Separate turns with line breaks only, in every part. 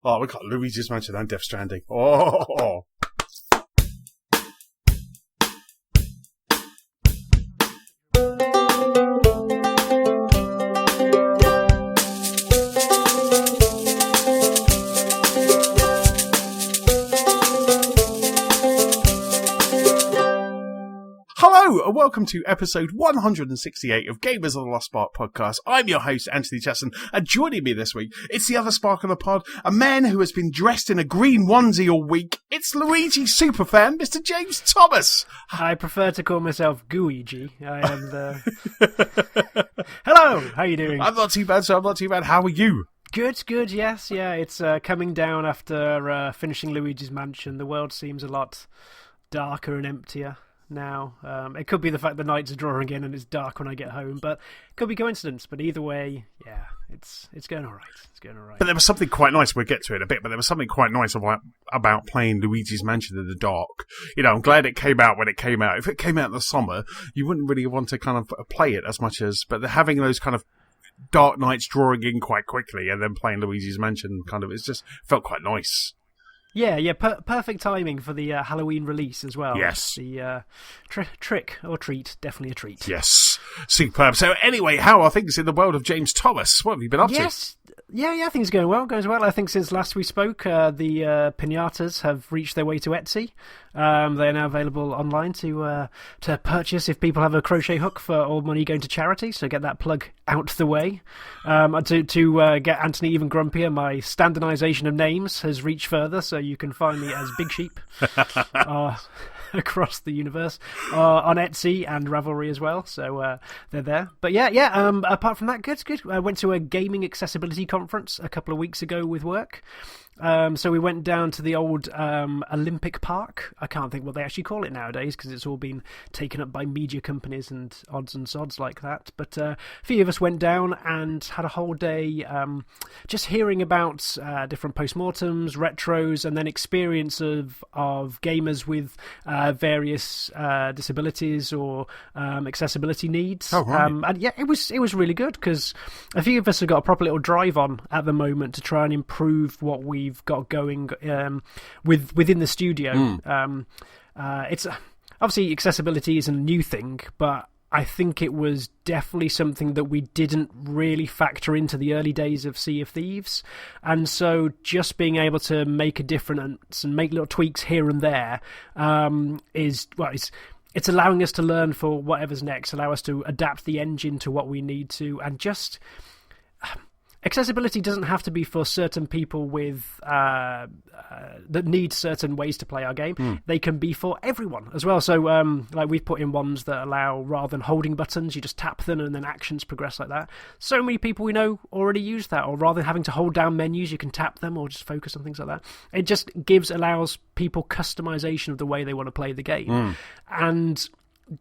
Oh, we got Luigi's Mansion and Death Stranding. Oh. Hello and welcome to episode 168 of Gamers on the Lost Spark podcast. I'm your host, Anthony Chesson, and joining me this week, it's the other spark on the pod, a man who has been dressed in a green onesie all week. It's Luigi superfan, Mr. James Thomas.
I prefer to call myself Gooigi. I am the... Hello, how are you doing?
I'm not too bad, sir. I'm not too bad. How are you?
Good, yes, yeah. It's coming down after finishing Luigi's Mansion. The world seems a lot darker and emptier now. It could be the fact the nights are drawing in and it's dark when I get home, but it could be coincidence. But either way, yeah, it's going all right. It's going all right.
But there was something quite nice. We'll get to it in a bit. But there was something quite nice about playing Luigi's Mansion in the dark. You know, I'm glad it came out when it came out. If it came out in the summer, you wouldn't really want to kind of play it as much as. But having those kind of dark nights drawing in quite quickly and then playing Luigi's Mansion, it's just felt quite nice.
Yeah, perfect timing for the Halloween release as well.
Yes.
The trick or treat, definitely a treat.
Yes, superb. So anyway, how are things in the world of James Thomas? What have you been up to?
Yeah, things are going well. I think since last we spoke, the pinatas have reached their way to Etsy. They are now available online to purchase if people have a crochet hook for all money going to charity. So get that plug out the way. To get Anthony even grumpier, my standardisation of names has reached further, so you can find me as Big Sheep across the universe on Etsy and Ravelry as well. So they're there. But yeah. Apart from that, good. I went to a gaming accessibility conference a couple of weeks ago with work. So we went down to the old Olympic Park. I can't think what they actually call it nowadays because it's all been taken up by media companies and odds and sods like that. But a few of us went down and had a whole day just hearing about different postmortems, retros, and then experience of gamers with various disabilities or accessibility needs.
Oh, right.
And yeah, it was really good because a few of us have got a proper little drive on at the moment to try and improve what we've got going within the studio. It's obviously accessibility isn't a new thing, but I think it was definitely something that we didn't really factor into the early days of Sea of Thieves, and so just being able to make a difference and make little tweaks here and there it's allowing us to learn for whatever's next, allow us to adapt the engine to what we need to, and just accessibility doesn't have to be for certain people with that need certain ways to play our game. They can be for everyone as well. So like we've put in ones that allow, rather than holding buttons, you just tap them and then actions progress like that. So many people we know already use that, or rather than having to hold down menus, you can tap them or just focus on things like that. It just allows people customization of the way they want to play the game. And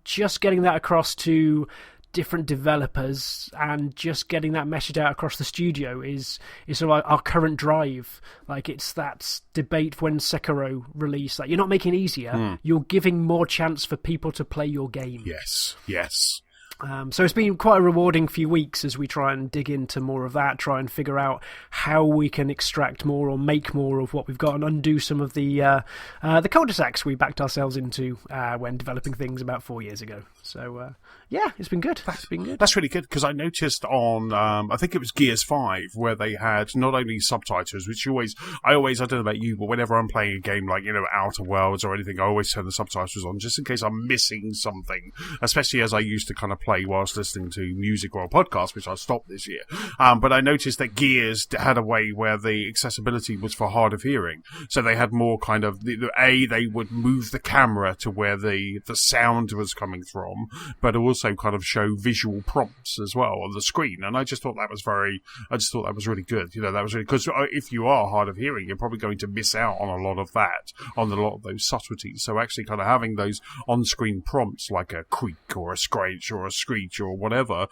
just getting that across to different developers and just getting that message out across the studio is sort of like our current drive. Like, it's that debate when Sekiro released, like, you're not making it easier, you're giving more chance for people to play your game.
Yes.
So it's been quite a rewarding few weeks as we try and dig into more of that, try and figure out how we can extract more or make more of what we've got and undo some of the cul-de-sacs we backed ourselves into when developing things about 4 years ago. So, yeah, it's been good.
That's really good, because I noticed on, I think it was Gears 5, where they had not only subtitles, which I don't know about you, but whenever I'm playing a game like, Outer Worlds or anything, I always turn the subtitles on, just in case I'm missing something, especially as I used to kind of play whilst listening to music or a podcast, which I stopped this year. But I noticed that Gears had a way where the accessibility was for hard of hearing. So they had more kind of, they would move the camera to where the sound was coming from, but also kind of show visual prompts as well on the screen. And I just thought that was really good. That was really, because if you are hard of hearing, you're probably going to miss out on a lot of that, on a lot of those subtleties. So actually kind of having those on-screen prompts like a creak or a scratch or a screech or whatever,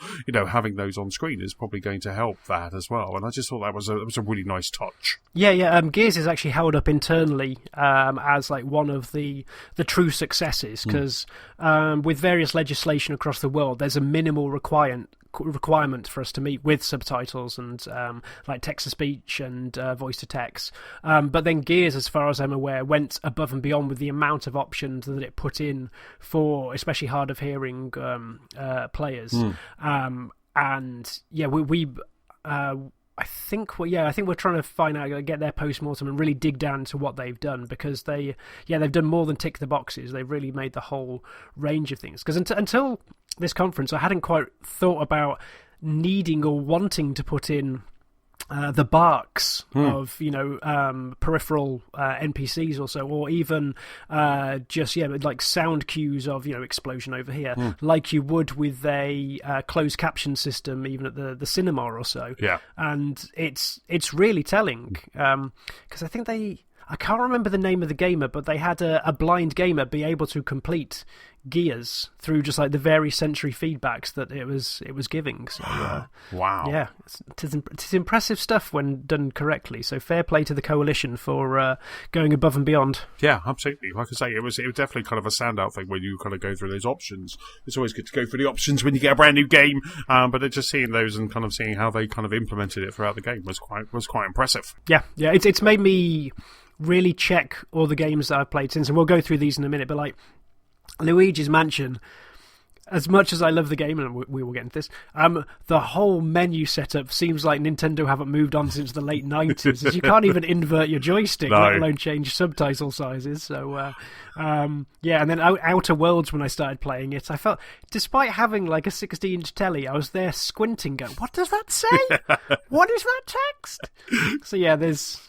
having those on screen is probably going to help that as well. And I just thought that was a really nice touch.
Yeah. Gears is actually held up internally as like one of the true successes, because with various legislation across the world, there's a minimal requirement requirement for us to meet with subtitles and like text to speech and voice to text. But then Gears, as far as I'm aware, went above and beyond with the amount of options that it put in for especially hard of hearing players. And yeah, I think we're trying to find out, get their postmortem and really dig down into what they've done, because they've done more than tick the boxes. They've really made the whole range of things. Because until this conference, I hadn't quite thought about needing or wanting to put in the barks of peripheral NPCs or so, or even like sound cues of explosion over here, like you would with a closed caption system, even at the cinema or so.
Yeah,
and it's really telling, because I think I can't remember the name of the gamer, but they had a blind gamer be able to complete Gears through just like the very sensory feedbacks that it was giving. So
wow,
yeah, it's impressive stuff when done correctly. So fair play to the coalition for going above and beyond.
Yeah, absolutely. Like I say, it was definitely kind of a standout thing when you kind of go through those options. It's always good to go through the options when you get a brand new game, but just seeing those and kind of seeing how they kind of implemented it throughout the game was quite impressive.
Yeah, it's made me really check all the games that I've played since, and we'll go through these in a minute, but like Luigi's Mansion, as much as I love the game, and we will get into this, the whole menu setup seems like Nintendo haven't moved on since the late 90s, as you can't even invert your joystick, let alone change subtitle sizes. So and then Outer Worlds, when I started playing it, I felt, despite having like a 60-inch telly, I was there squinting going, what does that say? What is that text? So yeah, there's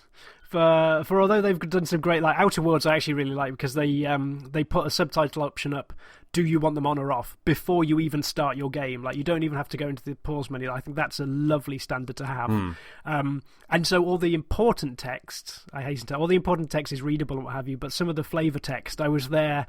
for although they've done some great, like Outer Worlds I actually really like, because they put a subtitle option up, do you want them on or off, before you even start your game. Like, you don't even have to go into the pause menu. I think that's a lovely standard to have. And so all the important text, I hasten to, all the important text is readable and what have you, but some of the flavour text, I was there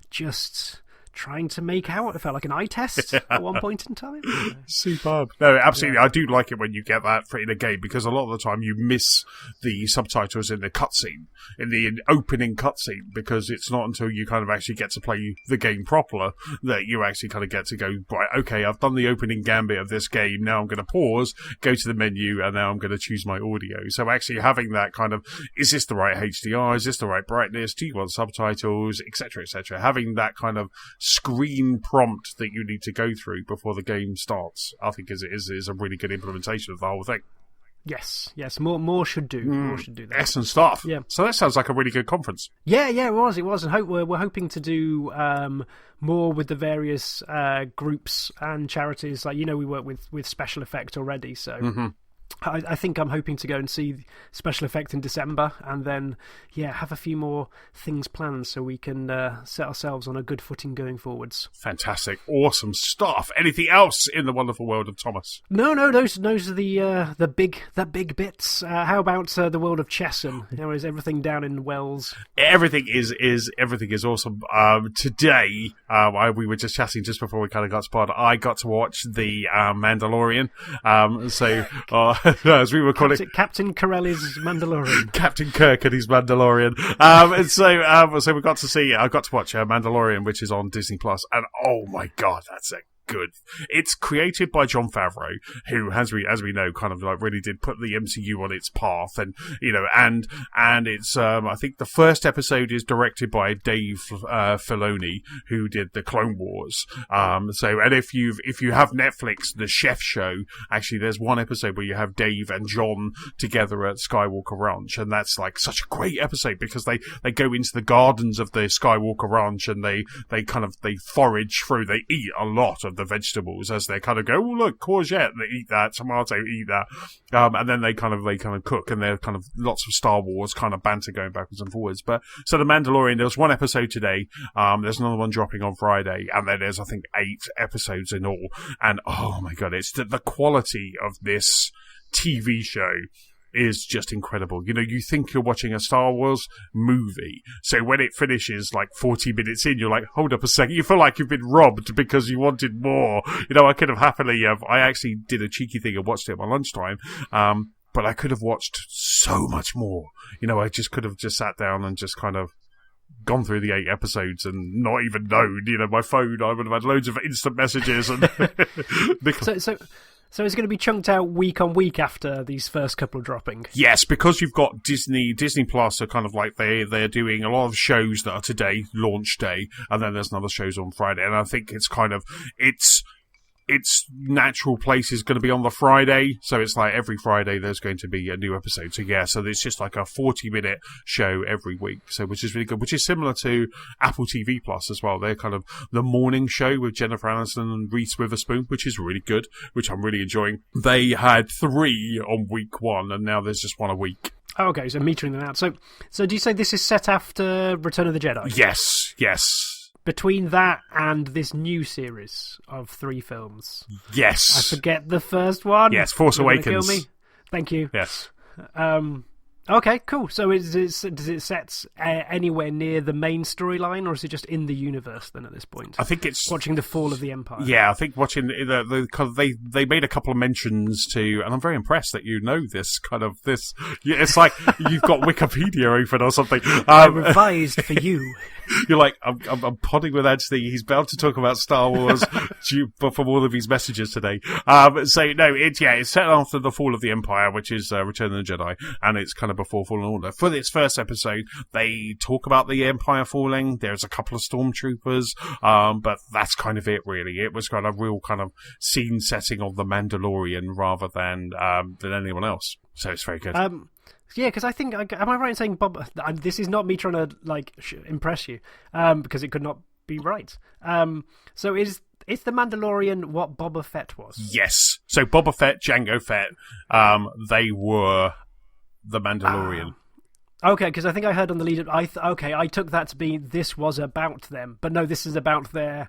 just trying to make out. It felt like an eye test at one point in time.
Superb. No, absolutely. Yeah. I do like it when you get that in a game, because a lot of the time you miss the subtitles in the cutscene, in the opening cutscene, because it's not until you kind of actually get to play the game proper that you actually kind of get to go, right, okay, I've done the opening gambit of this game, now I'm going to pause, go to the menu, and now I'm going to choose my audio. So actually having that kind of, is this the right HDR, is this the right brightness, do you want subtitles, etc., etc., having that kind of screen prompt that you need to go through before the game starts, I think is a really good implementation of the whole thing.
Yes. More should do. More should do that.
Excellent stuff.
Yeah.
So that sounds like a really good conference.
Yeah, it was. And we're hoping to do more with the various groups and charities. Like, we work with Special Effect already, so I think I'm hoping to go and see Special Effect in December, and then have a few more things planned so we can set ourselves on a good footing going forwards.
Fantastic, awesome stuff. Anything else in the wonderful world of Thomas?
No, those are the big bits. How about the world of Chesham? Is everything down in Wells? Everything
is awesome. Today, we were just chatting just before we kind of got started. I got to watch the Mandalorian. As we were calling
Captain Corelli's Mandalorian,
Captain Kirk and his Mandalorian, and so we got to see. I got to watch Mandalorian, which is on Disney Plus, and oh my god, that's good. It's created by Jon Favreau, who, as we know, kind of like really did put the MCU on its path, and and it's I think the first episode is directed by Dave Filoni, who did the Clone Wars. And if you have Netflix, the Chef Show, actually there's one episode where you have Dave and John together at Skywalker Ranch, and that's like such a great episode because they go into the gardens of the Skywalker Ranch, and they forage through, they eat a lot of the vegetables as they kind of go, oh look, courgette, they eat that, tomato, eat that, and then they kind of cook, and there's kind of lots of Star Wars kind of banter going backwards and forwards. But so the Mandalorian, there was one episode today, there's another one dropping on Friday, and then there's I think 8 episodes in all, and oh my god, it's the quality of this TV show is just incredible. You think you're watching a Star Wars movie, so when it finishes like 40 minutes in, you're like, hold up a second, you feel like you've been robbed because you wanted more. I could have happily I actually did a cheeky thing and watched it at my lunchtime, but I could have watched so much more. I just could have just sat down and just kind of gone through the 8 episodes and not even known. My phone, I would have had loads of instant messages. And
So it's going to be chunked out week on week after these first couple dropping? Yes,
because you've got Disney Plus are kind of like they're doing a lot of shows that are today, launch day, and then there's another shows on Friday. And I think it's kind of, its natural place is going to be on the Friday, so it's like every Friday there's going to be a new episode. So it's just like a 40-minute show every week, so which is really good, which is similar to Apple TV Plus as well. They're kind of the morning show with Jennifer Aniston and Reese Witherspoon, which is really good, which I'm really enjoying. They had 3 on week 1, and now there's just 1 a week.
Oh, okay, so metering them out. So do you say this is set after Return of the Jedi?
Yes.
Between that and this new series of 3 films.
Yes.
I forget the first one.
Yes, Force Awakens.
Kill me? Thank you.
Yes.
Okay, cool. So does it set anywhere near the main storyline, or is it just in the universe then at this point?
I think it's
watching the fall of the Empire.
Yeah, I think watching they made a couple of mentions to, and I'm very impressed that you know this kind of this. It's like you've got Wikipedia open or something.
I revised for you.
You're like, I'm podding with Antony. He's about to talk about Star Wars from all of his messages today. It's set after the fall of the Empire, which is Return of the Jedi, and it's kind of before Fallen Order. For this first episode, they talk about the Empire falling. There's a couple of stormtroopers, but that's kind of it, really. It was kind of real kind of scene setting of the Mandalorian rather than anyone else. So it's very good.
Yeah, because I think, am I right in saying Bob? This is not me trying to impress you, because it could not be right. So is the Mandalorian what Boba Fett was?
Yes. So Boba Fett, Jango Fett, they were the Mandalorian.
Okay, because I think I heard on the lead-up. I took that to be this was about them, but no, this is about their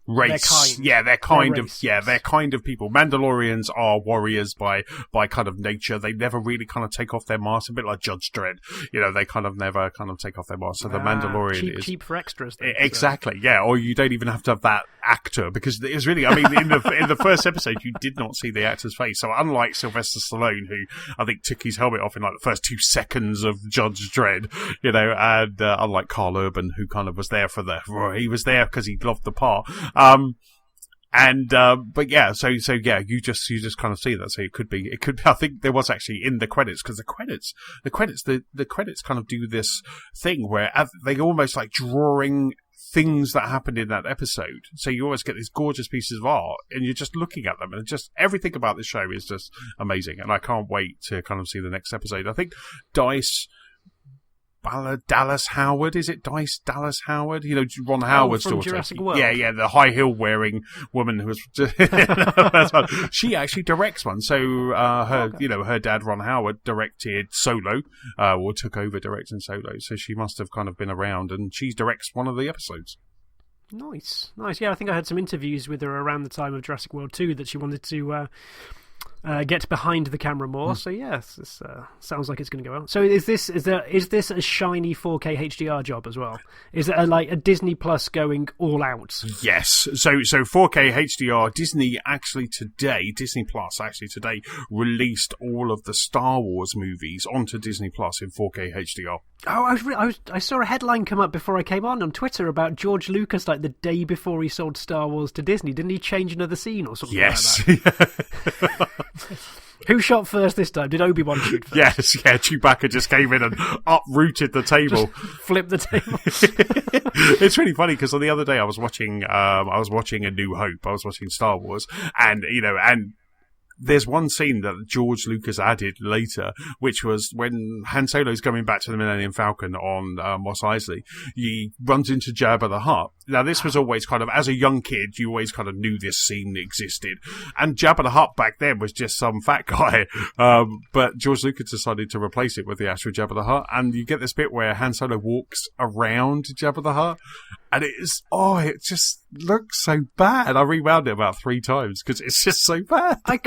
race. They're kind of people. Mandalorians are warriors by kind of nature. They never really kind of take off their mask, a bit like Judge Dredd. They kind of never kind of take off their mask. So the Mandalorian is
cheap for extras. Then,
exactly. So. Yeah, or you don't even have to have that actor, because it's really. I mean, in the first episode, you did not see the actor's face. So unlike Sylvester Stallone, who I think took his helmet off in like the first 2 seconds of Judge Dredd, and unlike Carl Urban, who kind of was there he was there because he loved the part. You just kind of see that. So it could be, I think there was actually in the credits, because the credits kind of do this thing where they almost like drawing things that happened in that episode. So you always get these gorgeous pieces of art and you're just looking at them, and just everything about this show is just amazing. And I can't wait to kind of see the next episode. I think Dallas Howard, is it Dallas Howard? Ron Howard's
from
daughter.
Jurassic World.
Yeah, the high heel wearing woman who was. She actually directs one. So her dad Ron Howard directed Solo, or took over directing Solo. So she must have kind of been around, and she directs one of the episodes.
Nice. Yeah, I think I had some interviews with her around the time of Jurassic World 2 that she wanted to get behind the camera more. So yes, this sounds like it's going to go well. So is this a shiny 4K HDR job as well? Is it like a Disney Plus going all out?
Yes. So 4K HDR. Disney Plus actually today released all of the Star Wars movies onto Disney Plus in 4K HDR.
Oh, I saw a headline come up before I came on Twitter about George Lucas, like the day before he sold Star Wars to Disney. Didn't he change another scene or something like that? Who shot first this time? Did Obi-Wan shoot first?
Yes, Chewbacca just came in and uprooted the table.
Just flipped the table.
It's really funny because on the other day I was watching A New Hope. I was watching Star Wars, and there's one scene that George Lucas added later, which was when Han Solo's coming back to the Millennium Falcon on Mos Eisley. He runs into Jabba the Hutt. Now, this was always kind of, as a young kid, you always kind of knew this scene existed. And Jabba the Hutt back then was just some fat guy. But George Lucas decided to replace it with the actual Jabba the Hutt. And you get this bit where Han Solo walks around Jabba the Hutt. And it just looks so bad. I rewound it about 3 times because it's just so bad.
I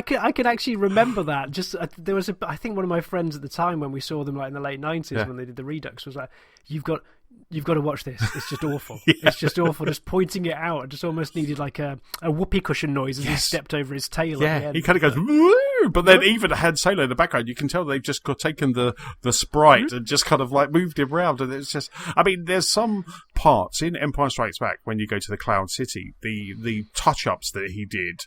could actually remember that. Just there was I think one of my friends at the time when we saw them like in the late 90s when they did the Redux was like, you've got to watch this. It's just awful. Yeah. It's just awful. Just pointing it out. It just almost needed like a whoopee cushion noise as he stepped over his tail.
Yeah, at the end. He kind of goes, woo! true. But then even Han Solo in the background, you can tell they've just taken the sprite and just kind of like moved him around. And it's just, I mean, there's some parts in Empire Strikes Back when you go to the Cloud City, the touch-ups that he did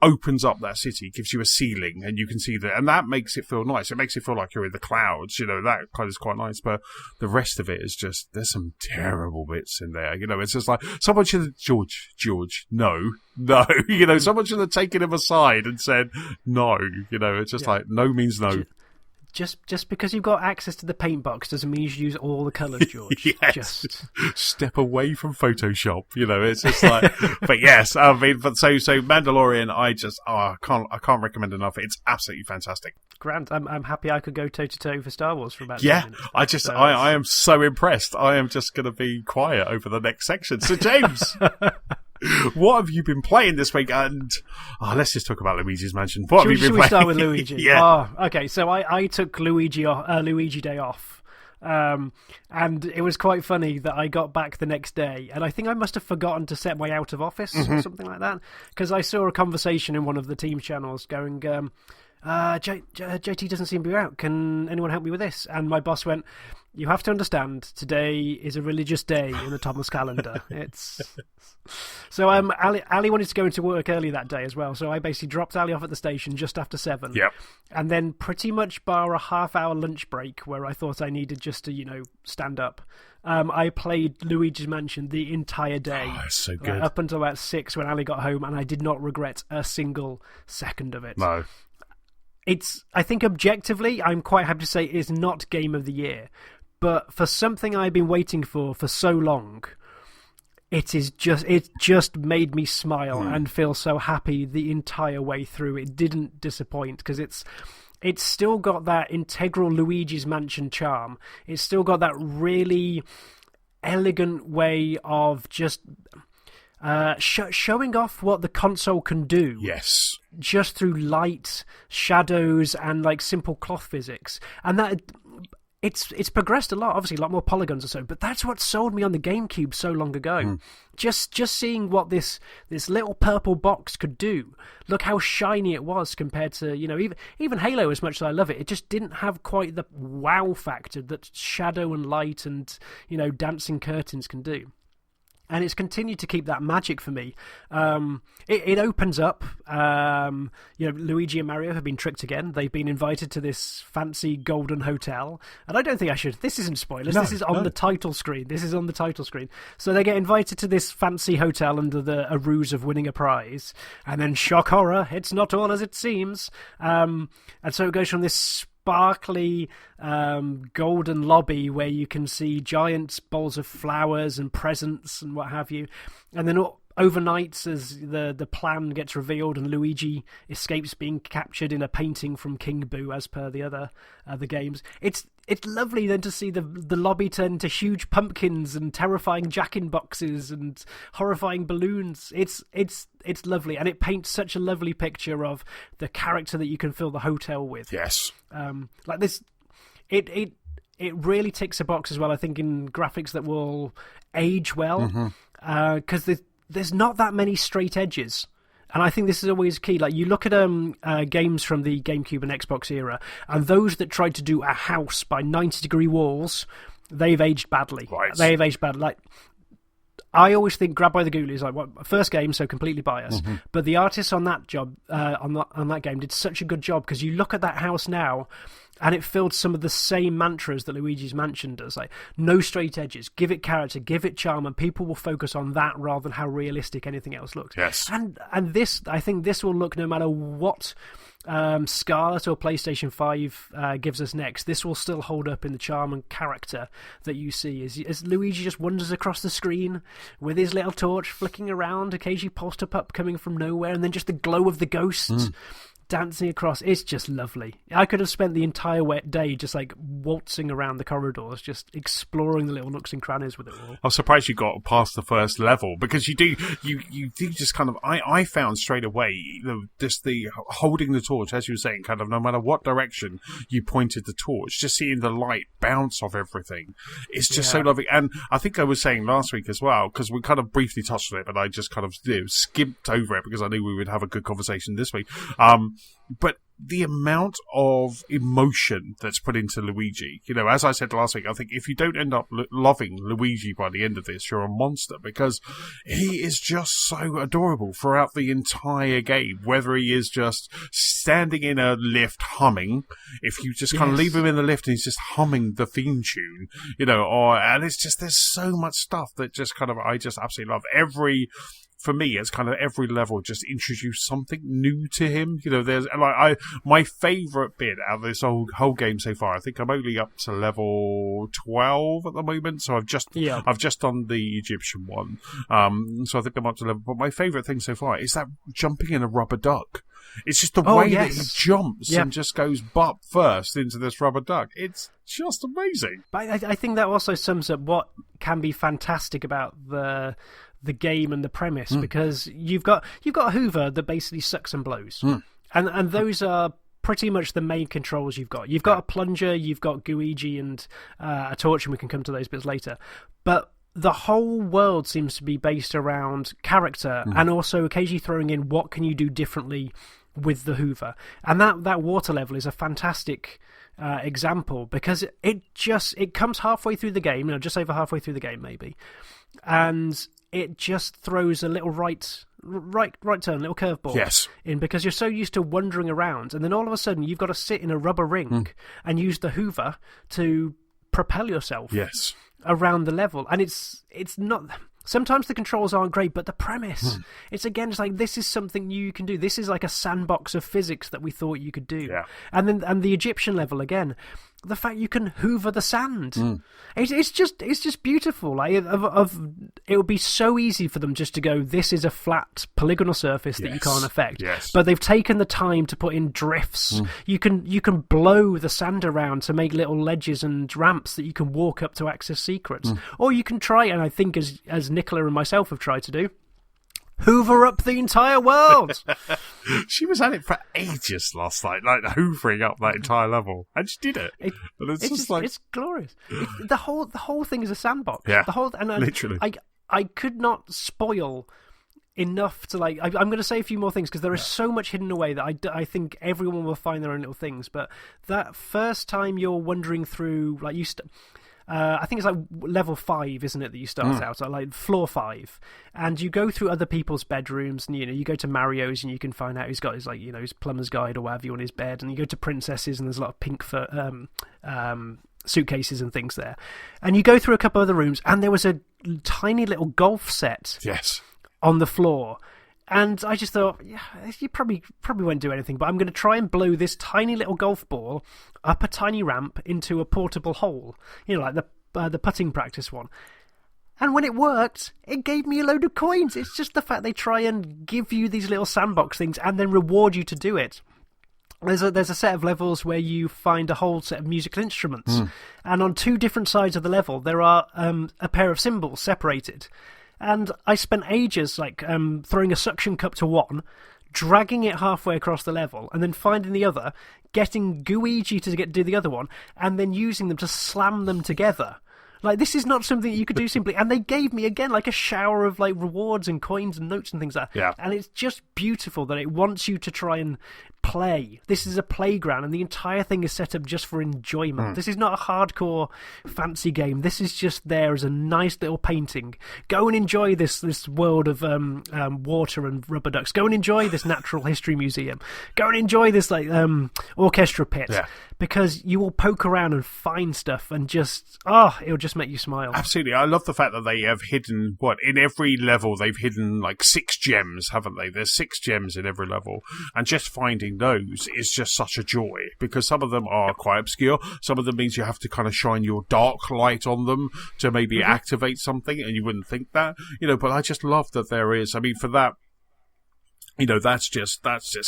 opens up that city, gives you a ceiling, and you can see that, and that makes it feel nice. It makes it feel like you're in the clouds, that kind of is quite nice. But the rest of it is just, there's some terrible bits in there. It's just like, someone should have, George, no, someone should have taken him aside and said, no, it's just like, no means no.
Just because you've got access to the paint box doesn't mean you should use all the colours, George.
Yes. Just step away from Photoshop. It's just like, but yes, I mean, but so Mandalorian, I can't recommend enough. It's absolutely fantastic.
Grant, I'm happy I could go toe to toe for Star Wars for about 10 minutes.
I am so impressed. I am just going to be quiet over the next section. So James. What have you been playing this week? And let's just talk about Luigi's Mansion. What have you been playing?
Should we start with Luigi?
Yeah.
Okay. So I took Luigi Day off, and it was quite funny that I got back the next day, and I think I must have forgotten to set my out of office or something like that, because I saw a conversation in one of the team channels going, JT doesn't seem to be out. Can anyone help me with this? And my boss went, you have to understand, today is a religious day in the Thomas calendar. So Ali wanted to go into work early that day as well, so I basically dropped Ali off at the station just after 7.
Yep.
And then pretty much bar a half-hour lunch break where I thought I needed just to, stand up, I played Luigi's Mansion the entire day.
Oh, it's so good.
Up until about 6 when Ali got home, and I did not regret a single second of it.
No.
I think objectively, I'm quite happy to say it is not Game of the Year. But for something I've been waiting for so long, it just made me smile and feel so happy the entire way through. It didn't disappoint because it's still got that integral Luigi's Mansion charm. It's still got that really elegant way of just showing off what the console can do.
Yes.
Just through light, shadows, and like simple cloth physics. And that it's progressed a lot, obviously a lot more polygons or so, but that's what sold me on the GameCube so long ago. Just seeing what this little purple box could do. Look how shiny it was compared to, even Halo, as much as I love it, it just didn't have quite the wow factor that shadow and light and, dancing curtains can do. And it's continued to keep that magic for me. It opens up. Luigi and Mario have been tricked again. They've been invited to this fancy golden hotel. And I don't think I should. This isn't spoilers. This is on the title screen. So they get invited to this fancy hotel under a ruse of winning a prize. And then, shock horror, it's not all as it seems. And so it goes from this sparkly golden lobby where you can see giant bowls of flowers and presents and what have you, and then overnight as the plan gets revealed and Luigi escapes being captured in a painting from King Boo as per the other games, it's lovely then to see the lobby turn into huge pumpkins and terrifying jack-in-boxes and horrifying balloons. It's lovely, and it paints such a lovely picture of the character that you can fill the hotel with.
Yes.
Like this, it really ticks a box as well, I think, in graphics that will age well, because there's not that many straight edges. And I think this is always key. Like, you look at games from the GameCube and Xbox era, and those that tried to do a house by 90-degree walls, they've aged badly.
Right.
They've aged badly. Like, I always think Grab by the Ghoulies, like, first game, so completely biased. But the artists on that job, on that game, did such a good job, because you look at that house now, and it filled some of the same mantras that Luigi's Mansion does. Like, no straight edges, give it character, give it charm, and people will focus on that rather than how realistic anything else looks.
Yes.
And this, I think this will look, no matter what Scarlet or PlayStation 5 gives us next, this will still hold up in the charm and character that you see as Luigi just wanders across the screen with his little torch flicking around, occasionally Polterpup coming from nowhere, and then just the glow of the ghosts dancing across. It's just lovely. I could have spent the entire wet day just like waltzing around the corridors, just exploring the little nooks and crannies with it all.
I'm surprised you got past the first level, because you do just kind of, I found straight away just the holding the torch, as you were saying, kind of no matter what direction you pointed the torch, just seeing the light bounce off everything. It's just so lovely. And I think I was saying last week as well, because we kind of briefly touched on it, but I just kind of skipped over it because I knew we would have a good conversation this week. But the amount of emotion that's put into Luigi, as I said last week, I think if you don't end up loving Luigi by the end of this, you're a monster, because he is just so adorable throughout the entire game, whether he is just standing in a lift humming, if you just kind of leave him in the lift and he's just humming the theme tune, and it's just, there's so much stuff that just kind of, I just absolutely love. For me, it's kind of every level just introduced something new to him. There's my favourite bit out of this whole game so far. I think I'm only up to level 12 at the moment, so I've just done the Egyptian one. So I think I'm up to level. But my favourite thing so far is that jumping in a rubber duck. It's just the way that he jumps and just goes butt first into this rubber duck. It's just amazing.
But I think that also sums up what can be fantastic about the game and the premise, because you've got a Hoover that basically sucks and blows, and those are pretty much the main controls you've got. You've got a plunger, you've got Luigi and a torch, and we can come to those bits later. But the whole world seems to be based around character, and also occasionally throwing in what can you do differently with the Hoover. And that water level is a fantastic example, because it comes halfway through the game, just over halfway through the game maybe, and it just throws a little right turn, little curveball in, because you're so used to wandering around, and then all of a sudden you've got to sit in a rubber ring and use the Hoover to propel yourself around the level. And it's not... Sometimes the controls aren't great, but the premise, it's like, this is something you can do. This is like a sandbox of physics that we thought you could do. Yeah. And the Egyptian level, again, the fact you can hoover the sand. It's just beautiful. Like, it would be so easy for them just to go, this is a flat polygonal surface that you can't affect. Yes. But they've taken the time to put in drifts. You can blow the sand around to make little ledges and ramps that you can walk up to access secrets. Or you can try, and I think as Nicola and myself have tried to do, hoover up the entire world.
She was at it for ages last night, like hoovering up that entire level, and she did it.
It's glorious. The whole thing is a sandbox.
Yeah,
literally. I could not spoil enough to I'm going to say a few more things, because there is so much hidden away that I think everyone will find their own little things. But that first time you're wandering through, I think it's like level 5, isn't it, that you start out at, like floor 5, and you go through other people's bedrooms, and you go to Mario's and you can find out he's got his his plumber's guide or whatever you on his bed, and you go to Princess's and there's a lot of pink suitcases and things there, and you go through a couple other rooms, and there was a tiny little golf set on the floor. And I just thought, you probably won't do anything, but I'm going to try and blow this tiny little golf ball up a tiny ramp into a portable hole, like the putting practice one. And when it worked, it gave me a load of coins. It's just the fact they try and give you these little sandbox things and then reward you to do it. There's a set of levels where you find a whole set of musical instruments, and on 2 different sides of the level there are a pair of cymbals separated. And I spent ages throwing a suction cup to one, dragging it halfway across the level, and then finding the other, getting Luigi to do the other one, and then using them to slam them together. This is not something you could do simply. And they gave me, again, a shower of rewards and coins and notes and things like that. Yeah. And it's just beautiful that it wants you to try and play. This is a playground, and the entire thing is set up just for enjoyment. This is not a hardcore fancy game. This is just there as a nice little painting. Go and enjoy this world of water and rubber ducks. Go and enjoy this natural history museum. Go and enjoy this orchestra pit. Yeah. Because you will poke around and find stuff, and it'll just make you smile.
Absolutely. I love the fact that they have hidden, in every level they've hidden 6 gems, haven't they? There's 6 gems in every level, and just finding those is just such a joy, because some of them are quite obscure. Some of them means you have to kind of shine your dark light on them to maybe activate something, and you wouldn't think that, but I just love that there is, for that, that's just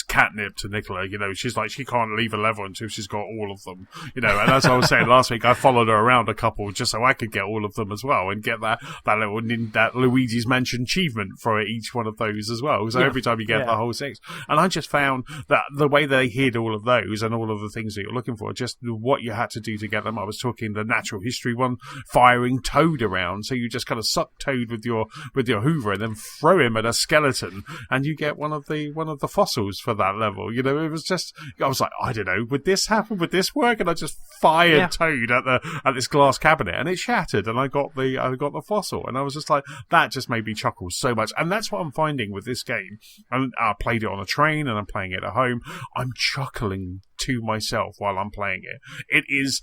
catnip to Nicola. She's she can't leave a level until she's got all of them. And as I was saying last week, I followed her around a couple just so I could get all of them as well, and get that Luigi's Mansion achievement for each one of those as well. So every time you get the whole 6, and I just found that the way they hid all of those and all of the things that you're looking for, just what you had to do to get them. I was talking the natural history one, firing Toad around, so you just kind of suck Toad with your Hoover and then throw him at a skeleton, and you get one of of the fossils for that level. You know, it was just, I was like, I don't know, would this happen? Would this work? And I just fired Toad at this glass cabinet, and it shattered, and I got the fossil, and I was just like, that just made me chuckle so much. And that's what I'm finding with this game. And I played it on a train, and I'm playing it at home. I'm chuckling to myself while I'm playing it. It is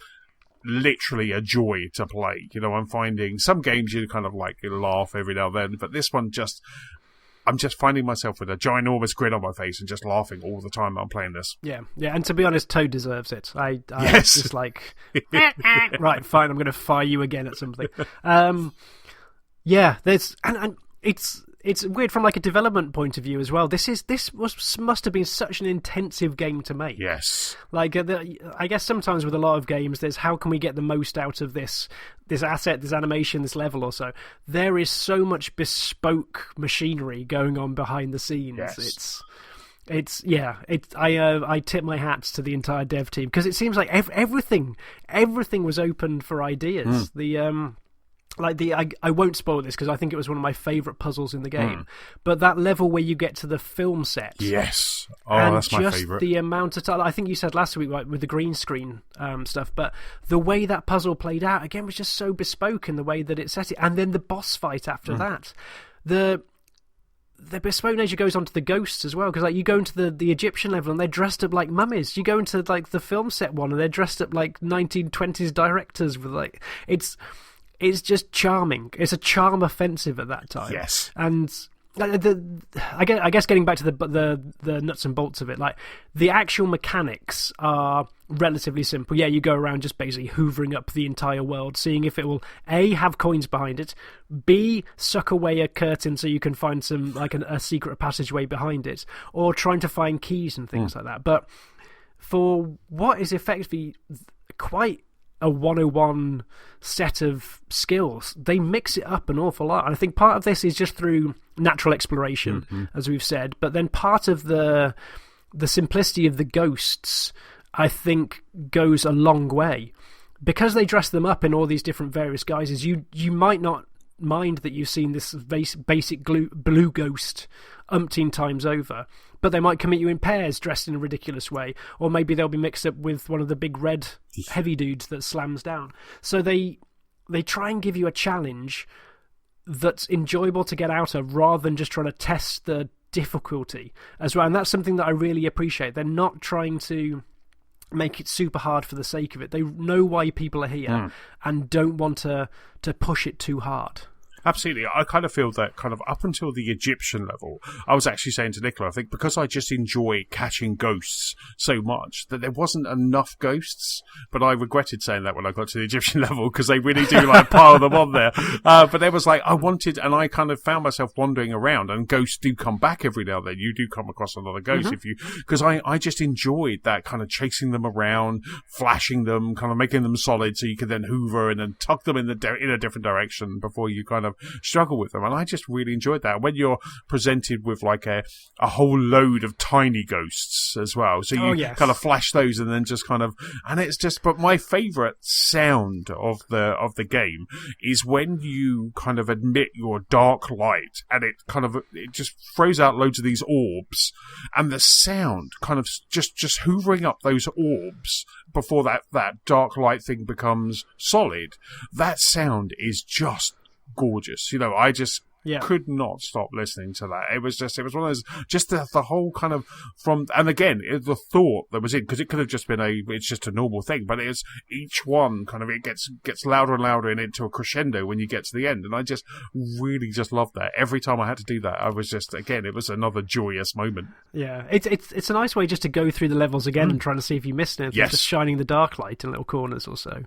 literally a joy to play. You know, I'm finding some games you kind of like you laugh every now and then, but this one I'm just finding myself with a ginormous grin on my face and just laughing all the time that I'm playing this.
Yeah, and to be honest, Toad deserves it. I
yes.
just like, right, fine, I'm going to fire you again at something. There's and it's weird from like a development point of view as well. This must have been such an intensive game to make.
Yes.
Like I guess sometimes with a lot of games, there's how can we get the most out of this asset, this animation, this level or so. There is so much bespoke machinery going on behind the scenes.
Yes.
I tip my hats to the entire dev team because it seems like everything was open for ideas. I won't spoil this because I think it was one of my favourite puzzles in the game. But that level where you get to the film set.
Yes. Oh,
and
that's my favourite.
Just the amount of time, I think you said last week, right, with the green screen stuff, but the way that puzzle played out, again, was just so bespoke in the way that it set it. And then the boss fight after that. The bespoke nature goes on to the ghosts as well, because like you go into the Egyptian level and they're dressed up like mummies. You go into like the film set one and they're dressed up like 1920s directors with like it's just charming. It's a charm offensive at that time.
Yes.
And I guess getting back to the nuts and bolts of it, like the actual mechanics are relatively simple. Yeah, you go around just basically hoovering up the entire world, seeing if it will A, have coins behind it, B, suck away a curtain so you can find some like a secret passageway behind it, or trying to find keys and things like that. But for what is effectively quite a 101 set of skills, they mix it up an awful lot. And I think part of this is just through natural exploration, as we've said, but then part of the simplicity of the ghosts, I think, goes a long way. Because they dress them up in all these different various guises, you might not mind that you've seen this basic blue ghost umpteen times over, but they might come at you in pairs dressed in a ridiculous way, or maybe they'll be mixed up with one of the big red heavy dudes that slams down. So they try and give you a challenge that's enjoyable to get out of, rather than just trying to test the difficulty as well. And that's something that I really appreciate. They're not trying to make it super hard for the sake of it. They know why people are here and don't want to push it too hard.
Absolutely. I kind of feel that kind of up until the Egyptian level, I was actually saying to Nicola, I think because I just enjoy catching ghosts so much, that there wasn't enough ghosts. But I regretted saying that when I got to the Egyptian level, because they really do like pile them on there. But there was like, I wanted, and I kind of found myself wandering around, and ghosts do come back every now and then. You do come across another ghost because I just enjoyed that kind of chasing them around, flashing them, kind of making them solid so you can then hoover and then tuck them in a different direction before you kind of struggle with them. And I just really enjoyed that when you're presented with like a whole load of tiny ghosts as well, so you kind of flash those and then just kind of, and it's just, but my favorite sound of the game is when you kind of admit your dark light and it just throws out loads of these orbs, and the sound kind of just hoovering up those orbs before that dark light thing becomes solid. That sound is just gorgeous. You know, I just could not stop listening to that. It was one of those, just the whole kind of and again, the thought that was in, because it could have just been it's just a normal thing, but it's each one kind of, it gets louder and louder and into a crescendo when you get to the end. And I just really just loved that. Every time I had to do that, I was just, again, it was another joyous moment. Yeah.
It's a nice way just to go through the levels again and trying to see if you missed anything.
Yes.
Just shining the dark light in little corners or so.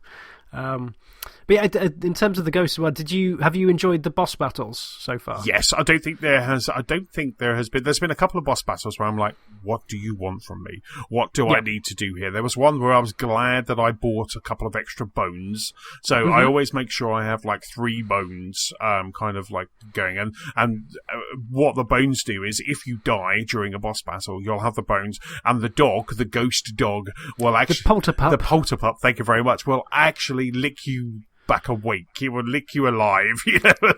But yeah, in terms of the ghosts, have you enjoyed the boss battles so far?
Yes, I don't think there has been. There's been a couple of boss battles where I'm like, what do you want from me? What do I need to do here? There was one where I was glad that I bought a couple of extra bones. So I always make sure I have like 3 bones, kind of like going. And what the bones do is, if you die during a boss battle, you'll have the bones, and the ghost dog, will actually...
The polterpup,
thank you very much, will actually lick you back a week. It will lick you alive.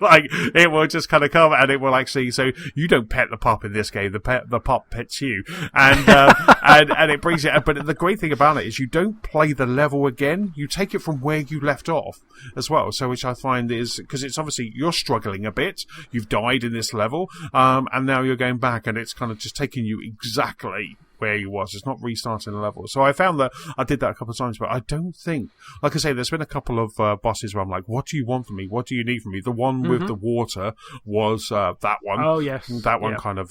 Like it will just kind of come and it will actually. So you don't pet the pup in this game. The pup pets you, and and it brings it. But the great thing about it is you don't play the level again. You take it from where you left off as well. So which I find is because it's obviously you're struggling a bit. You've died in this level, and now you're going back, and it's kind of just taking you exactly where you was. It's not restarting the level. So I found that I did that a couple of times, but I don't think, like I say, there's been a couple of bosses where I'm like, what do you want from me? What do you need from me? The one with the water was that one.
Oh, yes.
That one kind of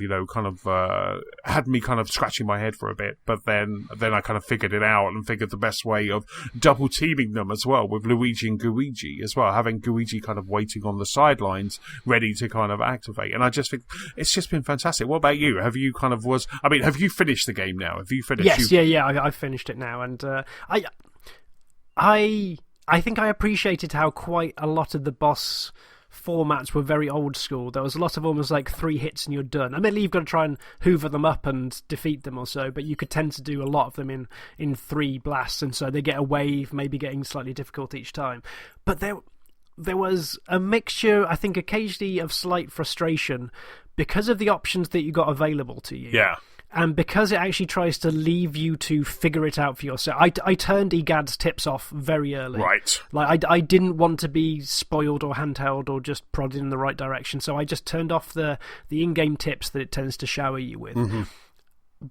had me kind of scratching my head for a bit, but then I kind of figured it out and figured the best way of double teaming them as well with Luigi and Luigi as well, having Luigi kind of waiting on the sidelines ready to kind of activate. And I just think it's just been fantastic. What about you? Have you kind of have you finished the game now? Have you finished?
Yes, I've finished it now, and I think I appreciated how quite a lot of the boss formats were very old school. There was a lot of almost like 3 hits and you're done. Admittedly, you've got to try and hoover them up and defeat them or so, but you could tend to do a lot of them in 3 blasts, and so they get a wave, maybe getting slightly difficult each time. But there was a mixture, I think, occasionally of slight frustration because of the options that you got available to you.
Yeah.
And because it actually tries to leave you to figure it out for yourself. I turned EGAD's tips off very early.
Right.
Like, I didn't want to be spoiled or handheld or just prodded in the right direction, so I just turned off the in-game tips that it tends to shower you with. Mm-hmm.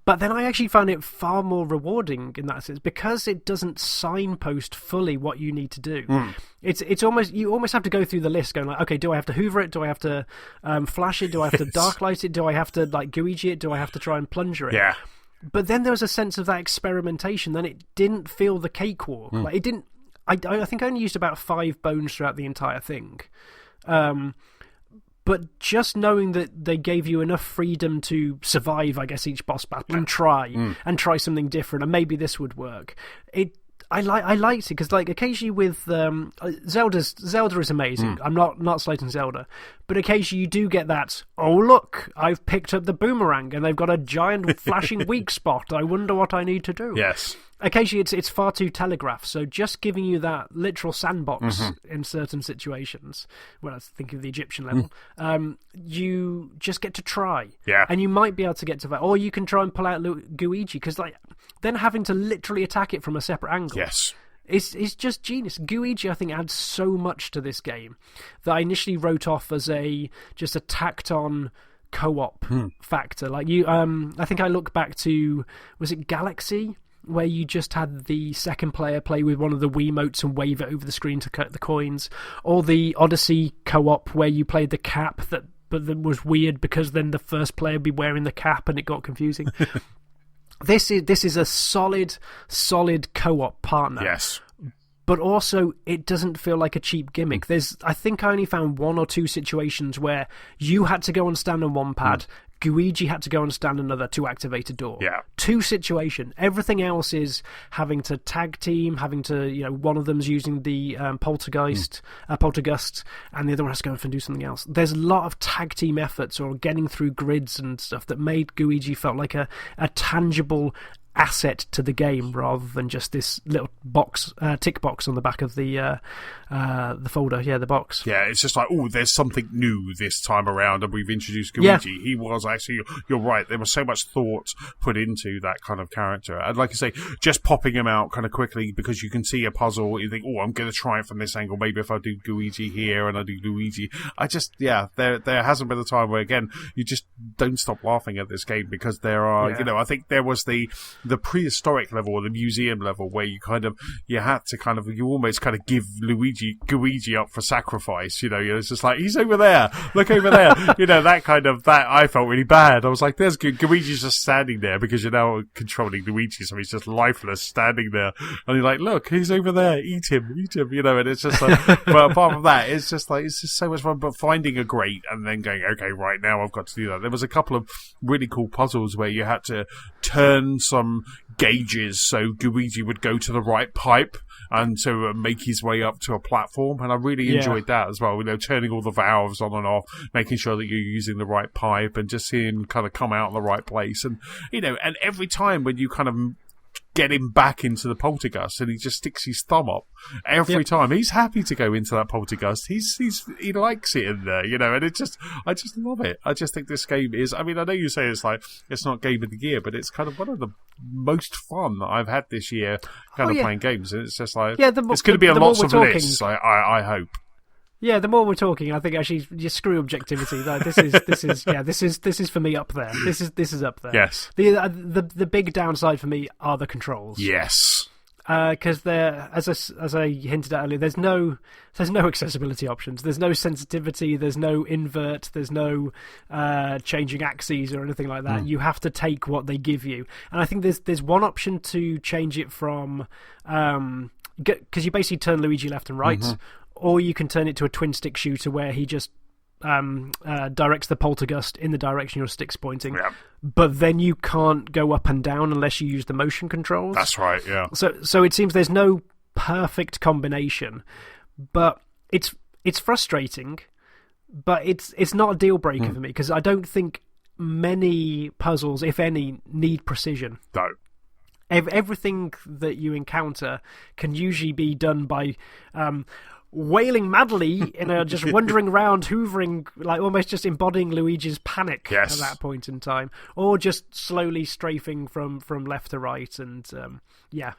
But then I actually found it far more rewarding in that sense because it doesn't signpost fully what you need to do. It's almost you almost have to go through the list going like, okay, do I have to hoover it? Do I have to flash it? Do I have to dark light it? Do I have to like Guigi it? Do I have to try and plunger it?
Yeah.
But then there was a sense of that experimentation. Then it didn't feel the cakewalk. Like it didn't. I think I only used about 5 bones throughout the entire thing. But just knowing that they gave you enough freedom to survive, I guess, each boss battle and try something different, and maybe this would work. I liked it because, like, occasionally with Zelda is amazing. I'm not slating Zelda, but occasionally you do get that. Oh look, I've picked up the boomerang, and they've got a giant flashing weak spot. I wonder what I need to do.
Yes.
Occasionally it's far too telegraphed, so just giving you that literal sandbox in certain situations, when I think of the Egyptian level, you just get to try.
Yeah.
And you might be able to get to that, or you can try and pull out Luigi, because like, then having to literally attack it from a separate angle.
Yes.
It's just genius. Luigi, I think, adds so much to this game that I initially wrote off as just a tacked-on co-op factor. Like you, I think I look back to, was it Galaxy, where you just had the second player play with one of the Wiimotes and wave it over the screen to cut the coins, or the Odyssey co-op where you played the cap but that was weird because then the first player would be wearing the cap and it got confusing. This is a solid co-op partner.
Yes.
But also, it doesn't feel like a cheap gimmick. I think I only found 1 or 2 situations where you had to go and stand on one pad, Luigi had to go and stand another to activate a door.
Yeah.
2 situations. Everything else is having to tag team, having to, one of them's using the poltergust, and the other one has to go off and do something else. There's a lot of tag team efforts or getting through grids and stuff that made Luigi felt like a tangible asset to the game rather than just this little tick box on the back of the folder. Yeah, the box.
Yeah, it's just like, oh, there's something new this time around, and we've introduced Luigi. Yeah. He was actually, you're right, there was so much thought put into that kind of character. And like I say, just popping him out kind of quickly because you can see a puzzle, you think, oh, I'm going to try it from this angle. Maybe if I do Luigi here and I do Luigi. There hasn't been a time where, again, you just don't stop laughing at this game because there are, I think there was the prehistoric level or the museum level where you almost kind of give Luigi up for sacrifice. It's just like, he's over there, look over there. That I felt really bad. I was like, there's Luigi's just standing there because you're now controlling Luigi, so he's just lifeless standing there, and you're like, look, he's over there, eat him, and it's just like, but apart from that, it's just so much fun. But finding a grate and then going, okay, right now I've got to do that. There was a couple of really cool puzzles where you had to turn some gauges so Luigi would go to the right pipe and to make his way up to a platform, and I really enjoyed that as well. Turning all the valves on and off, making sure that you're using the right pipe, and just seeing kind of come out in the right place, and and every time when you kind of get him back into the poltergust, and he just sticks his thumb up every time. He's happy to go into that poltergust. He likes it in there, and I just love it. I just think this game is, I mean, I know you say it's like, it's not game of the year, but it's kind of one of the most fun that I've had this year playing games. And it's just like, it's going to be a lots of lists, I hope.
Yeah, the more we're talking, I think actually you screw objectivity. Like, this is for me up there. This is up there.
Yes.
The big downside for me are the controls.
Yes.
Because as I hinted at earlier, there's no accessibility options. There's no sensitivity. There's no invert. There's no changing axes or anything like that. You have to take what they give you. And I think there's one option to change it from, because you basically turn Luigi left and right. Mm-hmm. Or you can turn it to a twin-stick shooter where he just directs the poltergust in the direction your stick's pointing.
Yeah.
But then you can't go up and down unless you use the motion controls.
That's right, yeah.
So it seems there's no perfect combination. But it's frustrating, but it's not a deal-breaker for me, because I don't think many puzzles, if any, need precision.
No.
Everything that you encounter can usually be done by... wailing madly just wandering around, hoovering, like almost just embodying Luigi's panic at that point in time, or just slowly strafing from left to right. And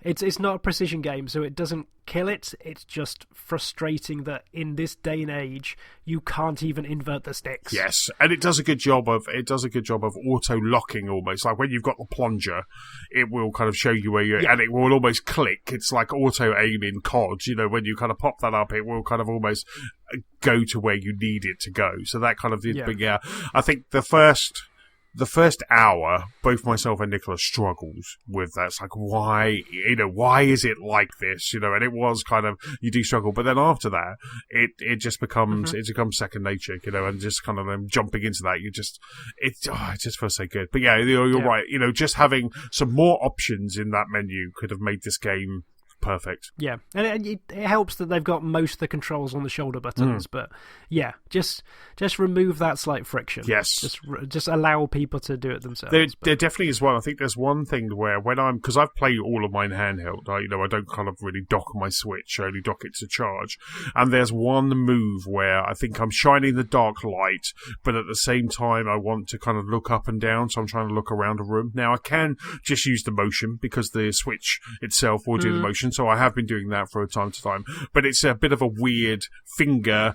it's not a precision game, so it doesn't kill it. It's just frustrating that in this day and age you can't even invert the sticks.
Yes, and it does a good job of auto locking almost. Like when you've got the plunger, it will kind of show you where you're, and it will almost click. It's like auto aim in COD. When you kind of pop that up, it will kind of almost go to where you need it to go. So that kind of I think the first hour, both myself and Nicola struggles with that. It's like, why is it like this? And it was kind of, you do struggle. But then after that, it just becomes, it becomes second nature, and just kind of jumping into that, it just feels so good. But yeah, you're right. Just having some more options in that menu could have made this game perfect.
Yeah, and it helps that they've got most of the controls on the shoulder buttons, but just remove that slight friction.
Yes.
Just allow people to do it themselves.
There definitely is one. I think there's one thing where because I've played all of mine handheld, I don't kind of really dock my Switch, I only dock it to charge. And there's one move where I think I'm shining the dark light, but at the same time I want to kind of look up and down, so I'm trying to look around a room. Now I can just use the motion because the Switch itself will do the motion, so I have been doing that for time to time. But it's a bit of a weird finger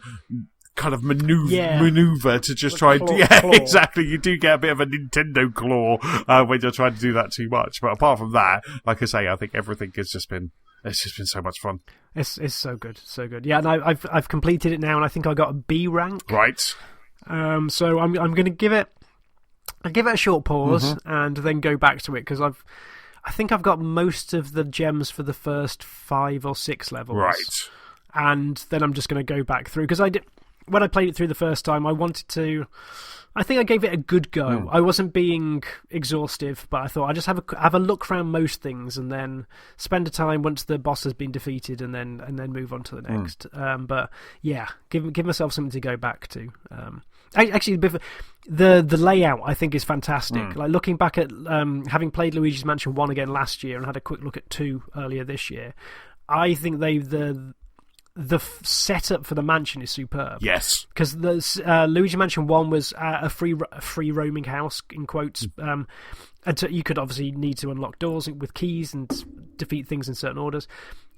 kind of maneuver to just try
claw.
Exactly. You do get a bit of a Nintendo claw when you're trying to do that too much. But apart from that, like I say, I think everything has just been so much fun.
It's so good, so good. Yeah, and I've completed it now, and I think I got a B rank.
Right.
So I'm going to give it a short pause and then go back to it, because I think I've got most of the gems for the first 5 or 6 levels.
Right.
And then I'm just going to go back through, because when I played it through the first time, I think I gave it a good go. I wasn't being exhaustive, but I thought I'd just have a look around most things, and then spend a time once the boss has been defeated, and then move on to the next. But yeah, give myself something to go back to. Actually, the layout I think is fantastic. Like looking back at having played Luigi's Mansion 1 again last year and had a quick look at 2 earlier this year, I think the setup for the mansion is superb.
Yes,
because the Luigi Mansion 1 was a free roaming house in quotes, and you could obviously need to unlock doors with keys and defeat things in certain orders.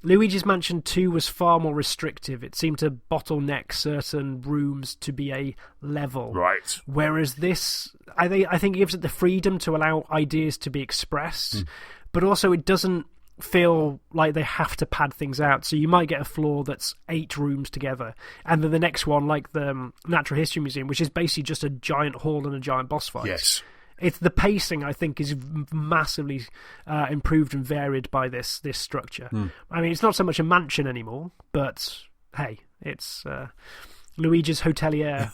Luigi's Mansion 2 was far more restrictive. It seemed to bottleneck certain rooms to be a level.
Right.
Whereas this, I think it gives it the freedom to allow ideas to be expressed, but also it doesn't feel like they have to pad things out. So you might get a floor that's 8 rooms together, and then the next one, like the Natural History Museum, which is basically just a giant hall and a giant boss fight.
Yes.
It's the pacing, I think, is massively improved and varied by this structure. I mean, it's not so much a mansion anymore, but hey, it's Luigi's Hotelier.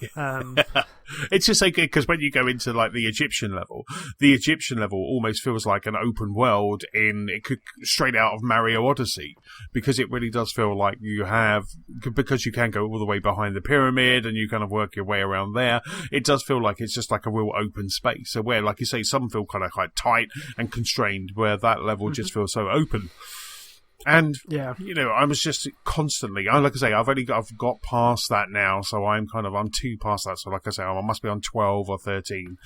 It's just like, because when you go into like the Egyptian level almost feels like an open world it could straight out of Mario Odyssey, because it really does feel like because you can go all the way behind the pyramid and you kind of work your way around there. It does feel like it's just like a real open space. So where, like you say, some feel kind of quite tight and constrained, where that level just feels so open. And, I was just constantly, like I say, I've got past that now, so I'm two past that. So like I say, I must be on 12 or 13.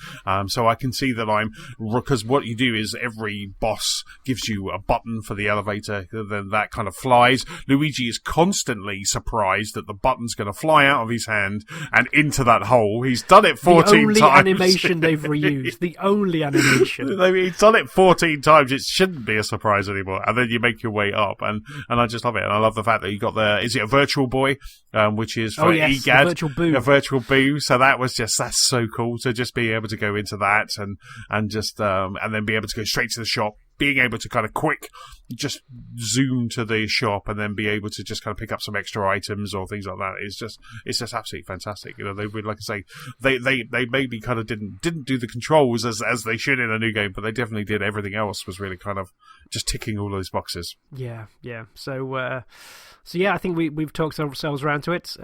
So I can see that because what you do is every boss gives you a button for the elevator, then that kind of flies. Luigi is constantly surprised that the button's going to fly out of his hand and into that hole. He's done it 14 times.
The only animation they've reused. The only animation.
He's done it 14 times. It shouldn't be a surprise anymore. And then you make your way up. And I just love it. And I love the fact that you got is it a virtual boy, which is for EGAD,
a virtual boo.
So that's so cool to just be able to go into that and then be able to go straight to the shop, being able to kind of just zoom to the shop and then be able to just kind of pick up some extra items or things like that. It's just absolutely fantastic. They would, like I say, they maybe kind of didn't do the controls as they should in a new game, but they definitely did. Everything else was really kind of just ticking all those boxes.
Yeah. So yeah, I think we've talked ourselves around to it.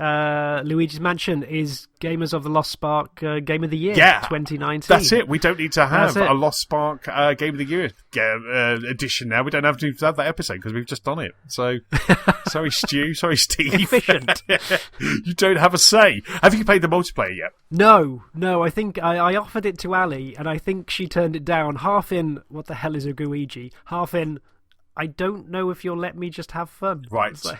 Luigi's Mansion is Gamers of the Lost Spark Game of the Year 2019.
That's it. We don't need to have a Lost Spark Game of the Year edition now. We don't have to have that episode because we've just done it. So sorry, Stu. Sorry, Steve.
Efficient.
You don't have a say. Have you played the multiplayer yet?
No. I think I offered it to Ali, and I think she turned it down. Half in, what the hell is a Guigi? Half in, I don't know if you'll let me just have fun.
Right.
So,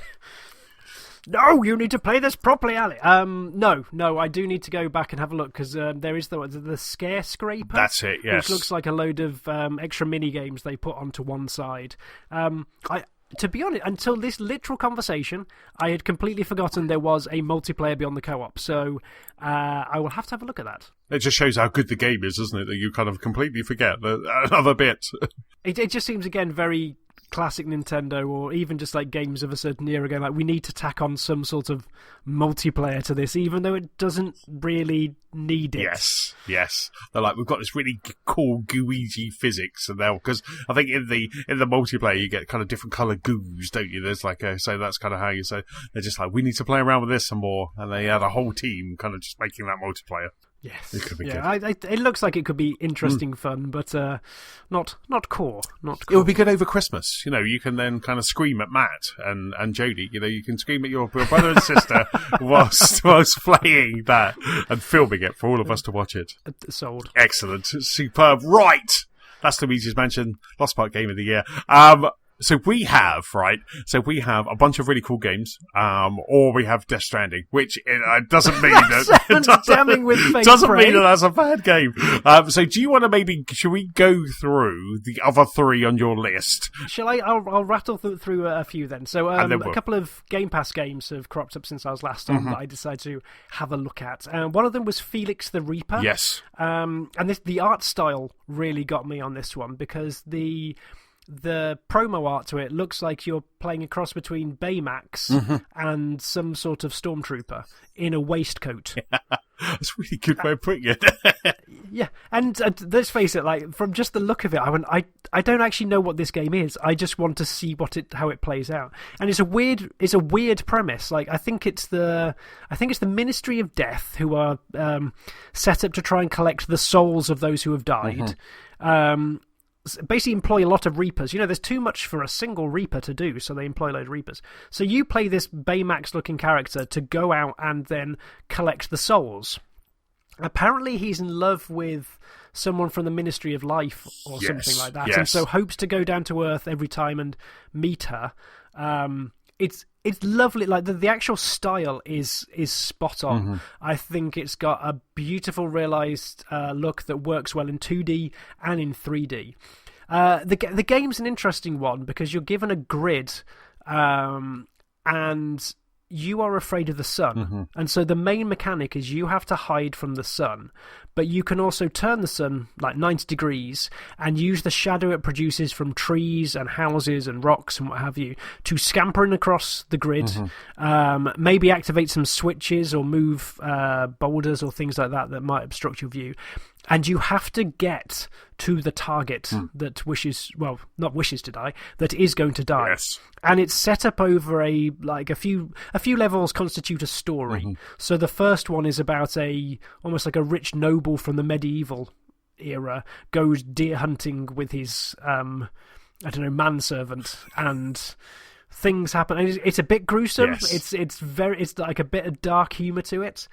no, you need to play this properly, Ali. No, I do need to go back and have a look, because there is the Scare Scraper.
That's it, yes.
Which looks like a load of extra mini-games they put onto one side. To be honest, until this literal conversation, I had completely forgotten there was a multiplayer beyond the co-op, so I will have to have a look at that.
It just shows how good the game is, doesn't it, that you kind of completely forget another bit.
It just seems, again, very classic Nintendo, or even just like games of a certain era ago, like we need to tack on some sort of multiplayer to this, even though it doesn't really need it.
Yes. They're like, we've got this really cool gooey physics, and because I think in the multiplayer you get kind of different color goos, don't you? There's like so that's kind of how you say they're just like, we need to play around with this some more, and they had a whole team kind of just making that multiplayer.
Yes,
it could be good.
It looks like it could be interesting fun, but not core. Not core.
It would be good over Christmas. You can then kind of scream at Matt and Jodie. You can scream at your brother and sister whilst playing that and filming it for all of us to watch it.
Sold.
Excellent, superb. Right, that's Luigi's Mansion, Lost Park Game of the Year. So we have a bunch of really cool games, or we have Death Stranding, which doesn't mean doesn't mean that that's a bad game. So do you want to should we go through the other three on your list?
Shall I? I'll rattle through a few then. So a couple of Game Pass games have cropped up since I was last on that I decided to have a look at. One of them was Felix the Reaper.
Yes.
And the art style really got me on this one, because the promo art to it looks like you're playing a cross between Baymax and some sort of stormtrooper in a waistcoat.
That's a really good way of putting it.
Yeah, and let's face it, like from just the look of it, I don't actually know what this game is. I just want to see how it plays out. And it's a weird premise. Like I think it's the Ministry of Death who are set up to try and collect the souls of those who have died. Basically employ a lot of Reapers. There's too much for a single Reaper to do, so they employ a load of Reapers. So you play this Baymax-looking character to go out and then collect the souls. Apparently he's in love with someone from the Ministry of Life or something like that, and so hopes to go down to Earth every time and meet her. It's lovely. Like the actual style is spot on. I think it's got a beautiful realised look that works well in 2D and in 3D. The game's an interesting one because you're given a grid, and you are afraid of the sun. And so the main mechanic is you have to hide from the sun, but you can also turn the sun like 90 degrees and use the shadow it produces from trees and houses and rocks and what have you to scamper in across the grid, maybe activate some switches or move boulders or things like that might obstruct your view. And you have to get to the target that not wishes to die, that is going to die.
Yes.
And it's set up over a few levels constitute a story. So the first one is about almost like a rich noble from the medieval era goes deer hunting with his manservant, and things happen. And it's a bit gruesome.
Yes.
It's like a bit of dark humor to it.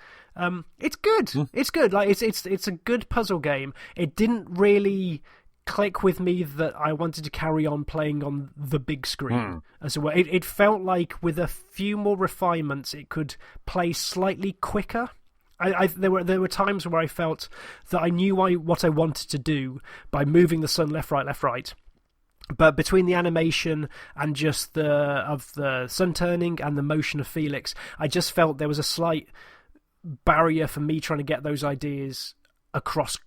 It's good. It's good. Like it's a good puzzle game. It didn't really click with me that I wanted to carry on playing on the big screen as well. It felt like with a few more refinements, it could play slightly quicker. There were times where I felt that I knew what I wanted to do by moving the sun left, right. But between the animation and just the sun turning and the motion of Felix, I just felt there was a slight barrier for me trying to get those ideas across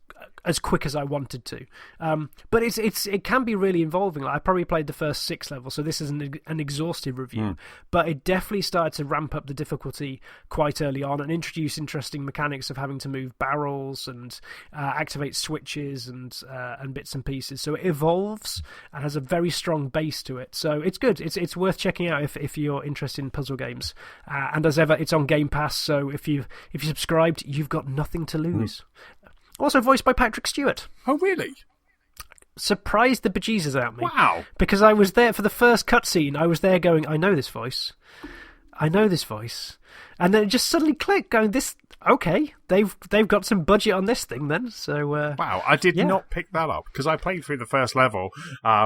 as quick as I wanted to. But it can be really involving. Like, I probably played the first 6 levels, so this isn't an exhaustive review. But it definitely started to ramp up the difficulty quite early on and introduce interesting mechanics of having to move barrels and activate switches and bits and pieces. So it evolves and has a very strong base to it. So it's good. It's worth checking out if you're interested in puzzle games. And as ever, it's on Game Pass. So if you subscribed, you've got nothing to lose. Also voiced by Patrick Stewart.
Oh, really?
Surprised the bejesus out of me.
Wow.
Because I was there for the first cutscene. I was there going, I know this voice. And then it just suddenly clicked, going, okay, they've got some budget on this thing then. So
wow, I did not pick that up because I played through the first level,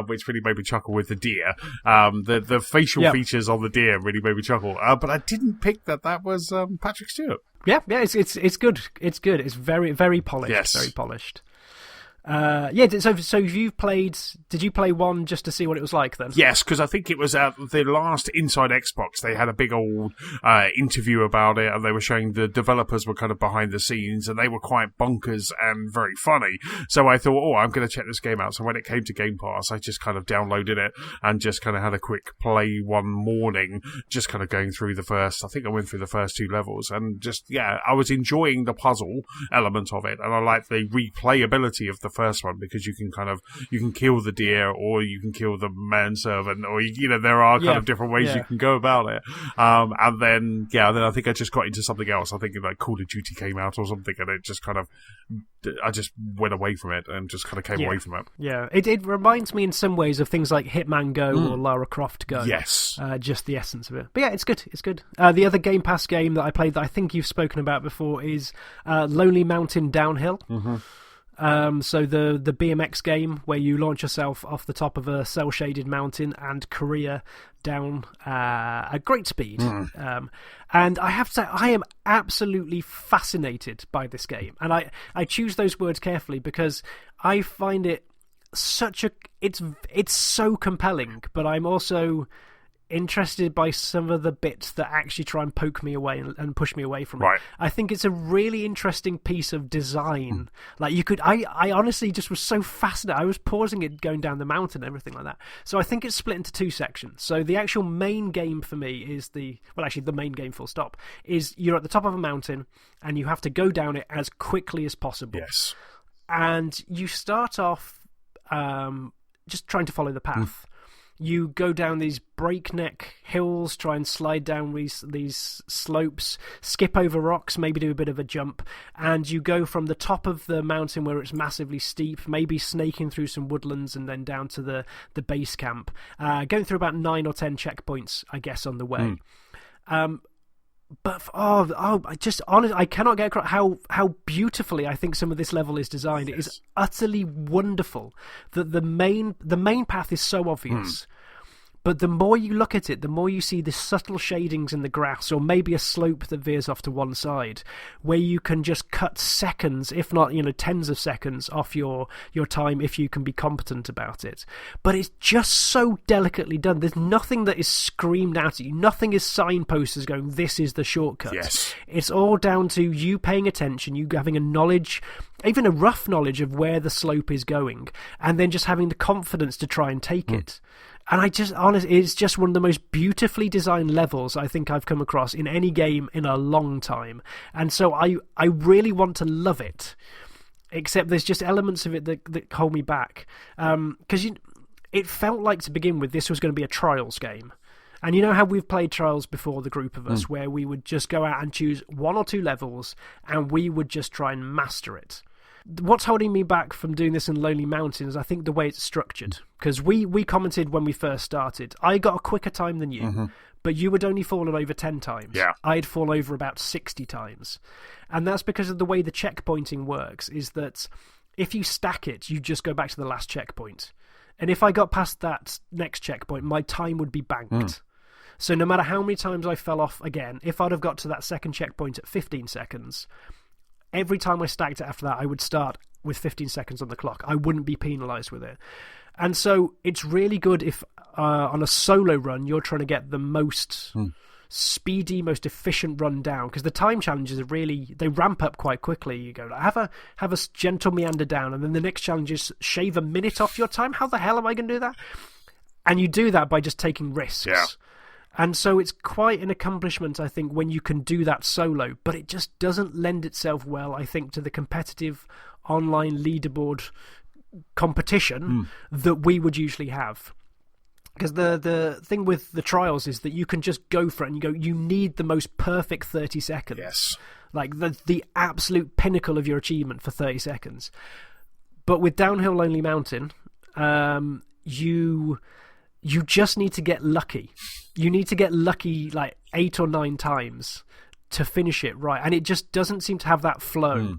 which really made me chuckle with the deer. The facial features on the deer really made me chuckle, but I didn't pick that was Patrick Stewart.
Yeah, it's good. It's good. It's very, very polished.
Yes.
Very polished. So you've played. Did you play one just to see what it was like then?
Yes, because I think it was at the last Inside Xbox. They had a big old interview about it, and they were showing the developers were kind of behind the scenes, and they were quite bonkers and very funny. So I thought, I'm going to check this game out. So when it came to Game Pass, I just kind of downloaded it and just kind of had a quick play one morning, just kind of going through the first. I think I went through the first 2 levels, and just I was enjoying the puzzle element of it, and I liked the replayability of the first one because you can kill the deer or you can kill the manservant or there are kind of different ways you can go about it. And then I think I just got into something else. I think like Call of Duty came out or something, and it just I just went away from it and just kind of came away from it.
Yeah, it reminds me in some ways of things like Hitman Go or Lara Croft Go.
Yes,
just the essence of it. But yeah, it's good. It's good. The other Game Pass game that I played that I think you've spoken about before is Lonely Mountain Downhill. So the BMX game where you launch yourself off the top of a cel-shaded mountain and career down at great speed. And I have to say, I am absolutely fascinated by this game. And I choose those words carefully because I find it it's so compelling, but I'm also interested by some of the bits that actually try and poke me away and push me away from it. I think it's a really interesting piece of design. Like I honestly just was so fascinated. I was pausing it going down the mountain and everything like that. So I think it's split into 2 sections. So the actual main game for me is the main game full stop is you're at the top of a mountain and you have to go down it as quickly as possible.
Yes.
And you start off just trying to follow the path. You go down these breakneck hills, try and slide down these slopes, skip over rocks, maybe do a bit of a jump, and you go from the top of the mountain where it's massively steep, maybe snaking through some woodlands and then down to the base camp, going through about 9 or 10 checkpoints, I guess, on the way. But I just honestly, I cannot get across how beautifully I think some of this level is designed. It is utterly wonderful that the main path is so obvious, But the more you look at it, the more you see the subtle shadings in the grass, or maybe a slope that veers off to one side, where you can just cut seconds, if not, tens of seconds off your time if you can be competent about it. But it's just so delicately done. There's nothing that is screamed out at you. Nothing is signposters going, this is the shortcut.
Yes.
It's all down to you paying attention, you having a knowledge, even a rough knowledge of where the slope is going, and then just having the confidence to try and take it. And it's just one of the most beautifully designed levels I think I've come across in any game in a long time. And so I really want to love it, except there's just elements of it that hold me back. Because it felt like, to begin with, this was going to be a Trials game. And you know how we've played Trials before, the group of us, where we would just go out and choose 1 or 2 levels, and we would just try and master it. What's holding me back from doing this in Lonely Mountain is, I think, the way it's structured. Because we commented when we first started, I got a quicker time than you, but you had only fallen over 10 times.
Yeah.
I'd fallen over about 60 times. And that's because of the way the checkpointing works, is that if you stack it, you just go back to the last checkpoint. And if I got past that next checkpoint, my time would be banked. So no matter how many times I fell off again, if I'd have got to that second checkpoint at 15 seconds... every time I stacked it after that, I would start with 15 seconds on the clock. I wouldn't be penalised with it. And so it's really good if, on a solo run, you're trying to get the most speedy, most efficient run down. Because the time challenges are really, they ramp up quite quickly. You go, have a gentle meander down, and then the next challenge is shave a minute off your time. How the hell am I going to do that? And you do that by just taking risks.
Yeah.
And so it's quite an accomplishment, I think, when you can do that solo, but it just doesn't lend itself well, I think, to the competitive online leaderboard competition that we would usually have. Because the thing with the Trials is that you can just go for it, and you need the most perfect 30 seconds.
Yes.
Like the absolute pinnacle of your achievement for 30 seconds. But with Downhill Lonely Mountain, you just need to get lucky. You need to get lucky like 8 or 9 times to finish it right. And it just doesn't seem to have that flow.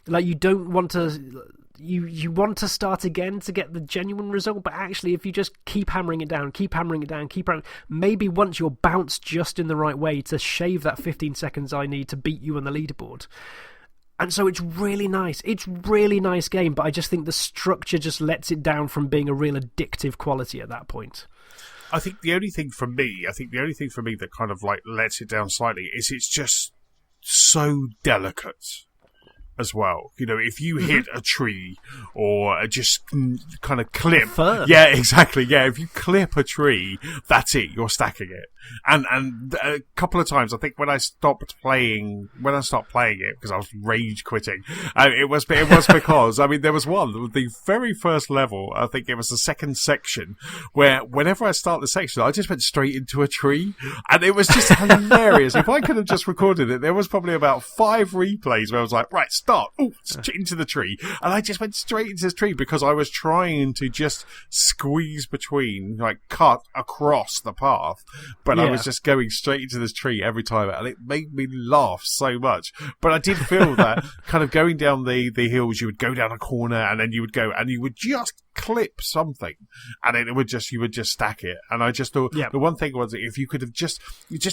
Like, you don't want to... You want to start again to get the genuine result, but actually if you just keep hammering it down, maybe once you're bounced just in the right way to shave that 15 seconds I need to beat you on the leaderboard. And so it's really nice. It's really nice game, but I just think the structure just lets it down from being a real addictive quality at that point.
I think the only thing for me that kind of like lets it down slightly is it's just so delicate as well. If you hit a tree or just kind of clip...
Fur.
Yeah, exactly. Yeah, if you clip a tree, that's it. You're stacking it. And a couple of times, I think when I stopped playing it, because I was rage quitting, it was because, there was one, the very first level, I think it was the second section, where whenever I start the section, I just went straight into a tree, and it was just hilarious. If I could have just recorded it, there was probably about 5 replays where I was like, right, start, into the tree, and I just went straight into the tree because I was trying to just squeeze between, like cut across the path, but I was just going straight into this tree every time, and it made me laugh so much. But I did feel that kind of going down the hills, you would go down a corner, and then you would go, and you would just clip something, and you would just stack it. And I just thought the one thing was, if you could have just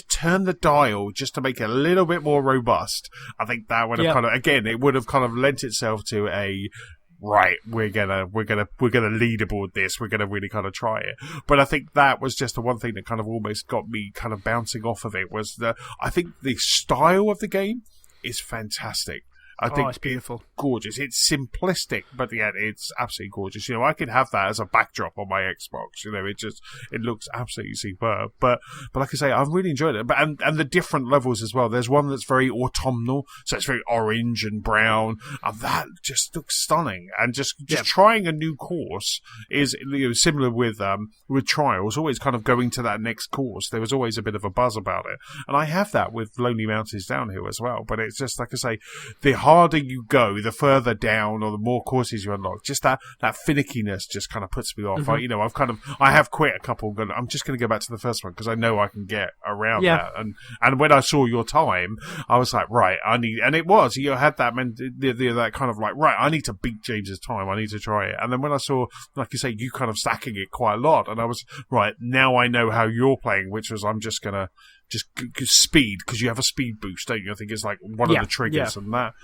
turned the dial just to make it a little bit more robust, I think that would have it would have kind of lent itself to a... right, we're gonna leaderboard this. We're gonna really kind of try it. But I think that was just the one thing that kind of almost got me kind of bouncing off of it. Was I think the style of the game is fantastic. I think
it's beautiful.
Gorgeous. It's simplistic, but yet it's absolutely gorgeous. I could have that as a backdrop on my Xbox. It looks absolutely superb. But like I say, I've really enjoyed it. But and the different levels as well. There's one that's very autumnal, so it's very orange and brown, and that just looks stunning. And just trying a new course is similar with Trials, always kind of going to that next course. There was always a bit of a buzz about it, and I have that with Lonely Mountains Downhill as well. But it's just like I say, the harder you go, the further down or the more courses you unlock, just that finickiness just kind of puts me off. I have quit a couple, but I'm just going to go back to the first one because I know I can get around that. And when I saw your time, I was like, right, and it was, you had that that kind of like, right, I need to beat James's time. I need to try it. And then when I saw, like you say, you kind of stacking it quite a lot, and I was, right, now I know how you're playing, which was I'm just going to speed, because you have a speed boost, don't you? I think it's like one of the triggers, and that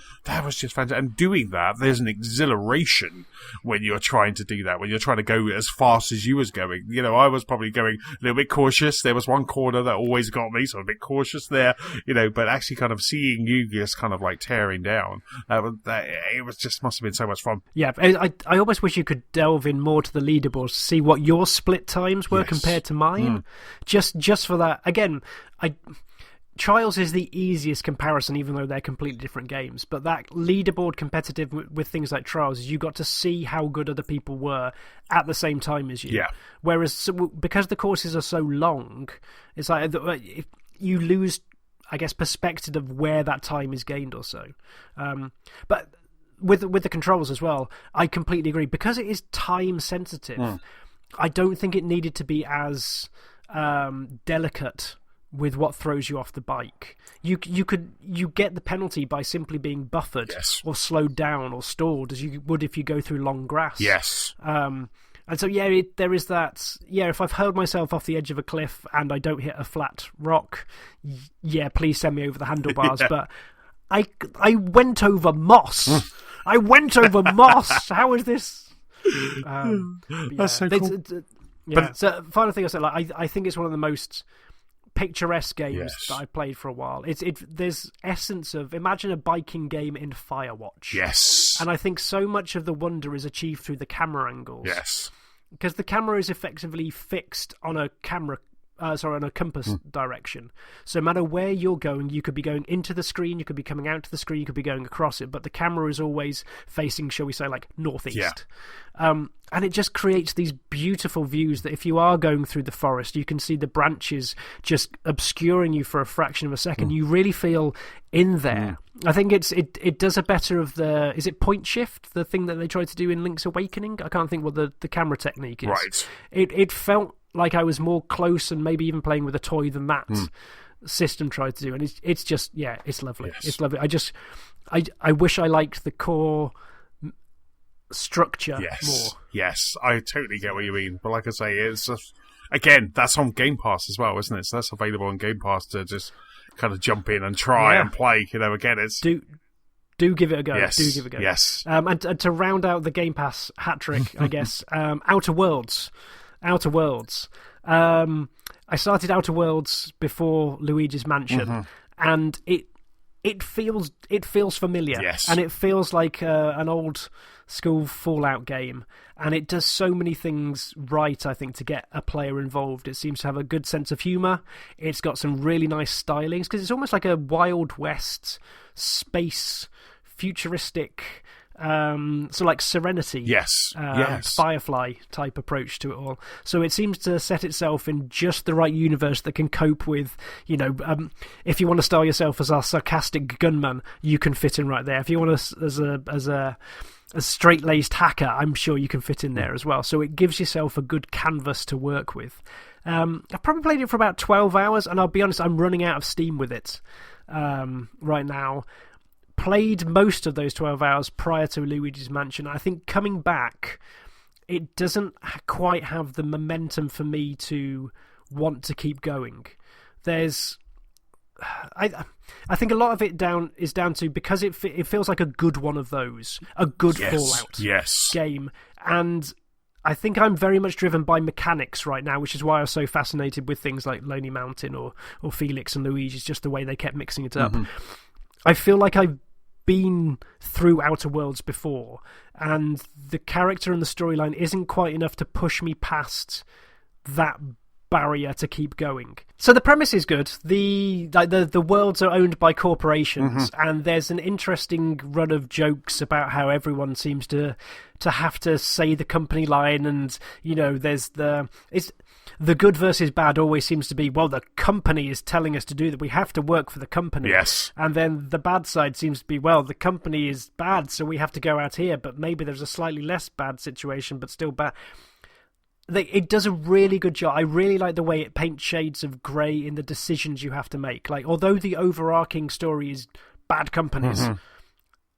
was just fantastic. And doing that, there's an exhilaration when you're trying to do that, when you're trying to go as fast as you was going. I was probably going a little bit cautious. There was one corner that always got me, so I'm a bit cautious there, but actually kind of seeing you just kind of like tearing down, it was just must have been so much fun. Yeah,
I almost wish you could delve in more to the leaderboards to see what your split times were compared to mine. Just for that. Again, Trials is the easiest comparison, even though they're completely different games. But that leaderboard competitive with things like Trials is you got to see how good other people were at the same time as you.
Yeah.
Whereas because the courses are so long, it's like you lose, I guess, perspective of where that time is gained or so. But with the controls as well, I completely agree. Because it is time sensitive, I don't think it needed to be as delicate with what throws you off the bike. You get the penalty by simply being buffered or slowed down or stalled, as you would if you go through long grass.
Yes.
And so there is that. Yeah, if I've hurled myself off the edge of a cliff and I don't hit a flat rock, please send me over the handlebars. But I went over moss. I went over moss. How is this?
That's so cool.
So final thing I said, I think it's one of the most picturesque games that I've played for a while. There's essence of, imagine a biking game in Firewatch.
Yes.
And I think so much of the wonder is achieved through the camera angles.
Yes.
Because the camera is effectively fixed on a on a compass direction. So no matter where you're going, you could be going into the screen, you could be coming out to the screen, you could be going across it, but the camera is always facing, shall we say, like northeast. And it just creates these beautiful views that if you are going through the forest, you can see the branches just obscuring you for a fraction of a second. You really feel in there. I think it does a better of the, is it point shift, the thing that they tried to do in Link's Awakening? I can't think what the camera technique is.
Right.
It felt like I was more close and maybe even playing with a toy than that system tried to do. And it's just, it's lovely. Yes. It's lovely. I wish I liked the core structure more.
Yes, I totally get what you mean. But like I say, it's just, again, that's on Game Pass as well, isn't it? So that's available on Game Pass to just kind of jump in and try and play. Again, it's...
Do give it a go.
Yes.
Do give it a go.
Yes.
And to round out the Game Pass hat trick, I guess, Outer Worlds. I started Outer Worlds before Luigi's Mansion, and it feels familiar.
Yes.
And it feels like an old school Fallout game, and it does so many things right, I think, to get a player involved. It seems to have a good sense of humour. It's got some really nice stylings, because it's almost like a Wild West space futuristic so like Serenity, Firefly type approach to it all. So it seems to set itself in just the right universe that can cope with, if you want to style yourself as a sarcastic gunman, you can fit in right there. If you want to as a straight-laced hacker, I'm sure you can fit in there as well. So it gives yourself a good canvas to work with. I've probably played it for about 12 hours, and I'll be honest, I'm running out of steam with it right now. Played most of those 12 hours prior to Luigi's Mansion. I think coming back, it doesn't quite have the momentum for me to want to keep going. I think a lot of it is down to, because it feels like a good one of those, a good Fallout game, and I think I'm very much driven by mechanics right now, which is why I was so fascinated with things like Lonely Mountain or Felix and Luigi's, just the way they kept mixing it up. I feel like I've been through Outer Worlds before, and the character and the storyline isn't quite enough to push me past that barrier to keep going. So the premise is good. The worlds are owned by corporations, and there's an interesting run of jokes about how everyone seems to have to say the company line, and there's the good versus bad always seems to be, well, the company is telling us to do that. We have to work for the company.
Yes.
And then the bad side seems to be, well, the company is bad, so we have to go out here. But maybe there's a slightly less bad situation, but still bad. It does a really good job. I really like the way it paints shades of grey in the decisions you have to make. Like, although the overarching story is bad companies,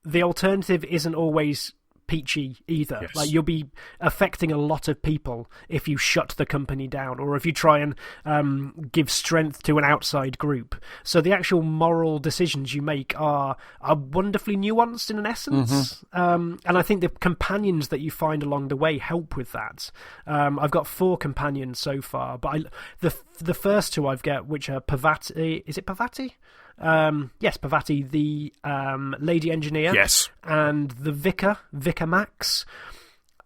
the alternative isn't always peachy either.
Yes.
Like, you'll be affecting a lot of people if you shut the company down, or if you try and give strength to an outside group. So the actual moral decisions you make are wonderfully nuanced in an essence. And I think the companions that you find along the way help with that. I've got 4 companions so far, but the first 2 I've got, which are Pavati. Is it Pavati? Yes, Pavati, the lady engineer,
yes,
and the vicar Max.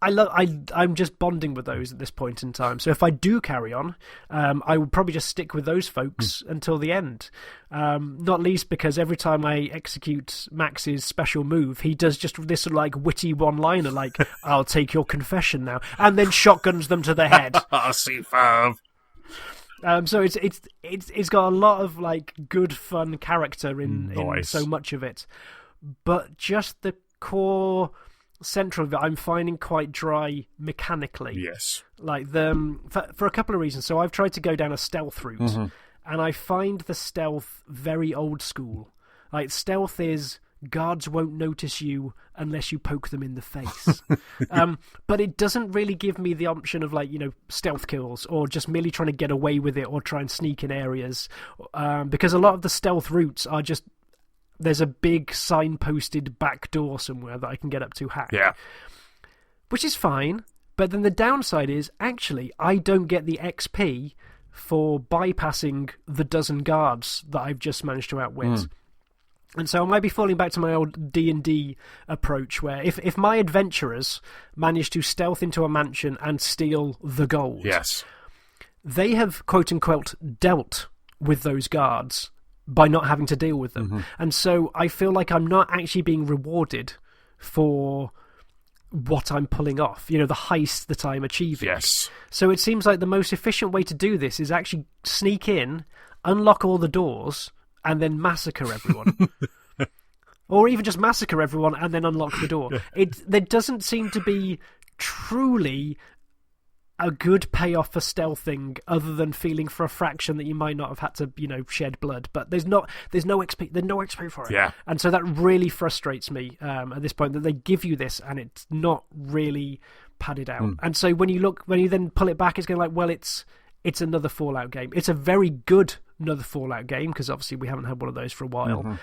I'm just bonding with those at this point in time. So if I do carry on, I will probably just stick with those folks until the end. Not least because every time I execute Max's special move, he does just this like witty one-liner, like "I'll take your confession now," and then shotguns them to the head.
superb.
So it's got a lot of like good fun character in so much of it, but just the core central of it I'm finding quite dry mechanically.
Yes,
like for a couple of reasons. So I've tried to go down a stealth route, and I find the stealth very old school. Like, stealth is guards won't notice you unless you poke them in the face. But it doesn't really give me the option of, like, stealth kills or just merely trying to get away with it or try and sneak in areas. Because a lot of the stealth routes are just, there's a big signposted back door somewhere that I can get up to hack.
Yeah.
Which is fine. But then the downside is, actually, I don't get the XP for bypassing the dozen guards that I've just managed to outwit. And so I might be falling back to my old D&D approach, where if my adventurers manage to stealth into a mansion and steal the gold,
yes,
they have, quote-unquote, dealt with those guards by not having to deal with them. And so I feel like I'm not actually being rewarded for what I'm pulling off, the heist that I'm achieving.
Yes.
So it seems like the most efficient way to do this is actually sneak in, unlock all the doors, and then massacre everyone. Or even just massacre everyone and then unlock the door. There doesn't seem to be truly a good payoff for stealthing, other than feeling for a fraction that you might not have had to, shed blood. But there's no XP for it.
Yeah.
And so that really frustrates me at this point, that they give you this and it's not really padded out. And so when you then pull it back, it's going like, well, it's another Fallout game. It's a very good another Fallout game, because obviously we haven't had one of those for a while.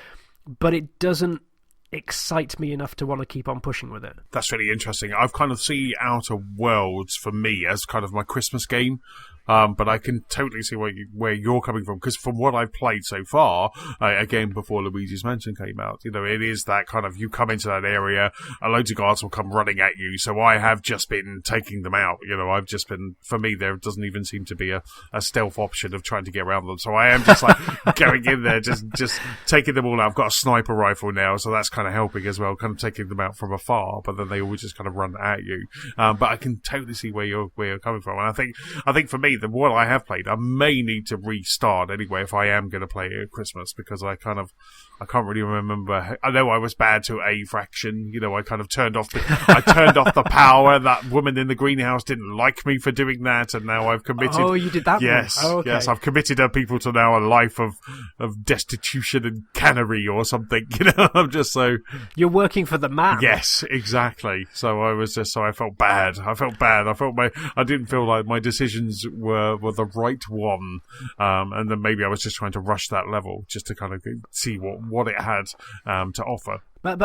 But it doesn't excite me enough to want to keep on pushing with it.
That's really interesting. I've kind of see Outer Worlds for me as kind of my Christmas game. But I can totally see where you're coming from, because from what I've played so far, again, before Luigi's Mansion came out, it is that kind of, you come into that area, loads of guards will come running at you, so I have just been taking them out. I've just been, for me, there doesn't even seem to be a stealth option of trying to get around them, so I am just like going in there, just taking them all out. I've got a sniper rifle now, so that's kind of helping as well, kind of taking them out from afar, but then they always just kind of run at you. But I can totally see where you're coming from, and I think for me, the what I have played, I may need to restart anyway if I am going to play it at Christmas, because I can't really remember. I know I was bad to a fraction. I kind of turned off the power. That woman in the greenhouse didn't like me for doing that, and now I've committed.
Oh, you did that?
Yes,
one? Oh, okay.
Yes. I've committed people to now a life of destitution and cannery or something. I'm just so.
You're working for the man.
Yes, exactly. So I felt bad. I didn't feel like my decisions were the right one, and then maybe I was just trying to rush that level just to kind of see what it had to offer.
But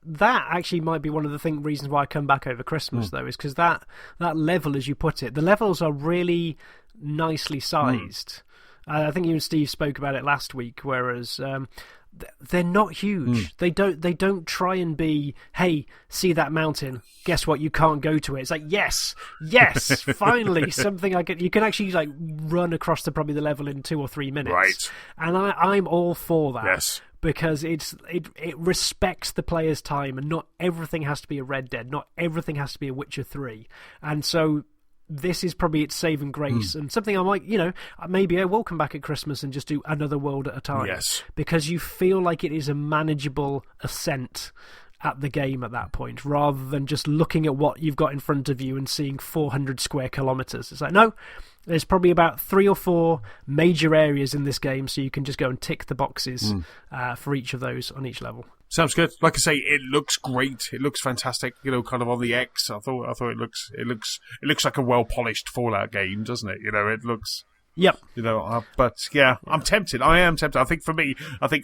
that actually might be one of the reasons why I come back over Christmas, though, is because that level, as you put it, the levels are really nicely sized. I think you and Steve spoke about it last week, whereas they're not huge. They don't try and be, hey, see that mountain? Guess what? You can't go to it. It's like, yes, finally something you can actually like run across probably the level in 2 or 3 minutes.
Right.
And I'm all for that.
Yes.
Because it respects the player's time, and not everything has to be a Red Dead, not everything has to be a Witcher 3. And so this is probably its saving grace, and something I might, maybe I will come back at Christmas and just do another world at a time.
Yes.
Because you feel like it is a manageable ascent at the game at that point, rather than just looking at what you've got in front of you and seeing 400 square kilometres. It's like, no, there's probably about 3 or 4 major areas in this game, so you can just go and tick the boxes for each of those on each level.
Sounds good. Like I say, it looks great. It looks fantastic. Kind of on the X. I thought it looks like a well polished Fallout game, doesn't it? It looks.
Yep.
But yeah, I'm tempted. I am tempted. I think for me,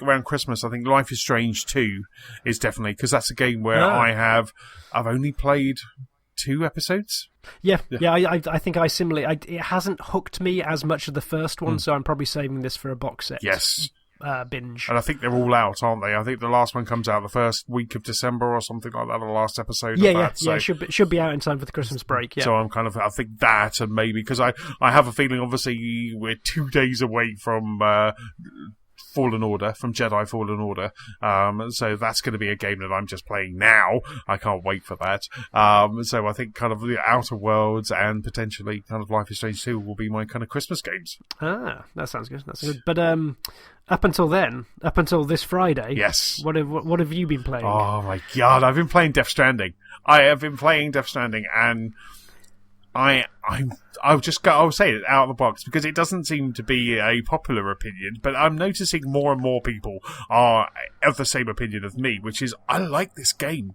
around Christmas, I think Life is Strange 2 is definitely, because that's a game where I've only played 2 episodes.
Yeah. I think I similarly. It hasn't hooked me as much as the first one, so I'm probably saving this for a box set.
Yes.
Binge.
And I think they're all out, aren't they? I think the last one comes out the first week of December or something like that, the last episode of that. So,
should be out in time for the Christmas break, yeah.
So I think that, and maybe, because I have a feeling, obviously, we're 2 days away from Fallen Order, from Jedi Fallen Order. So that's going to be a game that I'm just playing now. I can't wait for that. So I think kind of the Outer Worlds and potentially kind of Life is Strange 2 will be my kind of Christmas games.
Ah, that sounds good. That's good. But up until this Friday,
yes.
What have you been playing?
Oh my God, I've been playing Death Stranding. I have been playing Death Stranding, and I'll say it out of the box, because it doesn't seem to be a popular opinion, but I'm noticing more and more people are of the same opinion of me, which is, I like this game.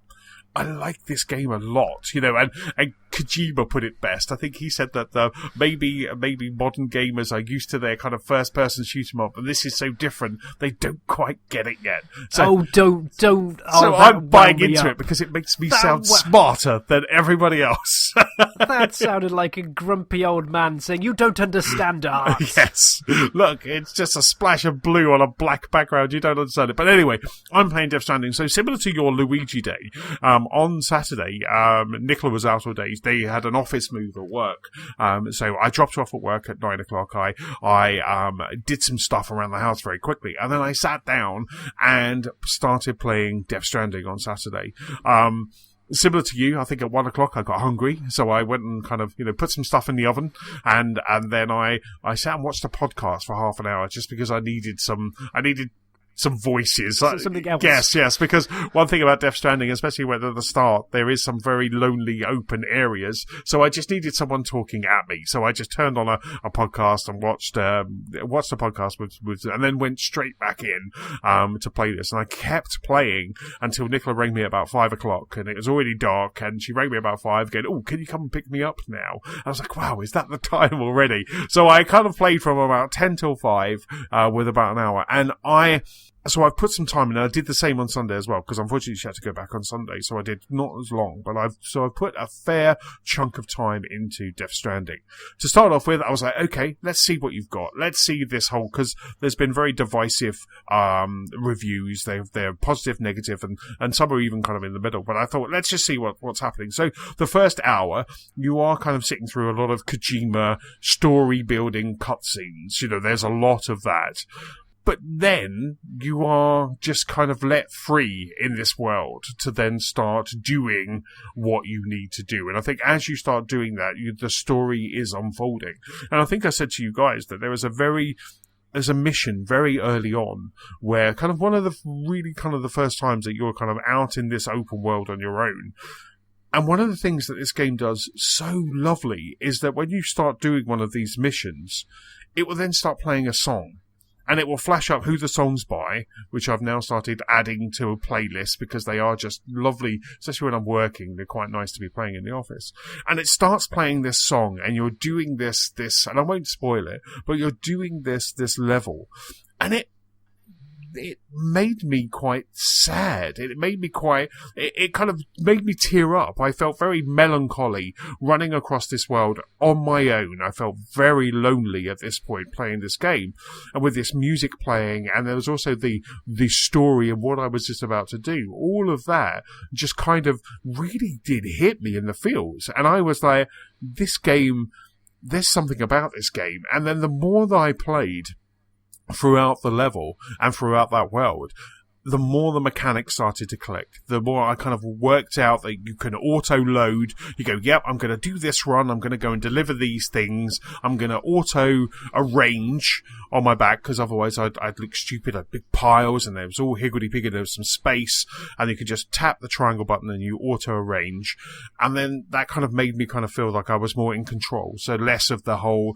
I like this game a lot, and Kojima put it best. I think he said that maybe modern gamers are used to their kind of first-person shoot 'em up, and this is so different, they don't quite get it yet. So,
don't.
So I'm buying into it because it makes me sound smarter than everybody else.
That sounded like a grumpy old man saying, "You don't understand art."
Yes. Look, it's just a splash of blue on a black background. You don't understand it. But anyway, I'm playing Death Stranding. So similar to your Luigi day, on Saturday, Nicola was out all day. They had an office move at work. So I dropped her off at work at 9 o'clock. I did some stuff around the house very quickly. And then I sat down and started playing Death Stranding on Saturday. Similar to you, I think at 1 o'clock I got hungry, so I went and kind of, put some stuff in the oven, and then I sat and watched a podcast for half an hour, just because I needed some voices.
Something else.
Yes, because one thing about Death Stranding, especially at the start, there is some very lonely open areas, so I just needed someone talking at me. So I just turned on a podcast and watched the podcast and then went straight back in to play this. And I kept playing until Nicola rang me about 5 o'clock, and it was already dark, and she rang me about 5 going, "Oh, can you come and pick me up now?" I was like, wow, is that the time already? So I kind of played from about 10 till 5 with about an hour, and So I've put some time in, and I did the same on Sunday as well, because unfortunately she had to go back on Sunday, so I did not as long, but I've put a fair chunk of time into Death Stranding. To start off with, I was like, okay, let's see what you've got. Let's see this whole, because there's been very divisive reviews. They're positive, negative, and some are even kind of in the middle, but I thought, let's just see what's happening. So the first hour, you are kind of sitting through a lot of Kojima story-building cutscenes. There's a lot of that. But then you are just kind of let free in this world to then start doing what you need to do. And I think as you start doing that, the story is unfolding. And I think I said to you guys that there's a mission very early on where kind of one of the really kind of the first times that you're kind of out in this open world on your own. And one of the things that this game does so lovely is that when you start doing one of these missions, it will then start playing a song. And it will flash up who the song's by, which I've now started adding to a playlist because they are just lovely, especially when I'm working. They're quite nice to be playing in the office. And it starts playing this song, and you're doing this, and I won't spoil it, but you're doing this level. And it made me quite sad. It kind of made me tear up. I felt very melancholy running across this world on my own. I felt very lonely at this point playing this game. And with this music playing, and there was also the story and what I was just about to do, all of that just kind of really did hit me in the feels. And I was like, this game, there's something about this game. And then the more that I played throughout the level and throughout that world, the more the mechanics started to click, the more I kind of worked out that you can auto-load. You go, yep, I'm going to do this run. I'm going to go and deliver these things. I'm going to auto-arrange on my back, because otherwise I'd look stupid. I'd big piles, and there was all higgledy-piggledy. There was some space, and you could just tap the triangle button and you auto-arrange. And then that kind of made me kind of feel like I was more in control. So less of the whole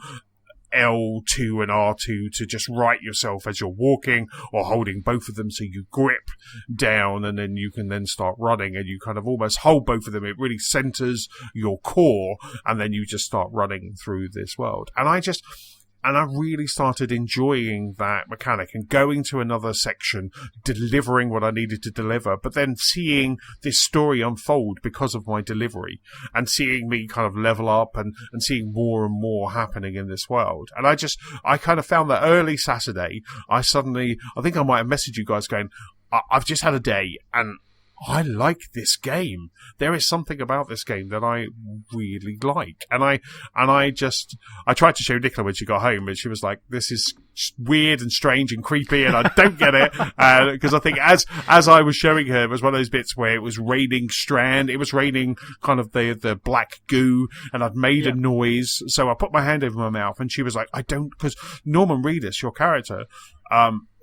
L2 and R2 to just right yourself as you're walking, or holding both of them so you grip down and then you can then start running, and you kind of almost hold both of them. It really centers your core, and then you just start running through this world. And I really started enjoying that mechanic, and going to another section, delivering what I needed to deliver, but then seeing this story unfold because of my delivery, and seeing me kind of level up and seeing more and more happening in this world. And I kind of found that early Saturday, I think I might have messaged you guys going, I've just had a day, and I like this game. There is something about this game that I really like. And I tried to show Nicola when she got home, and she was like, this is weird and strange and creepy, and I don't get it. Because I think as I was showing her, it was one of those bits where it was raining it was raining kind of the black goo, and I'd made a noise. So I put my hand over my mouth, and she was like, because Norman Reedus, your character,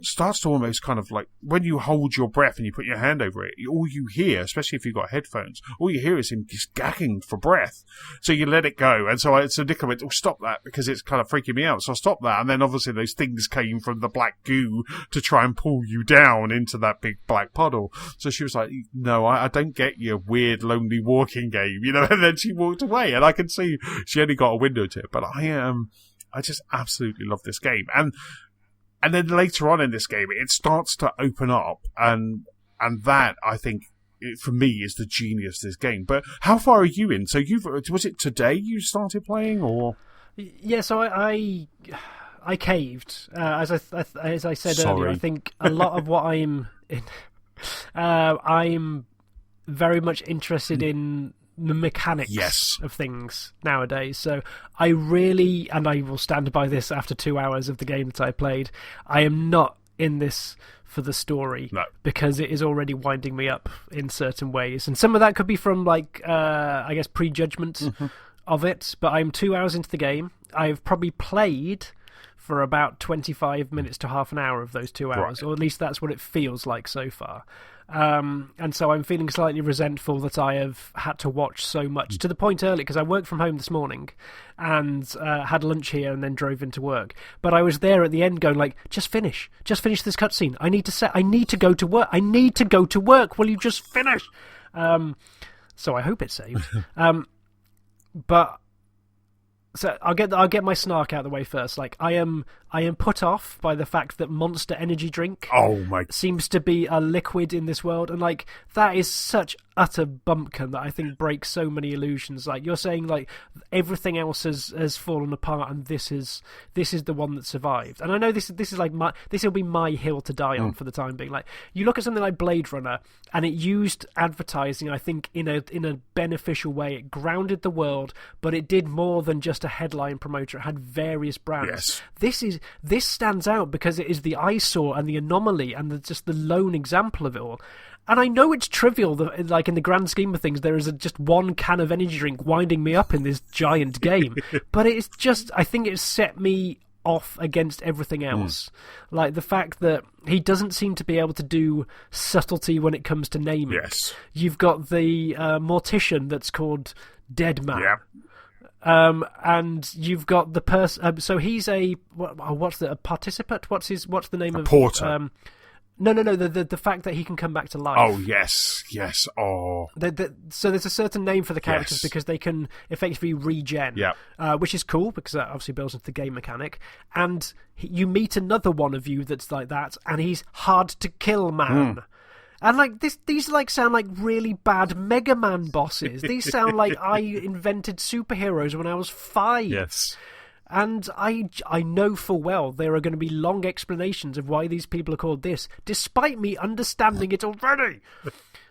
starts to almost kind of like, when you hold your breath and you put your hand over it, all you hear, especially if you've got headphones, all you hear is him just gagging for breath. So you let it go. And so Nicola went, stop that, because it's kind of freaking me out. So I stopped that. And then obviously those things came from the black goo to try and pull you down into that big black puddle. So she was like, no, I don't get your weird, lonely walking game, and then she walked away, and I can see she only got a window to it. But I just absolutely love this game. And then later on in this game, it starts to open up, and that, I think, for me, is the genius of this game. But how far are you in? So was it today you started playing, or?
Yeah, so I caved. As I said earlier, I think a lot of what I'm in, I'm very much interested in the mechanics of things nowadays. So I really, and I will stand by this after 2 hours of the game that I played, I am not in this for the story, because it is already winding me up in certain ways. And some of that could be from, I guess, prejudgment of it, but I'm 2 hours into the game. I've probably played for about 25 minutes to half an hour of those 2 hours, or at least that's what it feels like so far. And so I'm feeling slightly resentful that I have had to watch so much, to the point early, because I worked from home this morning and had lunch here and then drove into work. But I was there at the end going like, just finish this cutscene. I need to go to work. I need to go to work. Will you just finish? So I hope it's saved. But so I'll get my snark out of the way first. Like, I am put off by the fact that Monster Energy drink seems to be a liquid in this world, and like that is such utter bumpkin that I think breaks so many illusions. Like, you're saying like everything else has fallen apart, and this is the one that survived. And I know this is like this will be my hill to die on for the time being. Like, you look at something like Blade Runner, and it used advertising, I think, in a beneficial way. It grounded the world, but it did more than just a headline promoter. It had various brands. Yes. This stands out because it is the eyesore and the anomaly and just the lone example of it all. And I know it's trivial that, like, in the grand scheme of things, there is just one can of energy drink winding me up in this giant game. But it's just, I think it's set me off against everything else. Like the fact that he doesn't seem to be able to do subtlety when it comes to naming.
Yes.
You've got the mortician that's called Dead Man.
Yeah.
And you've got the person. So he's a participant? What's the name of
porter?
No. The fact that he can come back to life.
Oh yes. Oh.
So there's a certain name for the characters because they can effectively regen.
Yeah.
Which is cool because that obviously builds into the game mechanic. And you meet another one of you that's like that, and he's hard to kill man. And like these like sound like really bad Mega Man bosses. These sound like I invented superheroes when I was 5.
Yes.
And I know full well there are going to be long explanations of why these people are called this, despite me understanding it already.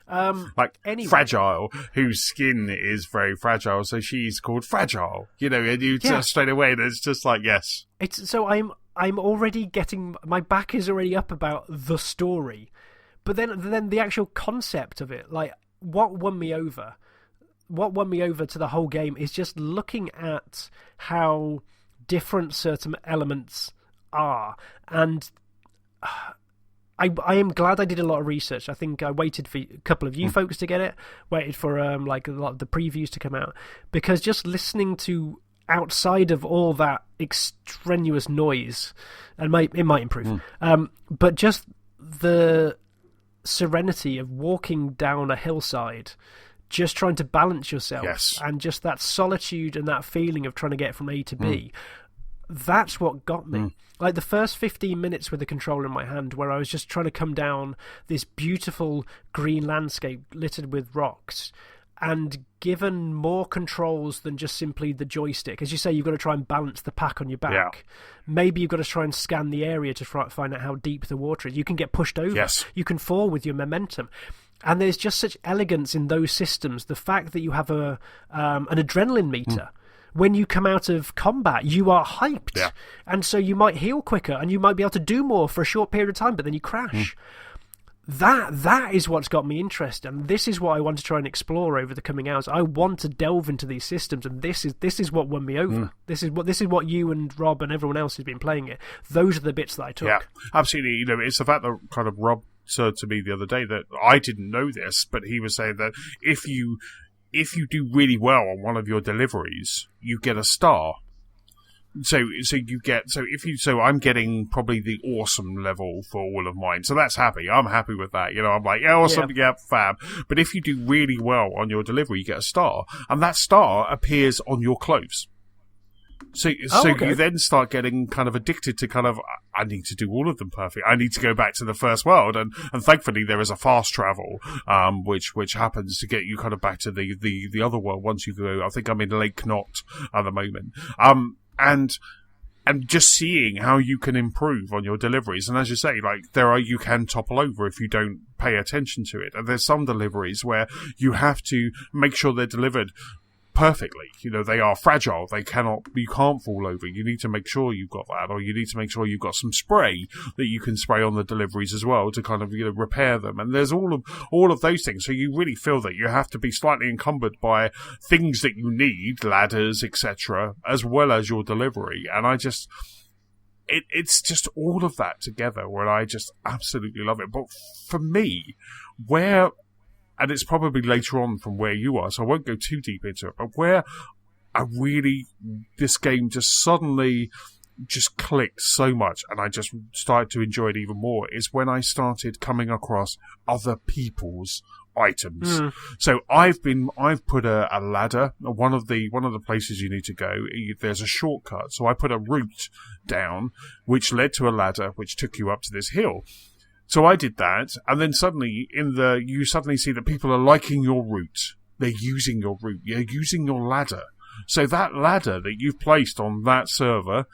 Anyway.
Fragile, whose skin is very fragile, so she's called Fragile. And you just straight away, and it's just like, yes.
I'm already getting, my back is already up about the story. But then the actual concept of it, like what won me over to the whole game is just looking at how different certain elements are. And I am glad I did a lot of research. I think I waited for a couple of you folks to get it, waited for like a lot of the previews to come out, because just listening to outside of all that extraneous noise, and it might improve, but just the serenity of walking down a hillside, just trying to balance yourself, and just that solitude and that feeling of trying to get from A to B. That's what got me. Like the first 15 minutes with the controller in my hand, where I was just trying to come down this beautiful green landscape littered with rocks, and given more controls than just simply the joystick. As you say, you've got to try and balance the pack on your back.
Yeah.
Maybe you've got to try and scan the area to find out how deep the water is. You can get pushed over.
Yes.
You can fall with your momentum. And there's just such elegance in those systems. The fact that you have an adrenaline meter. When you come out of combat, you are hyped.
Yeah.
And so you might heal quicker, and you might be able to do more for a short period of time, but then you crash. That is what's got me interested, and this is what I want to try and explore over the coming hours. I want to delve into these systems, and this is what won me over. This is what you and Rob and everyone else has been playing it. Those are the bits that I took.
Yeah, absolutely. You know, it's the fact that kind of Rob said to me the other day that I didn't know this, but he was saying that if you do really well on one of your deliveries, you get a star. So I'm getting probably the awesome level for all of mine. So that's happy. I'm happy with that. You know, I'm like, yeah, awesome, yeah, fab. But if you do really well on your delivery, you get a star, and that star appears on your clothes. So you then start getting kind of addicted to kind of, I need to do all of them perfect. I need to go back to the first world, and thankfully there is a fast travel, which happens to get you kind of back to the other world once you go. I think I'm in Lake Knot at the moment. And just seeing how you can improve on your deliveries. And as you say, like you can topple over if you don't pay attention to it. And there's some deliveries where you have to make sure they're delivered perfectly. You know, they are fragile. You can't fall over. You need to make sure you've got that, or you need to make sure you've got some spray that you can spray on the deliveries as well to kind of, you know, repair them. And there's all of those things. So you really feel that you have to be slightly encumbered by things that you need, ladders, etc., as well as your delivery. And it's just all of that together where I just absolutely love it. But for me, and it's probably later on from where you are, so I won't go too deep into it, but where this game just suddenly just clicked so much, and I just started to enjoy it even more, is when I started coming across other people's items. So I've put a ladder. One of the places you need to go, there's a shortcut. So I put a route down, which led to a ladder, which took you up to this hill. So I did that, and then suddenly you suddenly see that people are liking your route. They're using your route. You're using your ladder. So that ladder that you've placed on that server,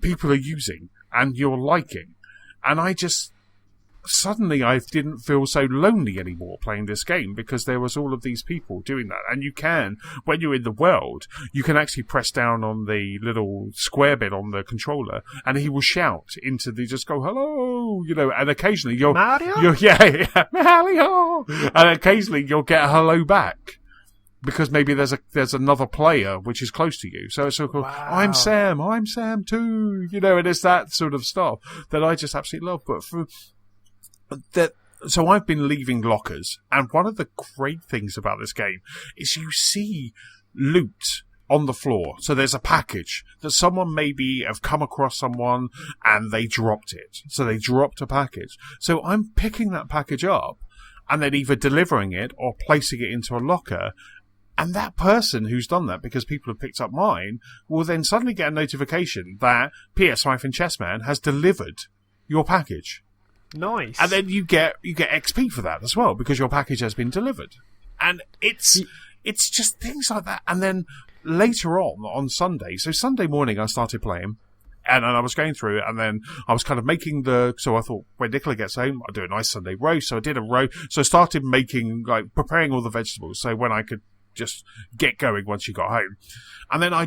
people are using, and you're liking. And suddenly I didn't feel so lonely anymore playing this game, because there was all of these people doing that. And you can, when you're in the world, you can actually press down on the little square bit on the controller, and he will shout just go, hello, you know, and occasionally
Mario?
Yeah, Mario! And occasionally you'll get a hello back, because maybe there's another player which is close to you. So it's sort of, wow. I'm Sam too, you know, and it's that sort of stuff that I just absolutely love. But so I've been leaving lockers, and one of the great things about this game is you see loot on the floor. So there's a package that someone maybe have come across someone and they dropped it. So they dropped a package. So I'm picking that package up and then either delivering it or placing it into a locker. And that person who's done that, because people have picked up mine, will then suddenly get a notification that PS-Chessman has delivered your package.
Nice.
And then you get XP for that as well, because your package has been delivered. And it's just things like that. And then later on Sunday, so Sunday morning I started playing, and I was going through it, and then I was kind of making so I thought, when Nicola gets home, I'll do a nice Sunday roast. So I did a roast. So I started preparing all the vegetables, so when I could just get going once you got home. And then I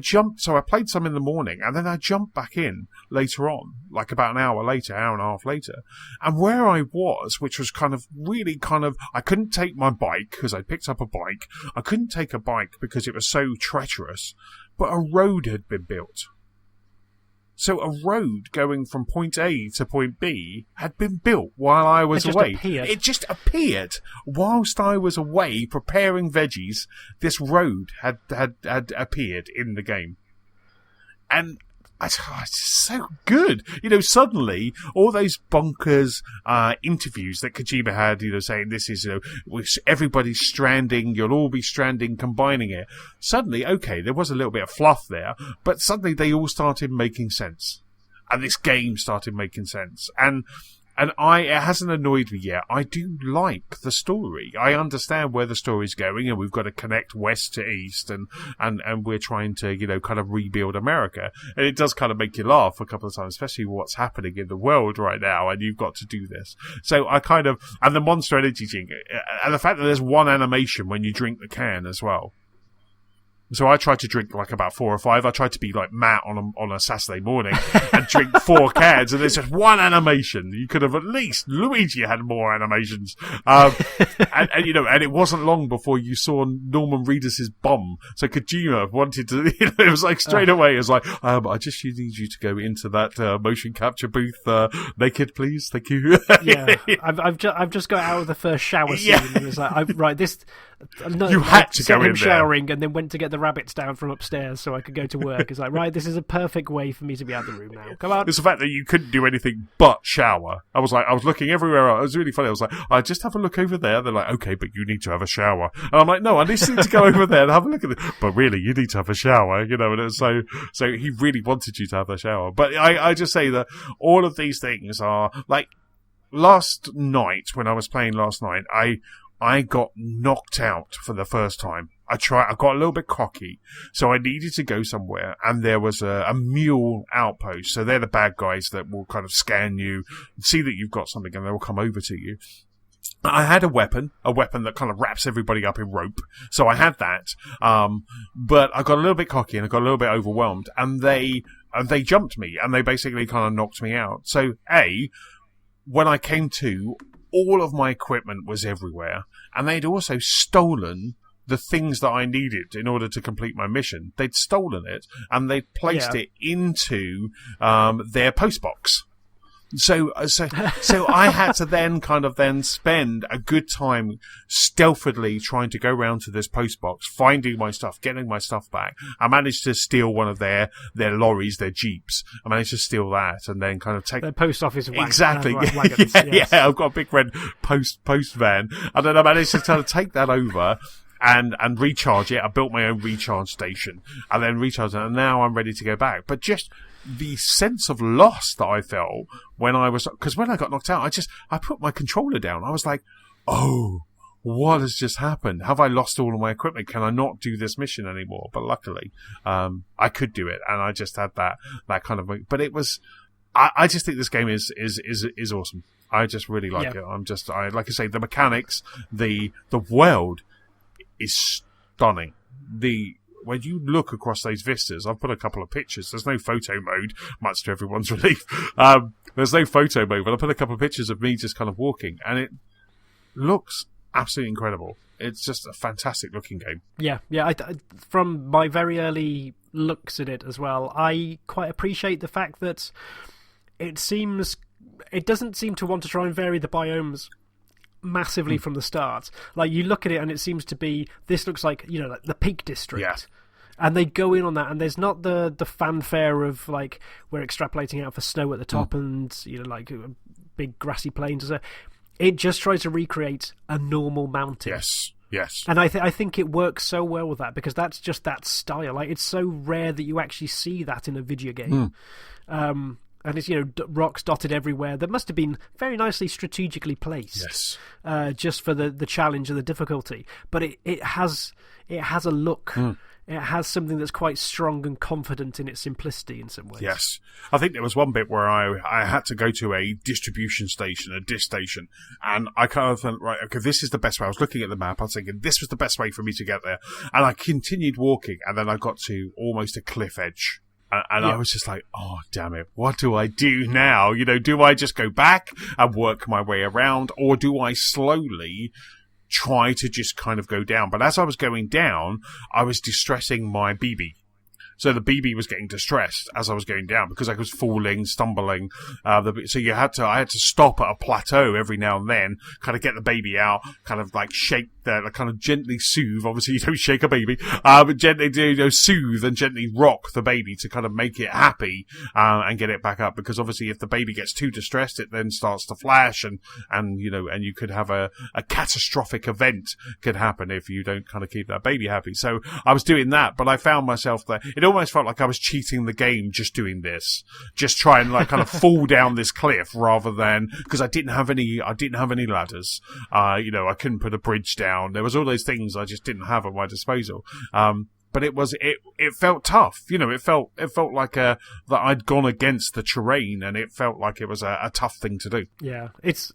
played some in the morning, and then I jumped back in later on, like about an hour later, hour and a half later. And where I was, which was I couldn't take my bike because I picked up a bike. I couldn't take a bike because it was so treacherous, but a road had been built. So a road going from point A to point B had been built while I was away. It just appeared whilst I was away preparing veggies. This road had appeared in the game, and it's so good. Suddenly all those bonkers interviews that Kojima had, saying this is, everybody's stranding, you'll all be stranding, combining it. Suddenly, okay, there was a little bit of fluff there, but suddenly they all started making sense. And this game started making sense. And it hasn't annoyed me yet. I do like the story. I understand where the story's going, and we've got to connect west to east, and we're trying to, kind of rebuild America. And it does kind of make you laugh a couple of times, especially what's happening in the world right now, and you've got to do this. So and the Monster Energy thing, and the fact that there's one animation when you drink the can as well. So I tried to drink like about 4 or 5. I tried to be like Matt on a Saturday morning and drink 4 cans, and there's just one animation. You could have at least Luigi had more animations, and it wasn't long before you saw Norman Reedus's bum. So Kojima wanted to, it was like straight away. It was like, I just need you to go into that motion capture booth naked, please. Thank you.
Yeah, I've just got out of the first shower scene, and it was like,
you had to go in there.
Showering, and then went to get the rabbits down from upstairs so I could go to work. It's like, right, this is a perfect way for me to be out of the room now. Come on.
It's the fact that you couldn't do anything but shower. I was looking everywhere else. It was really funny. I was like, I just have a look over there. They're like, okay, but you need to have a shower. And I'm like, no, I just need to go over there and have a look at it. But really, you need to have a shower, and it was so he really wanted you to have a shower. But I just say that all of these things are like, last night, when I was playing last night, I got knocked out for the first time. I got a little bit cocky, so I needed to go somewhere, and there was a mule outpost. So they're the bad guys that will kind of scan you, see that you've got something, and they will come over to you. I had a weapon that kind of wraps everybody up in rope. So I had that, but I got a little bit cocky and I got a little bit overwhelmed, and they jumped me, and they basically kind of knocked me out. So when I came to, all of my equipment was everywhere, and they'd also stolen the things that I needed in order to complete my mission. They'd stolen it, and they'd placed it into their postbox. So I had to then spend a good time stealthily trying to go round to this postbox, finding my stuff, getting my stuff back. I managed to steal one of their lorries, their jeeps. I managed to steal that, and then kind of take
the post office wagon.
Exactly.
Wagons,
yeah, I've got a big red post van, and then I managed to kind of take that over and recharge it. I built my own recharge station, and then recharged it, and now I'm ready to go back. But just the sense of loss that I felt because when I got knocked out, I put my controller down. I was like, oh, what has just happened? Have I lost all of my equipment? Can I not do this mission anymore? But luckily, I could do it, and I just had that kind of, but it was, I just think this game is awesome. I just really like it. Like I say, the mechanics, the world is stunning. When you look across those vistas, I've put a couple of pictures. There's no photo mode, much to everyone's relief. There's no photo mode, but I put a couple of pictures of me just kind of walking, and it looks absolutely incredible. It's just a fantastic looking game. Yeah.
From my very early looks at it as well, I quite appreciate the fact that it doesn't seem to want to try and vary the biomes massively from the start. Like, you look at it and it seems to be, this looks like, like the Peak District.
Yeah.
And they go in on that, and there's not the fanfare of, like, we're extrapolating out for snow at the top and, like, big grassy plains. It just tries to recreate a normal mountain.
Yes.
And I think it works so well with that, because that's just that style. Like, it's so rare that you actually see that in a video game. And it's, rocks dotted everywhere that must have been very nicely strategically placed. Yes. Just for the challenge and the difficulty. But it has a look. it has something that's quite strong and confident in its simplicity in some ways.
Yes. I think there was one bit where I had to go to a distribution station, a disk station, and I kind of thought, right, okay, this is the best way. I was looking at the map, I was thinking this was the best way for me to get there. And I continued walking, and then I got to almost a cliff edge. And I was just like, oh, damn it, what do I do now? Do I just go back and work my way around, or do I slowly try to just kind of go down? But as I was going down, I was distressing my BB. So the BB was getting distressed as I was going down because I was falling, stumbling. So I had to stop at a plateau every now and then, kind of get the baby out, kind of like shake kind of gently soothe. Obviously, you don't shake a baby, but gently soothe and gently rock the baby to kind of make it happy and get it back up. Because obviously, if the baby gets too distressed, it then starts to flash, and you could have a catastrophic event could happen if you don't kind of keep that baby happy. So I was doing that, but I found myself there. It almost felt like I was cheating the game just doing this, just trying to kind of fall down this cliff rather than, because I didn't have any ladders. I couldn't put a bridge down. There was all those things I just didn't have at my disposal. But it felt tough. It felt like that I'd gone against the terrain, and it felt like it was a tough thing to do.
Yeah, it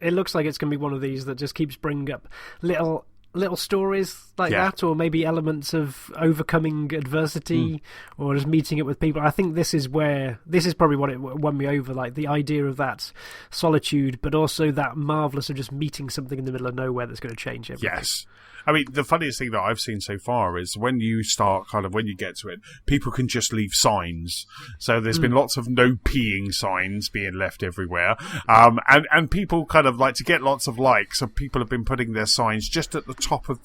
looks like it's going to be one of these that just keeps bringing up little stories like that, or maybe elements of overcoming adversity or just meeting it with people. I think this is probably what it won me over, like the idea of that solitude, but also that marvellous of just meeting something in the middle of nowhere that's going to change everything.
Yes. I mean, the funniest thing that I've seen so far is when you get to it, people can just leave signs. So there's been lots of no peeing signs being left everywhere. And people kind of like to get lots of likes. So people have been putting their signs just at the top of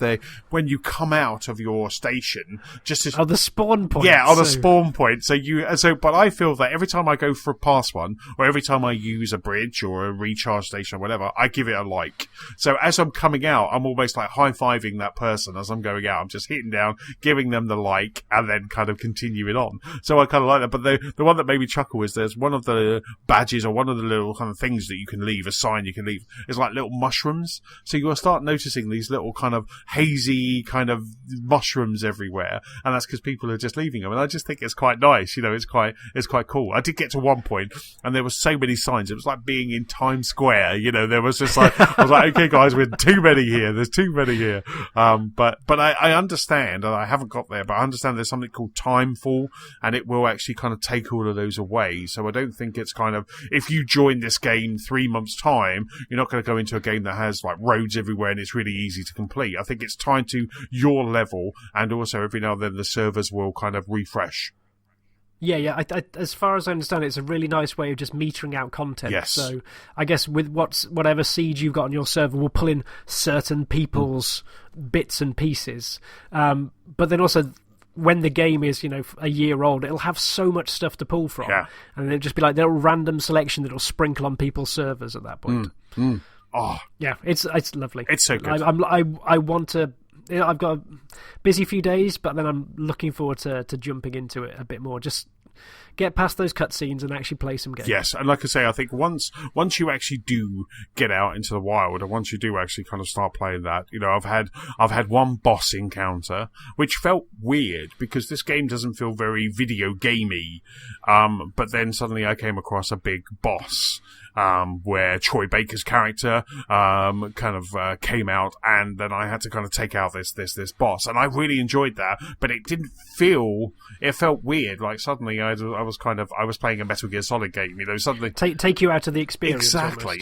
when you come out of your station, just as
the spawn point.
Yeah, on a spawn point. But I feel that every time I go past one, or every time I use a bridge or a recharge station or whatever, I give it a like. So as I'm coming out, I'm almost like high-fiving that person as I'm going out. I'm just hitting down, giving them the like, and then kind of continuing on. So I kind of like that. But the one that made me chuckle is there's one of the badges, or one of the little kind of things that you can leave, a sign you can leave, is like little mushrooms. So you'll start noticing these little kind of hazy kind of mushrooms everywhere, and that's because people are just leaving them. And I just think it's quite nice. It's quite cool. I did get to one point, and there were so many signs. It was like being in Times Square. There was just like, I was like, okay, guys, we're too many here. There's too many here. But I understand, and I haven't got there, but I understand there's something called Timefall, and it will actually kind of take all of those away. So I don't think it's kind of, if you join this game 3 months' time, you're not going to go into a game that has like roads everywhere and it's really easy to complete. I think it's tied to your level, and also every now and then the servers will kind of refresh.
Yeah. I, as far as I understand it, it's a really nice way of just metering out content.
Yes.
So I guess with whatever seed you've got on your server will pull in certain people's bits and pieces. But then also, when the game is, a year old, it'll have so much stuff to pull from. Yeah. And it'll just be like a little random selection that'll sprinkle on people's servers at that point.
Oh.
Yeah, it's lovely.
It's so good.
I want to... I've got a busy few days, but then I'm looking forward to jumping into it a bit more. Just get past those cutscenes and actually play some games.
Yes, and like I say, I think once you actually do get out into the wild, and once you do actually kind of start playing that, I've had one boss encounter which felt weird because this game doesn't feel very video gamey. But then suddenly I came across a big boss. Where Troy Baker's character came out, and then I had to kind of take out this boss, and I really enjoyed that. But it didn't feel. It felt weird. Like suddenly I was playing a Metal Gear Solid game. Suddenly
take you out of the experience.
Exactly.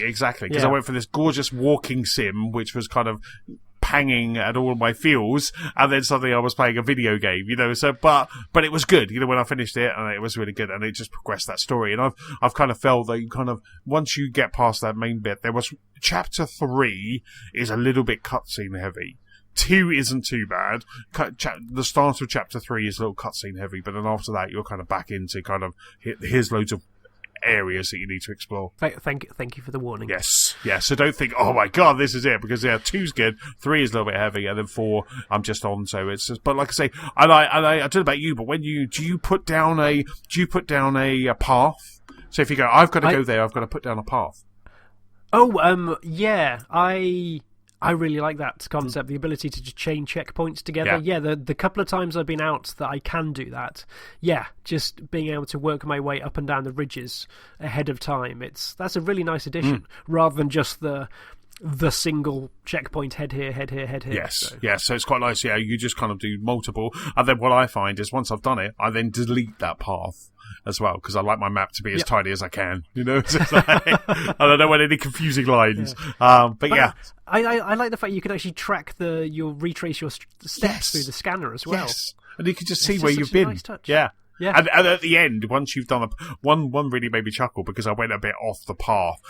Because I went for this gorgeous walking sim, which was kind of panging at all my feels, and then suddenly I was playing a video game, but it was good, when I finished it, and it was really good, and it just progressed that story. And I've kind of felt that you kind of, once you get past that main bit, there was chapter 3 is a little bit cutscene heavy. 2 isn't too bad. The start of chapter 3 is a little cutscene heavy, but then after that you're kind of back into kind of, here's loads of areas that you need to explore.
Thank you for the warning.
Yes. So don't think, oh my god, this is it, because 2's good, 3 is a little bit heavy, and then 4 I'm just on. So it's just, but like I say, I don't know about you, but when do you put down a path? So if you go, I've got to go there, I've got to put down a path.
Oh, yeah, I I really like that concept, the ability to just chain checkpoints together. Yeah, the couple of times I've been out that I can do that, just being able to work my way up and down the ridges ahead of time, that's a really nice addition, rather than just the single checkpoint, head here.
Yes, so it's quite nice. Yeah, you just kind of do multiple, and then what I find is once I've done it, I then delete that path as well, because I like my map to be as tiny as I can. You know, so I don't know any confusing lines. But yeah,
I like the fact you can actually track you'll retrace your steps through the scanner as well.
Yes, and you can just see where you've been.
Nice touch.
Yeah. And at the end, once you've done one really made me chuckle because I went a bit off the path.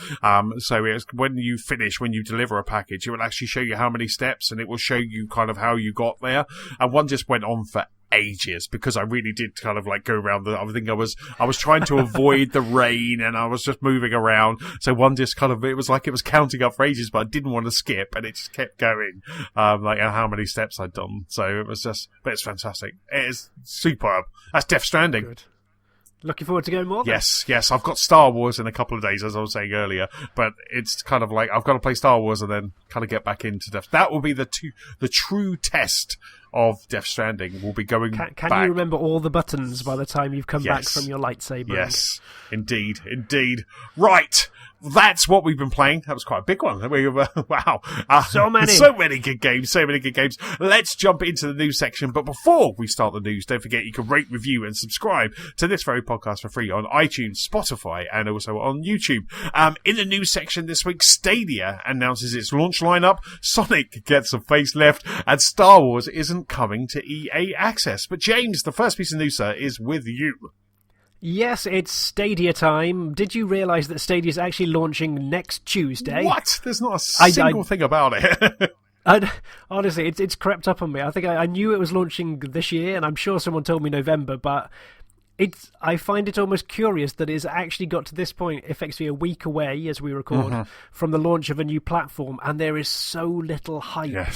So it's when you deliver a package, it will actually show you how many steps, and it will show you kind of how you got there. And one just went on for ages because I really did kind of like go around I think I was trying to avoid the rain, and I was just moving around. So one just kind of, it was like it was counting up for ages, but I didn't want to skip, and it just kept going, like how many steps I'd done. So it was just, but it's fantastic. It is superb. That's Death Stranding.
Good. Looking forward to going more then.
Yes. I've got Star Wars in a couple of days, as I was saying earlier, but it's kind of like I've got to play Star Wars and then kind of get back into Death. That will be the true test of Death Stranding. Will be going back.
Can you remember all the buttons by the time you've come back from your lightsaber?
Yes, indeed. Right. That's what we've been playing. That was quite a big one. Wow.
So many.
So many good games. Let's jump into the news section. But before we start the news, don't forget you can rate, review, and subscribe to this very podcast for free on iTunes, Spotify, and also on YouTube. In the news section this week, Stadia announces its launch lineup, Sonic gets a facelift, and Star Wars isn't coming to EA Access. But James, the first piece of news, sir, is with you.
Yes, it's Stadia time. Did you realise that Stadia is actually launching next Tuesday?
What? There's not a single thing about it.
Honestly, it's crept up on me. I think I knew it was launching this year, and I'm sure someone told me November, but I find it almost curious that it's actually got to this point, effectively a week away as we record, from the launch of a new platform, and there is so little hype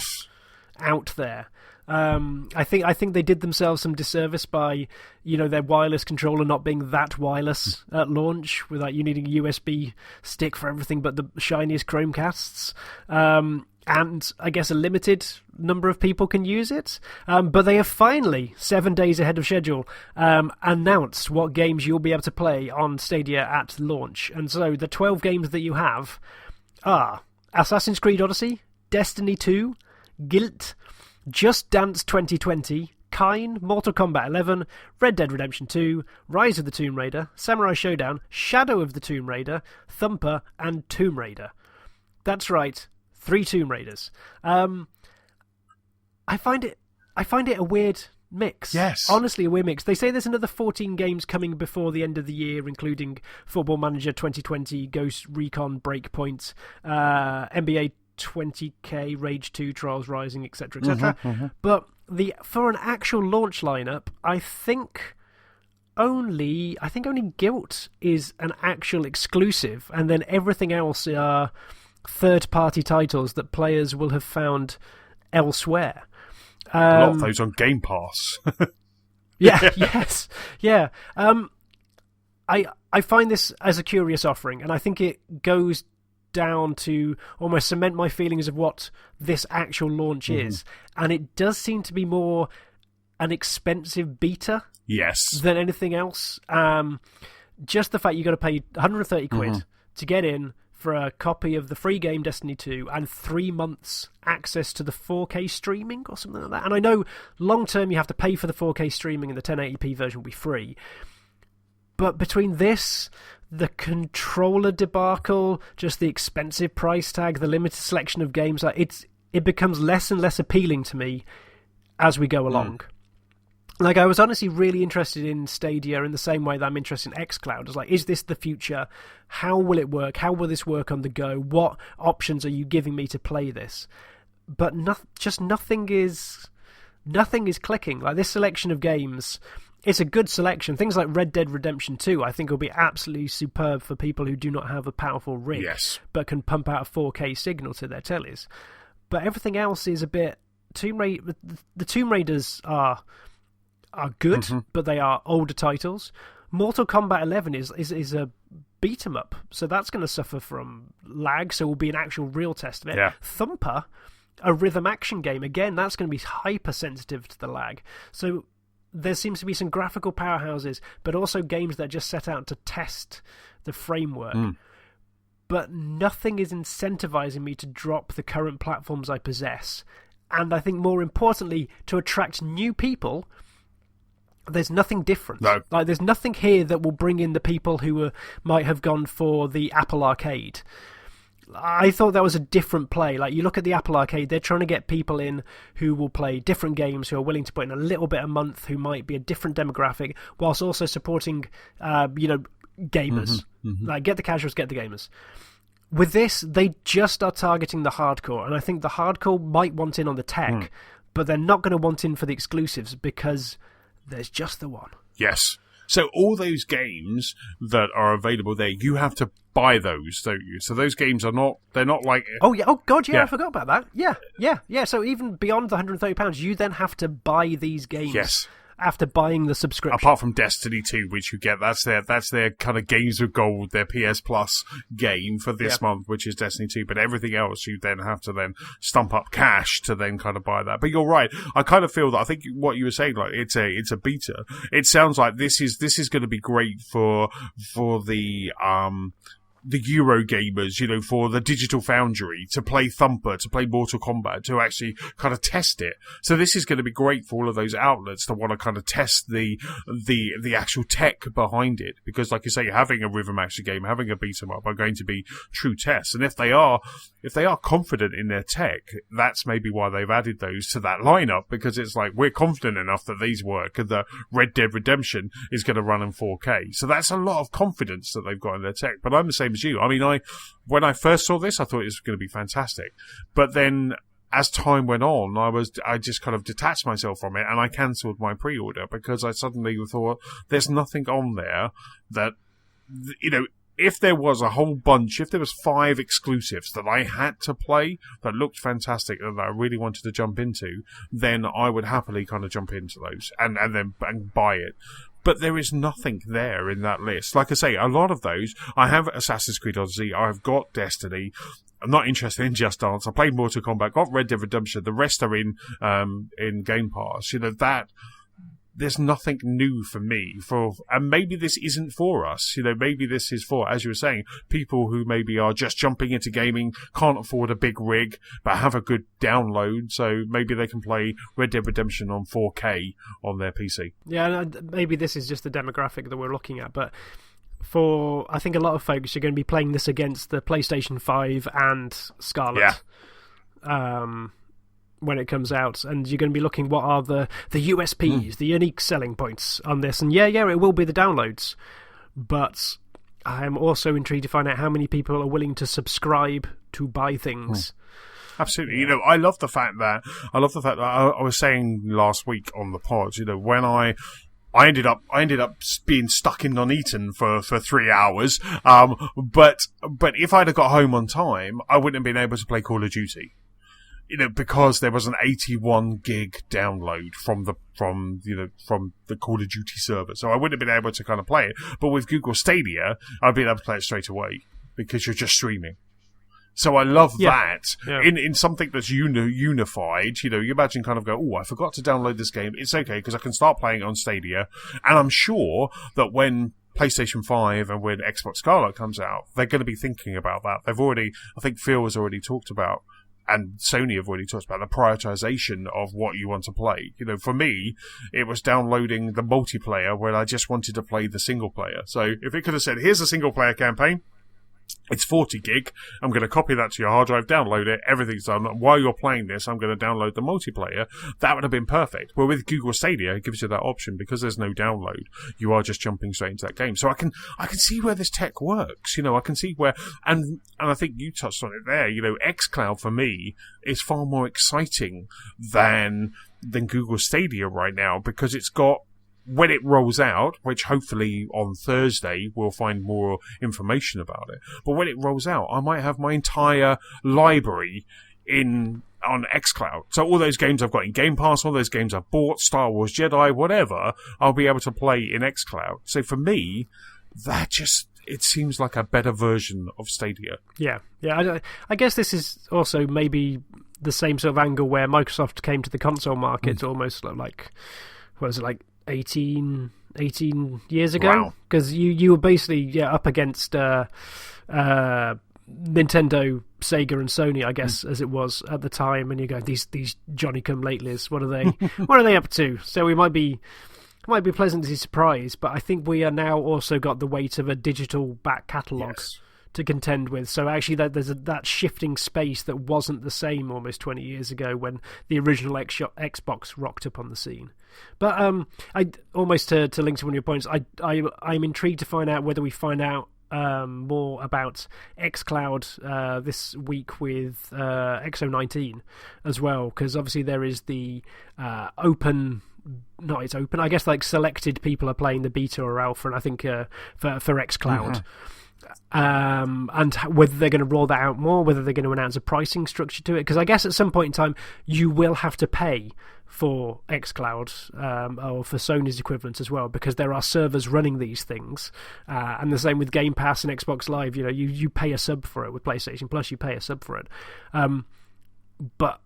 out there. I think they did themselves some disservice by, their wireless controller not being that wireless at launch, without you needing a USB stick for everything but the shiniest Chromecasts. And I guess a limited number of people can use it. But they have finally, 7 days ahead of schedule, announced what games you'll be able to play on Stadia at launch. And so the 12 games that you have are Assassin's Creed Odyssey, Destiny 2, Guilt, Just Dance 2020, Kine, Mortal Kombat 11, Red Dead Redemption 2, Rise of the Tomb Raider, Samurai Showdown, Shadow of the Tomb Raider, Thumper, and Tomb Raider. That's right, 3 Tomb Raiders. I find it a weird mix.
Yes.
Honestly, a weird mix. They say there's another 14 games coming before the end of the year, including Football Manager 2020, Ghost Recon Breakpoint, NBA 20K, Rage 2, Trials Rising, etc., etc. But for an actual launch lineup, I think only Guilt is an actual exclusive, and then everything else are third-party titles that players will have found elsewhere.
A lot of those on Game Pass.
Yes. I find this as a curious offering, and I think it goes down to almost cement my feelings of what this actual launch is, and it does seem to be more an expensive beta than anything else. Just the fact you got to pay 130 quid to get in for a copy of the free game Destiny 2 and 3 months access to the 4K streaming or something like that. And I know long term you have to pay for the 4K streaming and the 1080p version will be free, but between this, the controller debacle, just the expensive price tag, the limited selection of games, it becomes less and less appealing to me as we go along. Like, I was honestly really interested in Stadia in the same way that I'm interested in xCloud. I was like, is this the future? How will it work? How will this work on the go? What options are you giving me to play this? But nothing is clicking. Like, this selection of games, it's a good selection. Things like Red Dead Redemption 2, I think will be absolutely superb for people who do not have a powerful rig, but can pump out a 4K signal to their tellies. But everything else is a bit... The Tomb Raiders are good, but they are older titles. Mortal Kombat 11 is a beat 'em up, so that's going to suffer from lag. So will be an actual real test of it.
Yeah.
Thumper, a rhythm action game, again, that's going to be hypersensitive to the lag. So there seems to be some graphical powerhouses, but also games that are just set out to test the framework. But nothing is incentivizing me to drop the current platforms I possess. And I think more importantly, to attract new people, there's nothing different.
No.
Like, there's nothing here that will bring in the people who might have gone for the Apple Arcade. I thought that was a different play. Like, you look at the Apple Arcade, they're trying to get people in who will play different games, who are willing to put in a little bit a month, who might be a different demographic, whilst also supporting, gamers. Like, get the casuals, get the gamers. With this, they just are targeting the hardcore, and I think the hardcore might want in on the tech, but they're not going to want in for the exclusives because there's just the one.
Yes. So all those games that are available there, you have to buy those, don't you? So those games they're not like...
Oh, yeah. Oh, God, yeah, I forgot about that. Yeah. So even beyond the £130, you then have to buy these games.
Yes.
After buying the subscription.
Apart from Destiny 2, which you get, that's their kind of Games with Gold, their PS Plus game for this month, which is Destiny 2. But everything else, you then have to then stump up cash to then kind of buy that. But you're right. I kind of feel that, I think what you were saying, like, it's a beta. It sounds like this is going to be great for the Euro gamers, for the Digital Foundry, to play Thumper, to play Mortal Kombat, to actually kind of test it. So this is going to be great for all of those outlets to want to kind of test the actual tech behind it. Because, like you say, having a rhythm action game, having a beat 'em up are going to be true tests. And if they are confident in their tech, that's maybe why they've added those to that lineup, because it's like, we're confident enough that these work and the Red Dead Redemption is going to run in 4K. So that's a lot of confidence that they've got in their tech. But I'm the same as you. I mean, when I first saw this, I thought it was going to be fantastic. But then, as time went on, I just kind of detached myself from it, and I cancelled my pre-order because I suddenly thought, there's nothing on there that, if there was a whole bunch, if there was 5 exclusives that I had to play that looked fantastic and that I really wanted to jump into, then I would happily kind of jump into those and buy it. But there is nothing there in that list. Like I say, a lot of those, I have Assassin's Creed Odyssey, I've got Destiny, I'm not interested in Just Dance, I played Mortal Kombat, got Red Dead Redemption, the rest are in Game Pass. There's nothing new for me, and maybe this isn't for us. Maybe this is for, as you were saying, people who maybe are just jumping into gaming, can't afford a big rig, but have a good download, so maybe they can play Red Dead Redemption on 4K on their PC.
Yeah, maybe this is just the demographic that we're looking at, but for, I think a lot of folks are going to be playing this against the PlayStation 5 and Scarlet. Yeah. When it comes out, and you're going to be looking, what are the USPs, the unique selling points on this, and it will be the downloads, but I'm also intrigued to find out how many people are willing to subscribe to buy things.
Absolutely. I love the fact that I was saying last week on the pod, when I ended up being stuck in Nuneaton for 3 hours, but if I'd have got home on time, I wouldn't have been able to play Call of Duty. Because there was an 81 gig download from the Call of Duty server. So I wouldn't have been able to kind of play it. But with Google Stadia, I'd been able to play it straight away because you're just streaming. So I love that in something that's unified. You imagine kind of go, oh, I forgot to download this game. It's okay because I can start playing it on Stadia. And I'm sure that when PlayStation 5 and when Xbox Scarlet comes out, they're going to be thinking about that. I think Phil has already talked about, and Sony have already talked about, the prioritization of what you want to play. For me, it was downloading the multiplayer when I just wanted to play the single player. So if it could have said, here's a single player campaign, it's 40 gig, I'm going to copy that to your hard drive, download it, everything's done. While you're playing this, I'm going to download the multiplayer. That would have been perfect. Well, with Google Stadia, it gives you that option because there's no download. You are just jumping straight into that game. So I can see where this tech works. I can see where, and I think you touched on it there. xCloud for me is far more exciting than Google Stadia right now because it's got, when it rolls out, which hopefully on Thursday we'll find more information about it, but when it rolls out, I might have my entire library on xCloud. So all those games I've got in Game Pass, all those games I've bought, Star Wars Jedi, whatever, I'll be able to play in xCloud. So for me, that just it seems like a better version of Stadia.
Yeah. I guess this is also maybe the same sort of angle where Microsoft came to the console market almost like, what was it, like 18 years ago? Because you were basically up against Nintendo, Sega, and Sony, I guess, as it was at the time, and you go, these Johnny-come-latelys, what are they up to? So we might be pleasantly surprised, but I think we are now also got the weight of a digital back catalogue to contend with. So actually there's that shifting space that wasn't the same almost 20 years ago when the original Xbox rocked up on the scene. But I almost to link to one of your points, I'm intrigued to find out whether we find out more about xCloud this week with XO19 as well, because obviously there is the open. No, it's open. I guess like selected people are playing the beta or alpha, and I think for xCloud. And whether they're going to roll that out more, whether they're going to announce a pricing structure to it, because I guess at some point in time you will have to pay for xCloud or for Sony's equivalent as well, because there are servers running these things, and the same with Game Pass and Xbox Live. You know, you pay a sub for it. With PlayStation Plus, you pay a sub for it, but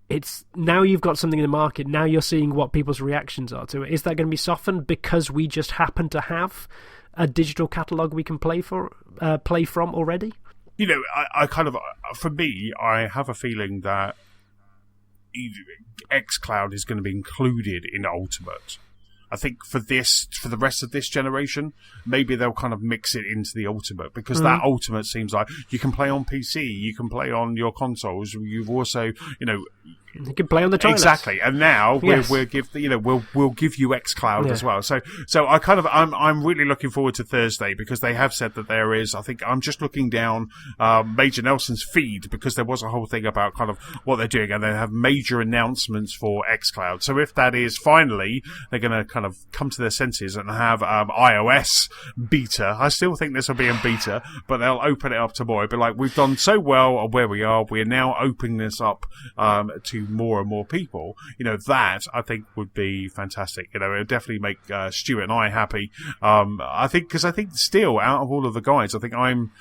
it's now you've got something in the market. Now you're seeing what people's reactions are to it. Is that going to be softened because we just happen to have a digital catalogue we can play from already?
You know, I kind of, for me, I have a feeling that xCloud is going to be included in Ultimate. I think for the rest of this generation, maybe they'll kind of mix it into the Ultimate, because that Ultimate seems like you can play on PC, you can play on your consoles, you've also,
you can play on the toilets.
Exactly, and now we'll give you xCloud as well. So I'm really looking forward to Thursday, because they have said that there is. I think I'm just looking down Major Nelson's feed, because there was a whole thing about kind of what they're doing, and they have major announcements for xCloud. So if that is finally they're going to kind of come to their senses and have iOS beta. I still think this will be in beta, but they'll open it up to more. It'll be like, we've done so well where we are. We are now opening this up to more and more people. That I think would be fantastic. It would definitely make Stuart and I happy. I think still, out of all of the guys, I think I'm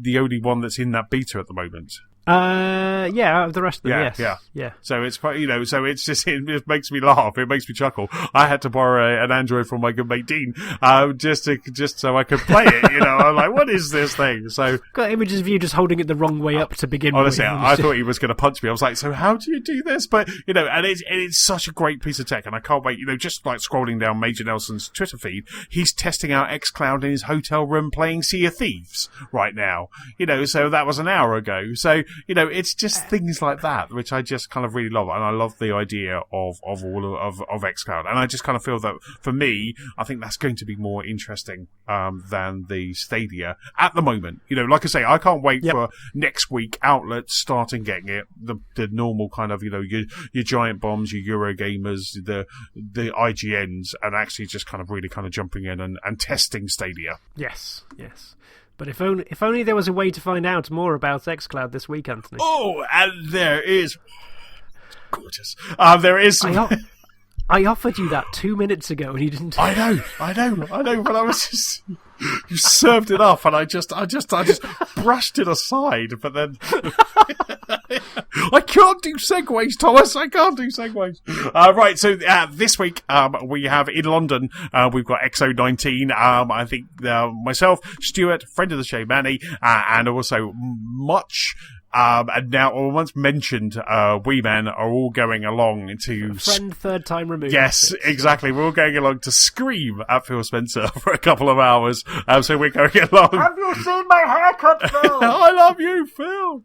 the only one that's in that beta at the moment.
Out of the rest of them, yes.
Yeah. So it's quite, so it's just, it makes me laugh. It makes me chuckle. I had to borrow an Android from my good mate Dean, just so I could play it. I'm like, what is this thing? So
got images of you just holding it the wrong way up to begin
honestly,
with.
I thought he was going to punch me. I was like, so how do you do this? But and it's such a great piece of tech, and I can't wait. Just like scrolling down Major Nelson's Twitter feed, he's testing out xCloud in his hotel room, playing Sea of Thieves right now. So that was an hour ago. So it's just things like that which I just kind of really love, and I love the idea of all of xCloud, and I just kind of feel that for me, I think that's going to be more interesting than the Stadia at the moment. Like I say, I can't wait for next week. Outlets starting getting it, the normal kind of your Giant Bombs, your Eurogamers, the IGNs, and actually just kind of really kind of jumping in and testing Stadia.
Yes. But if only there was a way to find out more about xCloud this week, Anthony.
Oh, and there is... Gorgeous. There is...
I offered you that 2 minutes ago and you didn't...
I know, but I was just... You served it up, and I just brushed it aside, but then... I can't do segues, Thomas. I can't do segues. Right, so this week we have in London, we've got XO19. I think myself, Stuart, friend of the show, Manny, and also much... and now, once mentioned, Wee Men are all going along to...
Friend, third time removed.
Yes, exactly. We're all going along to Scream at Phil Spencer for a couple of hours. So we're going along...
Have you seen my haircut, Phil?
I love you, Phil.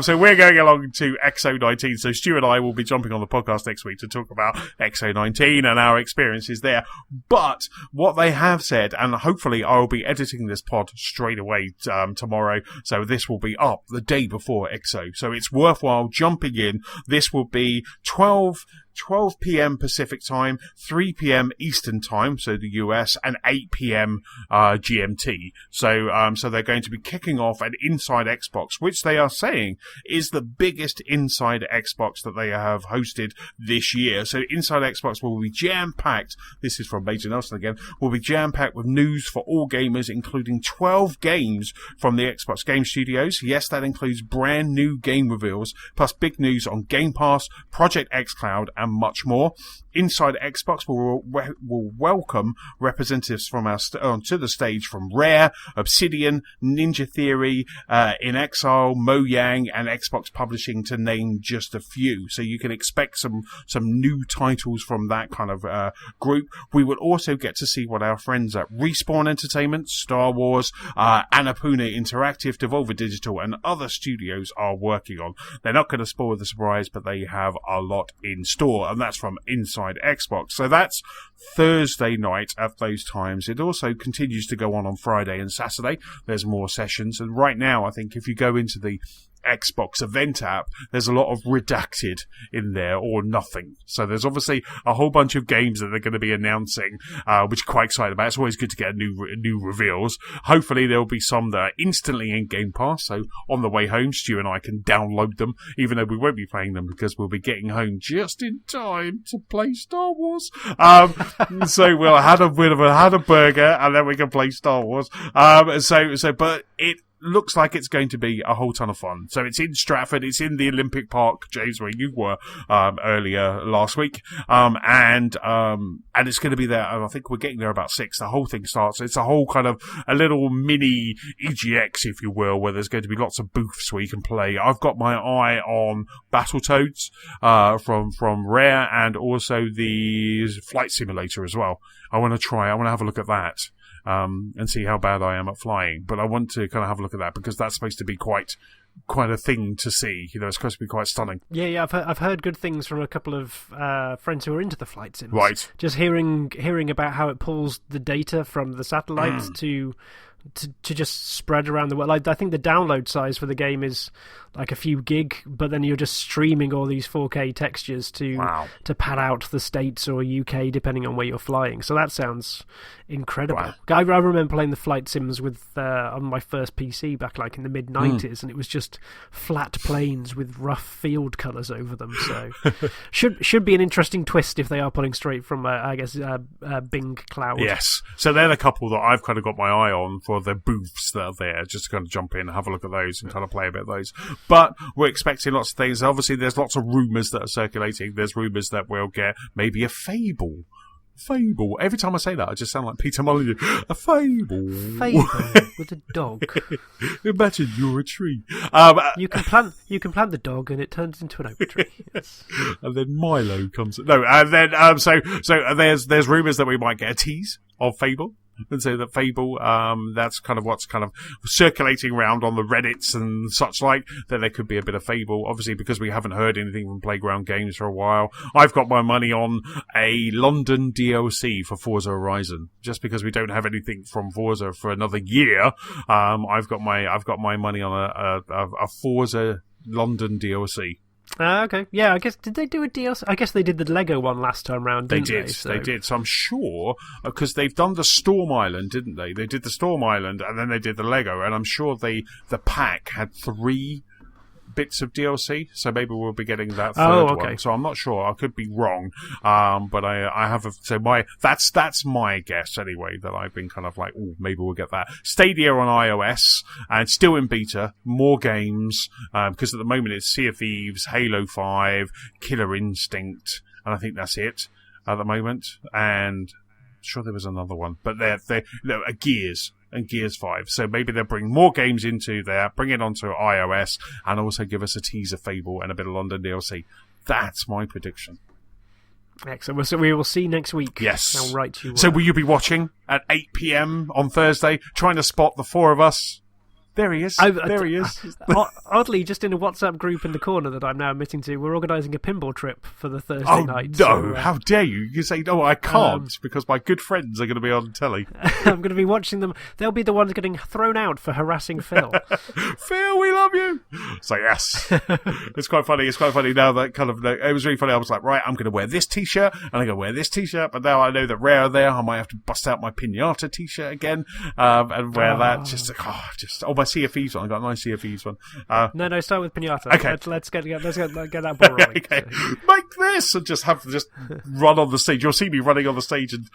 So we're going along to XO19. So Stu and I will be jumping on the podcast next week to talk about XO19 and our experiences there. But what they have said, and hopefully I'll be editing this pod straight away tomorrow, so this will be up the day before XO. So it's worthwhile jumping in. This will be 12 12 p.m. Pacific time, 3 p.m. Eastern time, so the US, and 8 p.m. GMT. So they're going to be kicking off an Inside Xbox, which they are saying is the biggest Inside Xbox that they have hosted this year. So Inside Xbox will be jam-packed. This is from Major Nelson again. Will be jam-packed with news for all gamers, including 12 games from the Xbox Game Studios. Yes, that includes brand new game reveals, plus big news on Game Pass, Project xCloud, and much more. Inside Xbox will welcome representatives from onto the stage from Rare, Obsidian, Ninja Theory, In Exile, Mojang, and Xbox Publishing, to name just a few. So you can expect some new titles from that kind of group. We will also get to see what our friends at Respawn Entertainment, Star Wars, Annapurna Interactive, Devolver Digital, and other studios are working on. They're not going to spoil the surprise, but they have a lot in store, and that's from Inside Xbox. So that's Thursday night at those times. It also continues to go on Friday and Saturday. There's more sessions, and right now I think if you go into the Xbox event app, there's a lot of redacted in there or nothing. So there's obviously a whole bunch of games that they're going to be announcing, which I'm quite excited about. It's always good to get new reveals. Hopefully there'll be some that are instantly in Game Pass, so on the way home, Stu and I can download them, even though we won't be playing them because we'll be getting home just in time to play Star Wars. So we'll have a burger and then we can play Star Wars. But it looks like it's going to be a whole ton of fun. So it's in Stratford, it's in the Olympic Park, James, where you were earlier last week, and it's going to be there. I think we're getting there about 6. The whole thing starts. It's a whole kind of a little mini EGX, if you will, where there's going to be lots of booths where you can play. I've got my eye on Battletoads from Rare, and also the Flight Simulator as well. I want to have a look at that. And see how bad I am at flying. But I want to kind of have a look at that because that's supposed to be quite a thing to see. You know, it's supposed to be quite stunning.
Yeah. I've heard good things from a couple of friends who are into the flight sims.
Right.
Just hearing about how it pulls the data from the satellites to just spread around the world. Like, I think the download size for the game is like a few gig, but then you're just streaming all these 4K textures to pad out the States or UK, depending on where you're flying. So that sounds incredible. Wow. I remember playing the flight sims with on my first PC back like in the mid-90s, and it was just flat planes with rough field colours over them. So should be an interesting twist if they are pulling straight from, Bing Cloud.
Yes. So they're the couple that I've kind of got my eye on for the booths that are there, just to kind of jump in and have a look at those and kind of play a bit of those. But we're expecting lots of things. Obviously, there's lots of rumours that are circulating. There's rumours that we'll get maybe a Fable. Every time I say that, I just sound like Peter Molyneux. A Fable
with a dog.
Imagine you're a tree.
You can plant the dog, and it turns into an oak tree. Yes.
And then Milo comes. No, and then so there's rumours that we might get a tease of Fable. And so that Fable, that's kind of what's kind of circulating around on the Reddits and such like, that there could be a bit of Fable. Obviously, because we haven't heard anything from Playground Games for a while, I've got my money on a London DLC for Forza Horizon. Just because we don't have anything from Forza for another year, I've got my money on a Forza London DLC.
Okay. Yeah, I guess, did they do a DLC? I guess they did the Lego one last time round, didn't they?
They did. So I'm sure, because they've done the Storm Island, didn't they? They did the Storm Island, and then they did the Lego, and I'm sure the pack had 3 bits of DLC, so maybe we'll be getting that third one. So I'm not sure. I could be wrong, but I have that's my guess anyway. That I've been kind of like, oh, maybe we'll get that. Stadia on iOS and still in beta. More games because at the moment it's Sea of Thieves, Halo 5, Killer Instinct, and I think that's it at the moment. And I'm sure there was another one, but they're Gears. And Gears 5. So maybe they'll bring more games into there, bring it onto iOS, and also give us a teaser Fable and a bit of London DLC. That's my prediction.
Excellent. So we will see next week.
Yes.
How right you were.
So will you be watching at 8 p.m. on Thursday, trying to spot the 4 of us? There he is. There he is.
Oddly, just in a WhatsApp group in the corner that I'm now admitting to, we're organising a pinball trip for the Thursday night.
Oh, no. How dare you? You say, no, I can't, because my good friends are going to be on telly.
I'm going to be watching them. They'll be the ones getting thrown out for harassing Phil.
Phil, we love you. So, yes. It's quite funny. It's quite funny now that kind of, it was really funny. I was like, right, I'm going to wear this T-shirt, and I'm going to wear this T-shirt, but now I know that rare are there, I might have to bust out my Pinata T-shirt again, and wear that. My Sea of Thieves one. I got a nice Sea of Thieves one.
No, start with Pinata.
Okay.
Let's get that ball rolling.
Okay. Make this and just run on the stage. You'll see me running on the stage and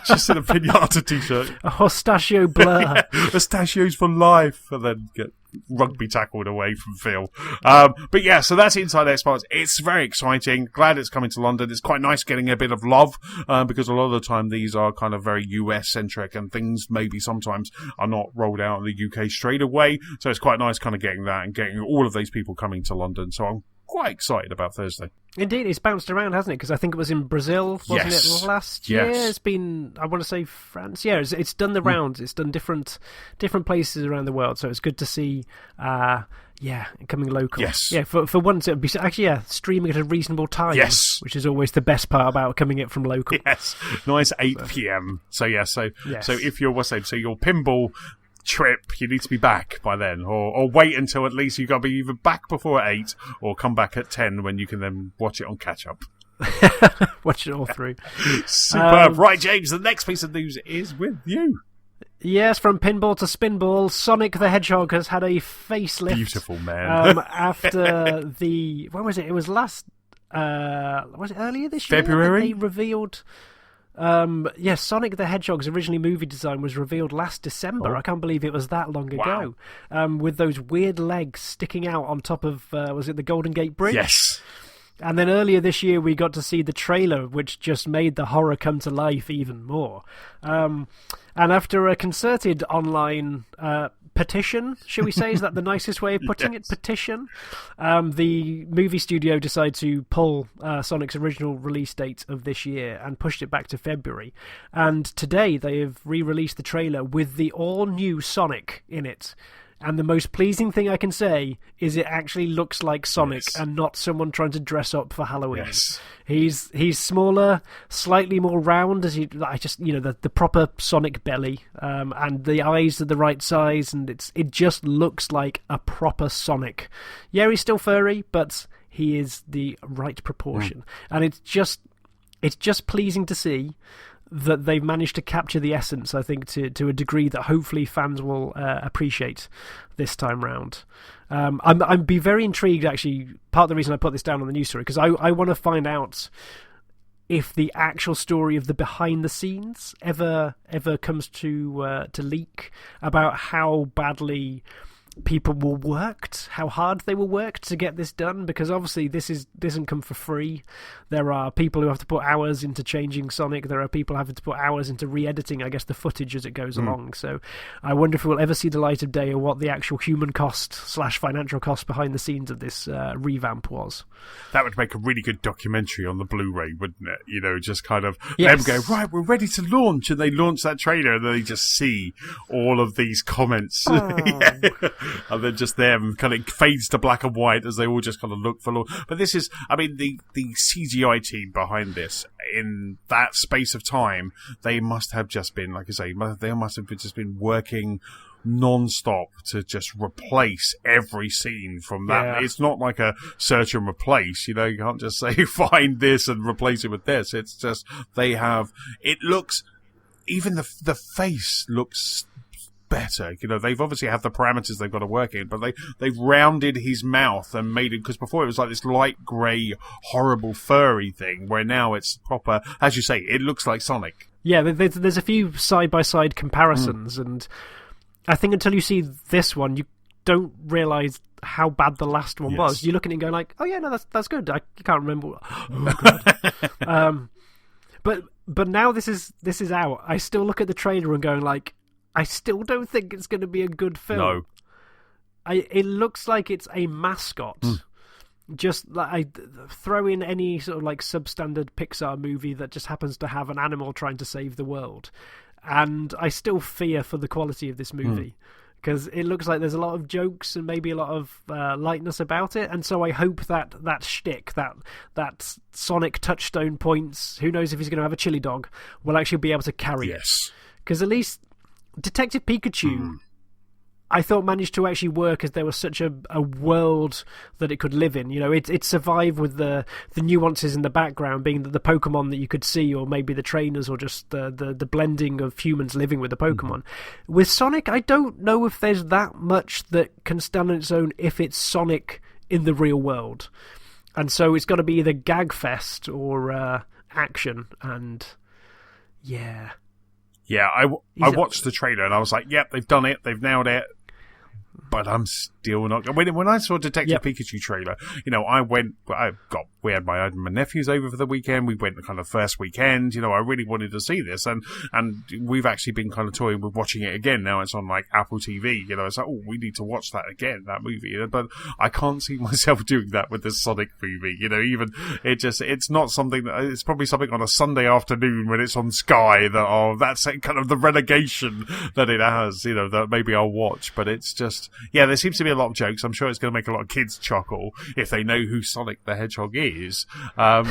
just in a Pinata T-shirt.
A Hostachio blur.
Pistachios for life, and then get rugby tackled away from Phil. But yeah, so that's Inside Xbox. It's very exciting. Glad it's coming to London. It's quite nice getting a bit of love, because a lot of the time these are kind of very US centric, and things maybe sometimes are not rolled out in the UK straight away. So it's quite nice kind of getting that and getting all of these people coming to London. So I'm quite excited about Thursday.
Indeed, it's bounced around, hasn't it? Because I think it was in Brazil, wasn't it, last year?
Yes.
It's been, I want to say France. Yeah, it's done the rounds. It's done different places around the world. So it's good to see, coming local.
Yes.
Yeah, for once it would be actually streaming at a reasonable time.
Yes.
Which is always the best part about coming it from local.
Yes. Nice 8 p.m. So if you're your pinball trip, you need to be back by then, or wait until at least you've got to be either back before 8 or come back at 10 when you can then watch it on catch up.
Watch it all through.
Superb. Right, James, the next piece of news is with you.
Yes, from pinball to spinball, Sonic the Hedgehog has had a facelift.
Beautiful, man.
After the, when was it? It was was it earlier this year?
February?
They revealed... Sonic the Hedgehog's originally movie design was revealed last December. I can't believe it was that long ago. With those weird legs sticking out on top of, was it the Golden Gate Bridge?
Yes.
And then earlier this year we got to see the trailer, which just made the horror come to life even more. And after a concerted online petition, shall we say, is that the nicest way of putting it? Petition. The movie studio decided to pull Sonic's original release date of this year and pushed it back to February. And today they have re-released the trailer with the all-new Sonic in it. And the most pleasing thing I can say is it actually looks like Sonic and not someone trying to dress up for Halloween.
Yes.
He's smaller, slightly more round, the proper Sonic belly, and the eyes are the right size, and it just looks like a proper Sonic. Yeah, he's still furry, but he is the right proportion, and it's just pleasing to see that they've managed to capture the essence, I think, to a degree that hopefully fans will appreciate this time round. I'd be very intrigued, actually. Part of the reason I put this down on the news story, because I want to find out if the actual story of the behind the scenes ever comes to leak, about how badly people were worked, how hard they were worked to get this done, because obviously this doesn't come for free. There are people who have to put hours into changing Sonic. There are people having to put hours into re-editing, I guess, the footage as it goes along. So I wonder if we'll ever see the light of day, or what the actual human cost / financial cost behind the scenes of this revamp was.
That would make a really good documentary on the Blu-ray, wouldn't it? Just kind of them go, right, we're ready to launch, and they launch that trailer, and then they just see all of these comments. And then just them kind of fades to black and white as they all just kind of look for launch. But this is, the CGI team behind this, in that space of time, they must have just been, like I say, they must have just been working non-stop to just replace every scene from that. Yeah. It's not like a search and replace, you can't just say find this and replace it with this. It's just, it looks, even the face looks better. They've obviously have the parameters they've got to work in, but they've rounded his mouth and made it, because before it was like this light grey, horrible furry thing, where now it's proper, as you say, it looks like Sonic. Yeah,
there's a few side-by-side comparisons, and I think until you see this one, you don't realise how bad the last one was. You look at it and go like, oh yeah, no, that's good. I can't remember. But now this is out. I still look at the trailer and going like, I still don't think it's going to be a good film.
No.
It looks like it's a mascot. Just like I throw in any sort of like substandard Pixar movie that just happens to have an animal trying to save the world, and I still fear for the quality of this movie. because it looks like there's a lot of jokes and maybe a lot of lightness about it, and so I hope that shtick, that Sonic touchstone points, who knows if he's going to have a chili dog, will actually be able to carry it. Because at least Detective Pikachu, I thought managed to actually work, as there was such a world that it could live in. You know, it survived with the nuances in the background, being the Pokemon that you could see, or maybe the trainers, or just the blending of humans living with the Pokemon. With Sonic, I don't know if there's that much that can stand on its own if it's Sonic in the real world. And so it's got to be either gag fest or action, and yeah.
Yeah, I watched the trailer and I was like, yep, they've done it, they've nailed it. But I'm still not. When I saw Detective Pikachu trailer, you know, we had my nephews over for the weekend. We went the kind of first weekend. You know, I really wanted to see this, and we've actually been kind of toying with watching it again. Now it's on like Apple TV. You know, it's like, oh, we need to watch that again, that movie. You know, but I can't see myself doing that with this Sonic movie. You know, even it's not something that it's probably something on a Sunday afternoon when it's on Sky that's kind of the relegation that it has. You know, that maybe I'll watch, but it's just. Yeah, there seems to be a lot of jokes. I'm sure it's going to make a lot of kids chuckle if they know who Sonic the Hedgehog is. But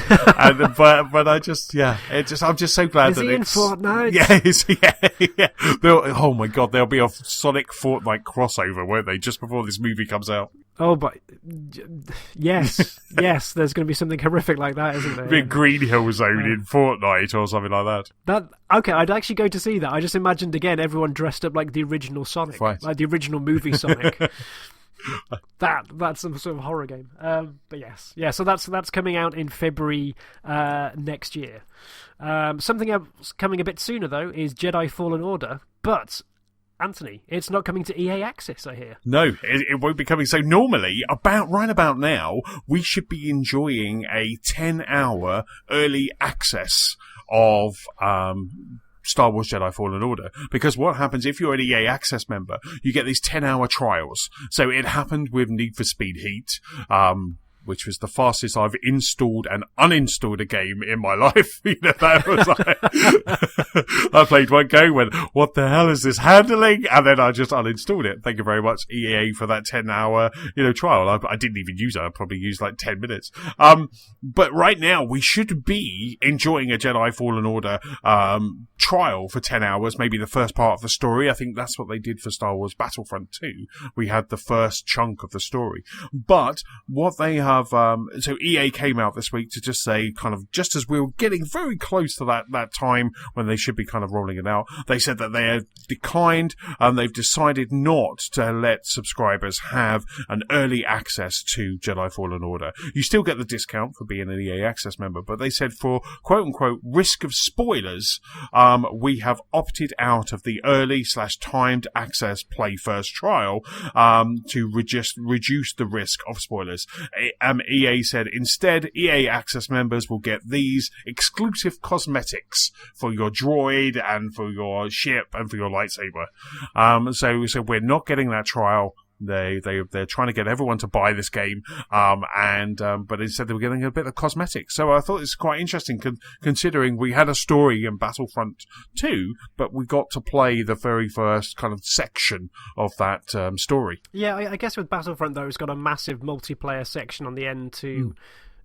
I just, I'm just so glad
is
that
he
it's...
in Fortnite?
Yeah. Oh my God, there'll be a Sonic Fortnite crossover, won't they, just before this movie comes out?
Oh, but yes, there's going to be something horrific like that, isn't there?
Big Green Hill Zone in Fortnite or something like that.
Okay, I'd actually go to see that. I just imagined again everyone dressed up like the original Sonic, like the original movie Sonic. That's some sort of horror game. But yes, so that's coming out in February next year. Something else coming a bit sooner though is Jedi Fallen Order, but. Anthony, it's not coming to EA Access, I hear.
No, it won't be coming. So normally, right about now, we should be enjoying a 10-hour early access of Star Wars Jedi Fallen Order. Because what happens if you're an EA Access member, you get these 10-hour trials. So it happened with Need for Speed Heat, which was the fastest I've installed and uninstalled a game in my life. You know, that was like, I played one game, went, what the hell is this handling? And then I just uninstalled it. Thank you very much, EA, for that 10-hour, trial. I didn't even use it. I probably used like 10 minutes. But right now we should be enjoying a Jedi Fallen Order, trial for 10 hours, maybe the first part of the story. I think that's what they did for Star Wars Battlefront 2. We had the first chunk of the story. But what they have, so EA came out this week to just say, kind of, just as we were getting very close to that time when they should be kind of rolling it out, they said that they have declined and they've decided not to let subscribers have an early access to Jedi Fallen Order. You still get the discount for being an EA Access member, but they said for quote-unquote risk of spoilers, we have opted out of the early/timed access play first trial to reduce the risk of spoilers. EA said instead, EA Access members will get these exclusive cosmetics for your droid and for your ship and for your lightsaber. So we're not getting that trial. They're trying to get everyone to buy this game, but instead they were getting a bit of cosmetics. So I thought it's quite interesting, considering we had a story in Battlefront 2, but we got to play the very first kind of section of that story.
Yeah, I guess with Battlefront though, it's got a massive multiplayer section on the end to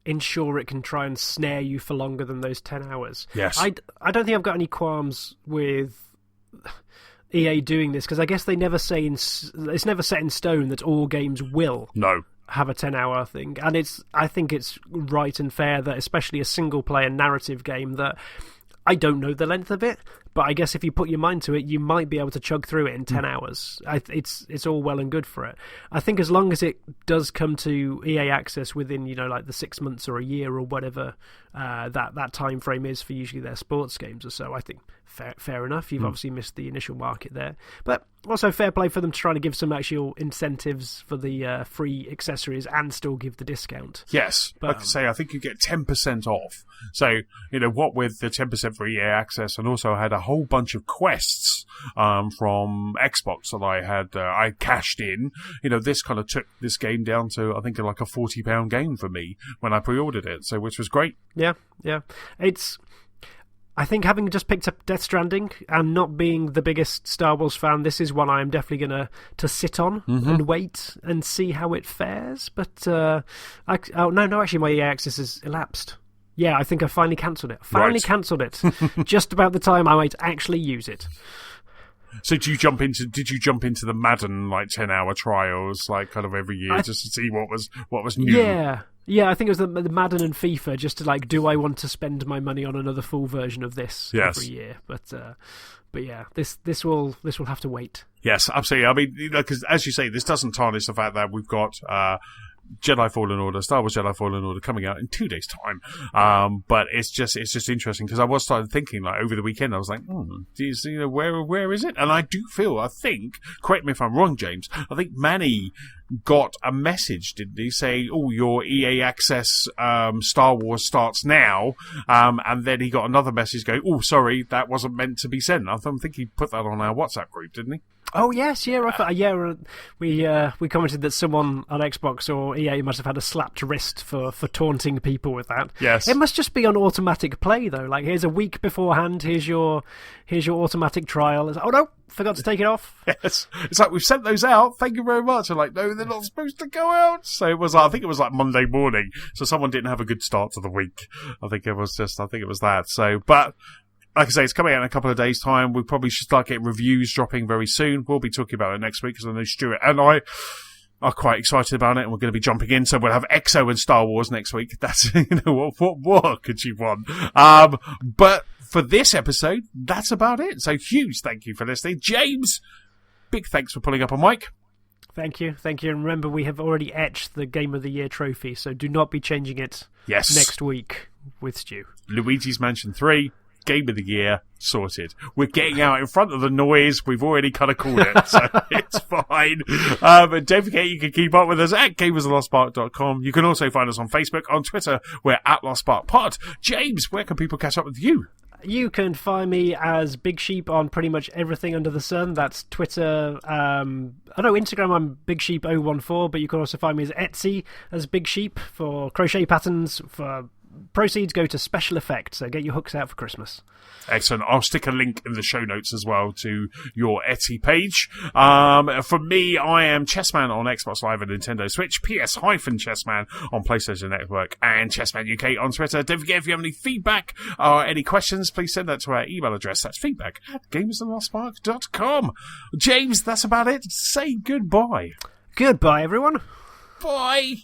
ensure it can try and snare you for longer than those 10 hours.
Yes,
I don't think I've got any qualms with EA doing this, because I guess they never say it's never set in stone that all games will have a 10-hour thing, and I think it's right and fair that, especially a single-player narrative game, that I don't know the length of it, but I guess if you put your mind to it, you might be able to chug through it in 10 hours. It's all well and good for it. I think as long as it does come to EA Access within, like the 6 months or a year or whatever that time frame is for usually their sports games or so, I think fair enough. You've obviously missed the initial market there, but also fair play for them to try to give some actual incentives for the free accessories and still give the discount.
Yes, but like I say, I think you get 10% off. So, what with the 10% for EA Access, and also I had a whole bunch of quests from Xbox that I cashed in. This kind of took this game down to, I think, like a £40 game for me when I pre-ordered it, so which was great.
Yeah. I think having just picked up Death Stranding and not being the biggest Star Wars fan, this is one I am definitely going to sit on and wait and see how it fares. But, actually my EA access has elapsed. Yeah, I think I finally cancelled it. Cancelled it. Just about the time I might actually use it.
So did you jump into the Madden 10-hour trials kind of every year just to see what was new?
Yeah, I think it was the Madden and FIFA just to do I want to spend my money on another full version of this every year? But yeah, this will have to wait.
Yes, absolutely. I mean, because as you say, this doesn't tarnish the fact that we've got Jedi Fallen Order, Star Wars Jedi Fallen Order coming out in 2 days' time. But it's just interesting because I was started thinking over the weekend. I was like, do you see where is it? And I think, correct me if I'm wrong, James. I think Manny got a message, didn't he, say, your EA Access Star Wars starts now, and then he got another message going, sorry, that wasn't meant to be sent. I think he put that on our WhatsApp group, didn't he?
Oh yes, yeah, we commented that someone on Xbox or EA must have had a slapped wrist for taunting people with that.
Yes,
it must just be on automatic play though. Here's a week beforehand. Here's your automatic trial. It's oh no, forgot to take it off.
Yes, it's we've sent those out. Thank you very much. I'm no, they're not supposed to go out. So it was. I think it was Monday morning. So someone didn't have a good start to the week. I think it was that. So, but. Like I say, it's coming out in a couple of days' time. We probably should start getting reviews dropping very soon. We'll be talking about it next week because I know Stuart and I are quite excited about it, and we're going to be jumping in. So we'll have EXO and Star Wars next week. That's what more could you want? But for this episode, that's about it. So huge thank you for listening, James. Big thanks for pulling up a mic.
Thank you. And remember, we have already etched the Game of the Year trophy, so do not be changing it. Next week with Stu.
Luigi's Mansion 3. Game of the Year sorted. We're getting out in front of the noise. We've already kind of called it, so it's fine. And don't forget you can keep up with us at gamersoflostspark.com. You can also find us on Facebook, on Twitter. We're at LostSparkPod. James, where can people catch up with you?
You can find me as Big Sheep on pretty much everything under the sun. That's Twitter. Instagram, I'm Big Sheep 014, but you can also find me as Etsy as Big Sheep for crochet patterns. For proceeds go to special effects, so get your hooks out for Christmas.
Excellent. I'll stick a link in the show notes as well to your Etsy page. For me, I am Chessman on Xbox Live and Nintendo Switch, PS-Chessman on PlayStation Network, and Chessman UK on Twitter. Don't forget, if you have any feedback or any questions, please send that to our email address. That's feedback@gamersoflostspark.com. James, that's about it. Say goodbye.
Goodbye, everyone.
Bye.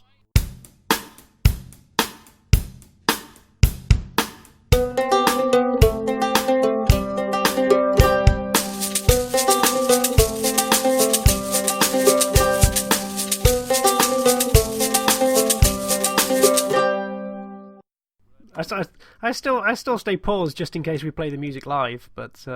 I still stay paused just in case we play the music live, but